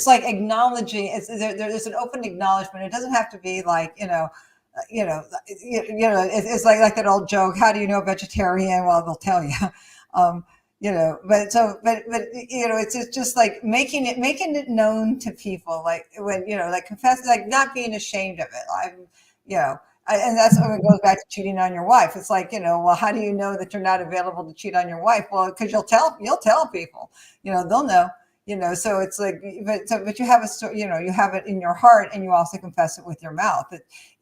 S2: like acknowledging. There's an open acknowledgement. It doesn't have to be like it's like that old joke. How do you know a vegetarian? Well, they'll tell you. It's just like making it known to people, like when like confess, like not being ashamed of it. And that's when it goes back to cheating on your wife. It's like, well, how do you know that you're not available to cheat on your wife? Well, because you'll tell people, they'll know, so it's like, but you have you have it in your heart, and you also confess it with your mouth.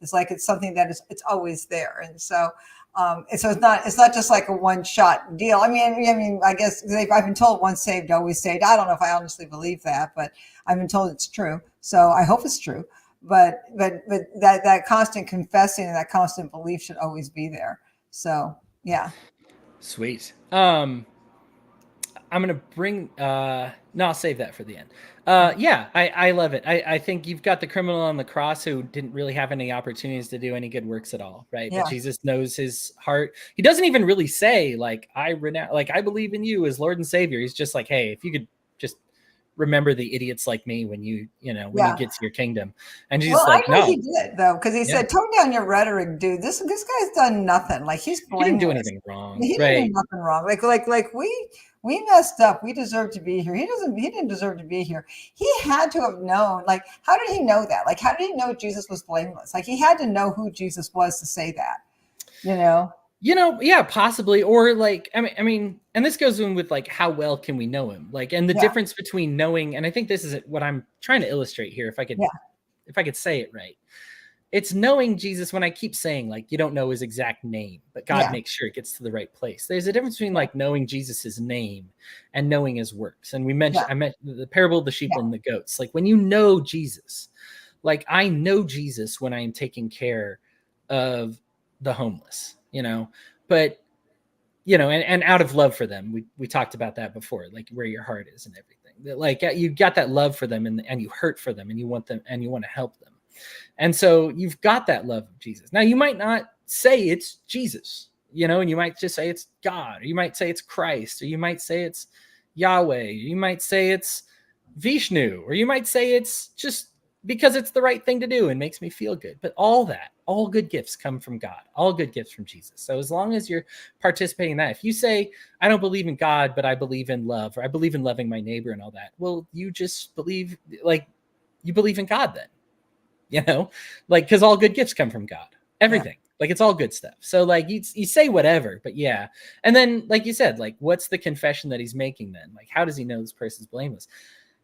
S2: It's like, it's something that it's always there. And so, so it's not just like a one shot deal. I mean, I guess I've been told once saved, always saved. I don't know if I honestly believe that, but I've been told it's true. So I hope it's true. But that constant confessing and that constant belief should always be there. So yeah.
S1: Sweet. I'm gonna bring no, I'll save that for the end. I love it. I think you've got the criminal on the cross who didn't really have any opportunities to do any good works at all, right?
S2: Yeah.
S1: But Jesus knows his heart. He doesn't even really say like I believe in you as Lord and Savior. He's just like, hey, if you could just remember the idiots like me when you get to your kingdom. And Jesus
S2: I
S1: no,
S2: he did though, because he said, tone down your rhetoric, dude. This guy's done nothing. Like he's blameless.
S1: He didn't do anything wrong.
S2: He didn't do nothing wrong. Like we messed up. We deserve to be here. He didn't deserve to be here. He had to have known. Like, how did he know that? Like, how did he know Jesus was blameless? Like, he had to know who Jesus was to say that. Yeah, possibly. Or like, I mean, and this goes in with like, how well can we know him? Like, and the difference between knowing, and I think this is what I'm trying to illustrate here. If I could say it right, it's knowing Jesus. When I keep saying like, you don't know his exact name, but God makes sure it gets to the right place. There's a difference between like knowing Jesus's name and knowing his works. And I meant the parable of the sheep and the goats. Like when you know Jesus, like I know Jesus when I am taking care of the homeless. But and out of love for them, we talked about that before, like where your heart is and everything. Like you got that love for them, and you hurt for them, and you want them, and you want to help them, and so you've got that love of Jesus. Now you might not say it's Jesus, and you might just say it's God, or you might say it's Christ, or you might say it's Yahweh, or you might say it's Vishnu, or you might say it's just because it's the right thing to do and makes me feel good. But all good gifts come from God, all good gifts from Jesus. So as long as you're participating in that, if you say, I don't believe in God, but I believe in love, or I believe in loving my neighbor and all that, well, you just believe, like you believe in God then, like, because all good gifts come from God, everything. Like it's all good stuff. So like you say whatever, but yeah. And then, like you said, like, what's the confession that he's making then? Like, how does he know this person's blameless?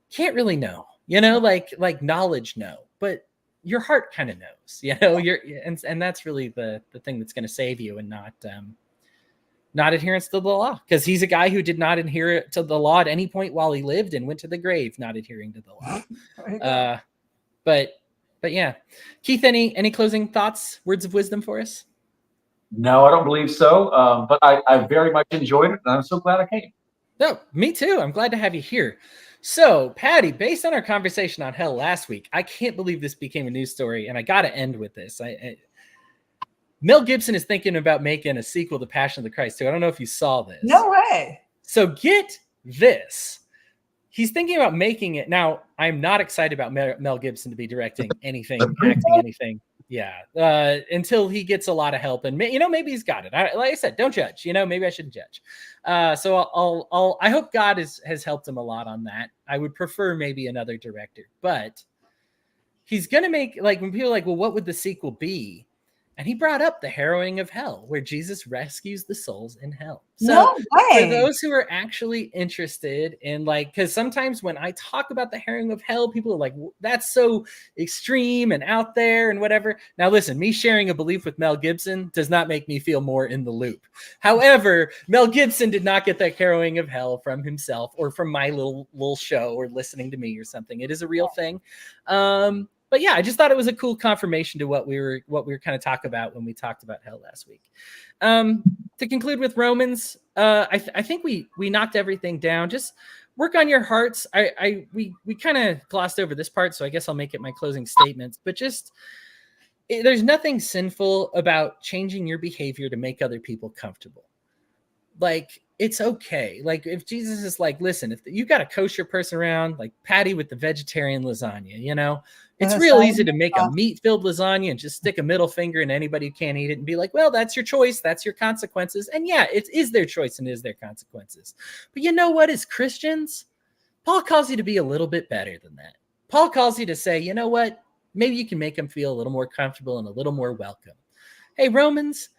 S2: Can't really know. Like knowledge, no, but your heart kind of knows, and that's really the thing that's going to save you, and not adherence to the law, because he's a guy who did not adhere to the law at any point while he lived and went to the grave not adhering to the law. But yeah, Keith, any closing thoughts, words of wisdom for us?
S4: No, I don't believe so. But I very much enjoyed it, and I'm so glad I came.
S1: No, me too. I'm glad to have you here. So, Patty, based on our conversation on hell last week, I can't believe this became a news story, and I got to end with this. Mel Gibson is thinking about making a sequel to Passion of the Christ too. I don't know if you saw this.
S2: No way.
S1: So get this. He's thinking about making it. Now, I'm not excited about Mel Gibson to be directing anything, acting anything. Yeah. Until he gets a lot of help, and maybe he's got it. Like I said, don't judge. Maybe I shouldn't judge. So I hope God has helped him a lot on that. I would prefer maybe another director, but he's gonna make, like, when people are like, well, what would the sequel be? And he brought up the harrowing of hell, where Jesus rescues the souls in hell. So
S2: No
S1: for
S2: way.
S1: those who are actually interested in, like, because sometimes when I talk about the harrowing of hell, people are like, that's so extreme and out there and whatever. Now, listen, me sharing a belief with Mel Gibson does not make me feel more in the loop. However, Mel Gibson did not get the harrowing of hell from himself or from my little show or listening to me or something. It is a real thing. But yeah, I just thought it was a cool confirmation to what we were kind of talking about when we talked about hell last week. To conclude with Romans, I think we knocked everything down. Just work on your hearts. We kind of glossed over this part, so I guess I'll make it my closing statements. But just there's nothing sinful about changing your behavior to make other people comfortable. Like, it's okay. Like, if Jesus is like, listen, if you got a kosher person around, like Patty with the vegetarian lasagna, you know, it's real easy to make a meat-filled lasagna and just stick a middle finger in anybody who can't eat it and be like, well, that's your choice. That's your consequences. And yeah, it is their choice and is their consequences. But you know what? As Christians, Paul calls you to be a little bit better than that. Paul calls you to say, you know what? Maybe you can make them feel a little more comfortable and a little more welcome. Hey, Romans,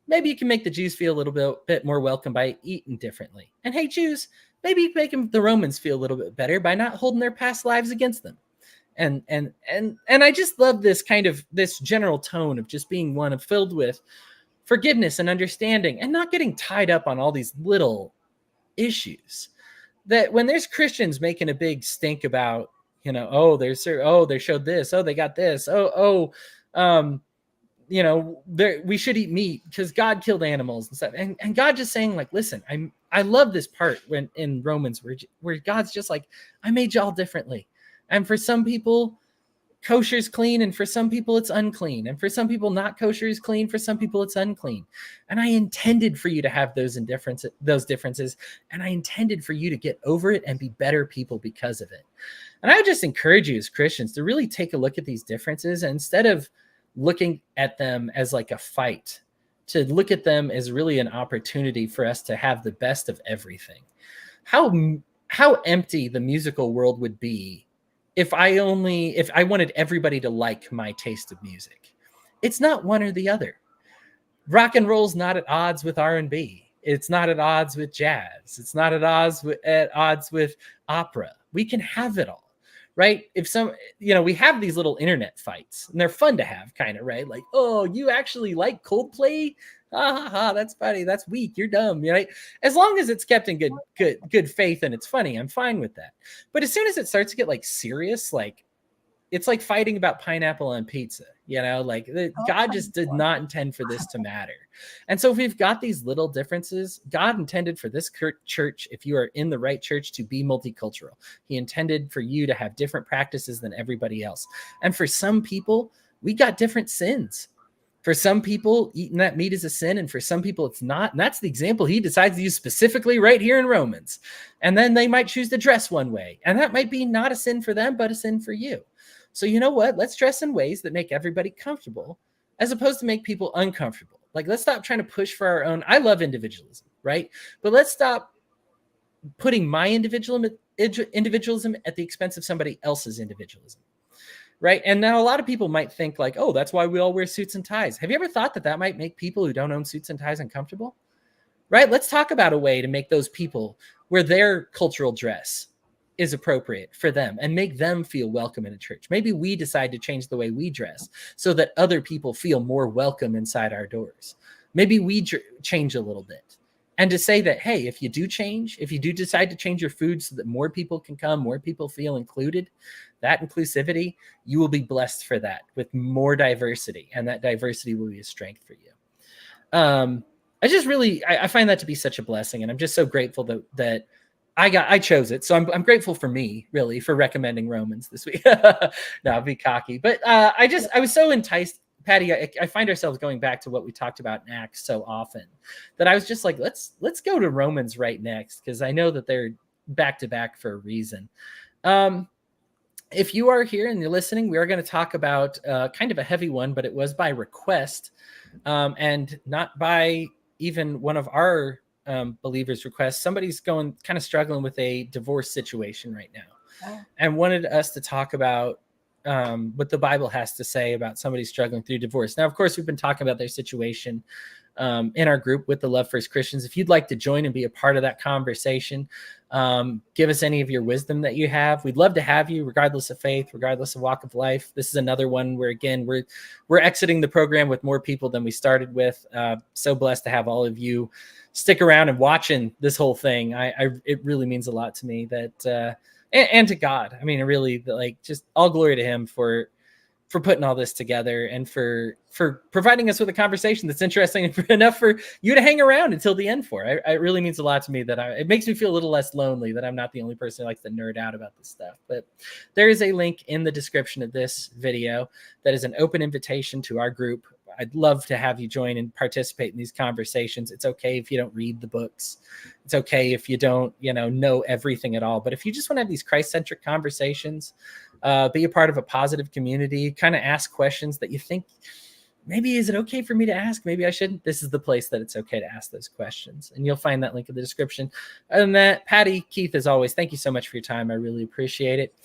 S1: maybe you can make the Jews feel a little bit more welcome by eating differently. And hey, Jews, maybe you can make the Romans feel a little bit better by not holding their past lives against them. And I just love this kind of this general tone of just being one of filled with forgiveness and understanding and not getting tied up on all these little issues. That when there's Christians making a big stink about, you know, they showed this, they got this, you know, we should eat meat because God killed animals and stuff. And God just saying, like, listen, I love this part when in Romans where God's just like, I made y'all differently. And for some people, kosher is clean, and for some people it's unclean. And for some people, not kosher is clean. For some people, it's unclean. And I intended for you to have those differences, and I intended for you to get over it and be better people because of it. And I would just encourage you as Christians to really take a look at these differences, and instead of looking at them as like a fight, to look at them as really an opportunity for us to have the best of everything. How empty the musical world would be if I wanted everybody to like my taste of music. It's not one or the other. Rock and roll's not at odds with R&B. It's not at odds with jazz. It's not at odds with opera. We can have it all, right? If we have these little internet fights, and they're fun to have, kind of, right? Like, oh, you actually like Coldplay? That's funny. That's weak. You're dumb, right? As long as it's kept in good faith and it's funny, I'm fine with that. But as soon as it starts to get like serious, like it's like fighting about pineapple on pizza, you know, like God just did not intend for this to matter. And so if we've got these little differences, God intended for this church, if you are in the right church, to be multicultural. He intended for you to have different practices than everybody else. And for some people, we got different sins. For some people, eating that meat is a sin, and for some people, it's not. And that's the example he decides to use specifically right here in Romans. And then they might choose to dress one way, and that might be not a sin for them, but a sin for you. So you know what? Let's dress in ways that make everybody comfortable, as opposed to make people uncomfortable. Like, let's stop trying to push for our own. I love individualism, right? But let's stop putting my individualism at the expense of somebody else's individualism. Right. And now a lot of people might think like, oh, that's why we all wear suits and ties. Have you ever thought that might make people who don't own suits and ties uncomfortable? Right. Let's talk about a way to make those people where their cultural dress is appropriate for them and make them feel welcome in a church. Maybe we decide to change the way we dress so that other people feel more welcome inside our doors. Maybe we change a little bit. And to say that, hey, if you do decide to change your food so that more people can come, more people feel included, that inclusivity, you will be blessed for that with more diversity. And that diversity will be a strength for you. I find that to be such a blessing. And I'm just so grateful that I chose it. So I'm grateful for me, really, for recommending Romans this week. No, I'll be cocky. But I was so enticed. Patty, I find ourselves going back to what we talked about in Acts so often that I was just like, let's go to Romans right next, because I know that they're back to back for a reason. If you are here and you're listening, we are going to talk about kind of a heavy one, but it was by request and not by even one of our believers' requests. Somebody's kind of struggling with a divorce situation right now and wanted us to talk about what the Bible has to say about somebody struggling through divorce. Now, of course, we've been talking about their situation in our group with the Love First Christians. If you'd like to join and be a part of that conversation, give us any of your wisdom that you have. We'd love to have you, regardless of faith, regardless of walk of life. This is another one where, again, we're exiting the program with more people than we started with. So blessed to have all of you stick around and watching this whole thing. It really means a lot to me that, and to God. I mean, really, like, just all glory to Him for putting all this together and for providing us with a conversation that's interesting enough for you to hang around until the end for. It really means a lot to me that it makes me feel a little less lonely that I'm not the only person who likes to nerd out about this stuff. But there is a link in the description of this video that is an open invitation to our group. I'd love to have you join and participate in these conversations. It's okay if you don't read the books. It's okay if you don't, know everything at all. But if you just want to have these Christ-centric conversations, be a part of a positive community, kind of ask questions that you think, maybe is it okay for me to ask? Maybe I shouldn't. This is the place that it's okay to ask those questions. And you'll find that link in the description. Other than that, Patty, Keith, as always, thank you so much for your time. I really appreciate it.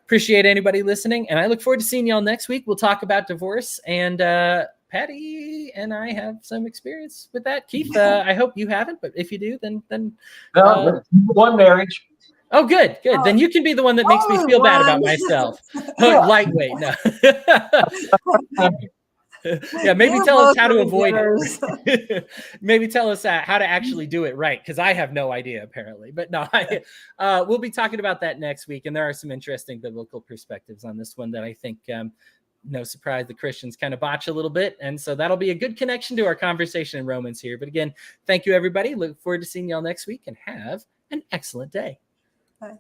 S1: Appreciate anybody listening. And I look forward to seeing y'all next week. We'll talk about divorce. And Patty and I have some experience with that. Keith, I hope you haven't, but if you do, then
S4: no, one marriage.
S1: Oh, good. Then you can be the one that makes me feel bad about myself. Lightweight, no. Yeah, maybe tell us how to avoid it. Maybe tell us how to actually do it right, because I have no idea, apparently. But no, we'll be talking about that next week, and there are some interesting biblical perspectives on this one that I think, no surprise, the Christians kind of botch a little bit, and so that'll be a good connection to our conversation in Romans here. But again, thank you, everybody. Look forward to seeing y'all next week, and have an excellent day.
S2: Bye.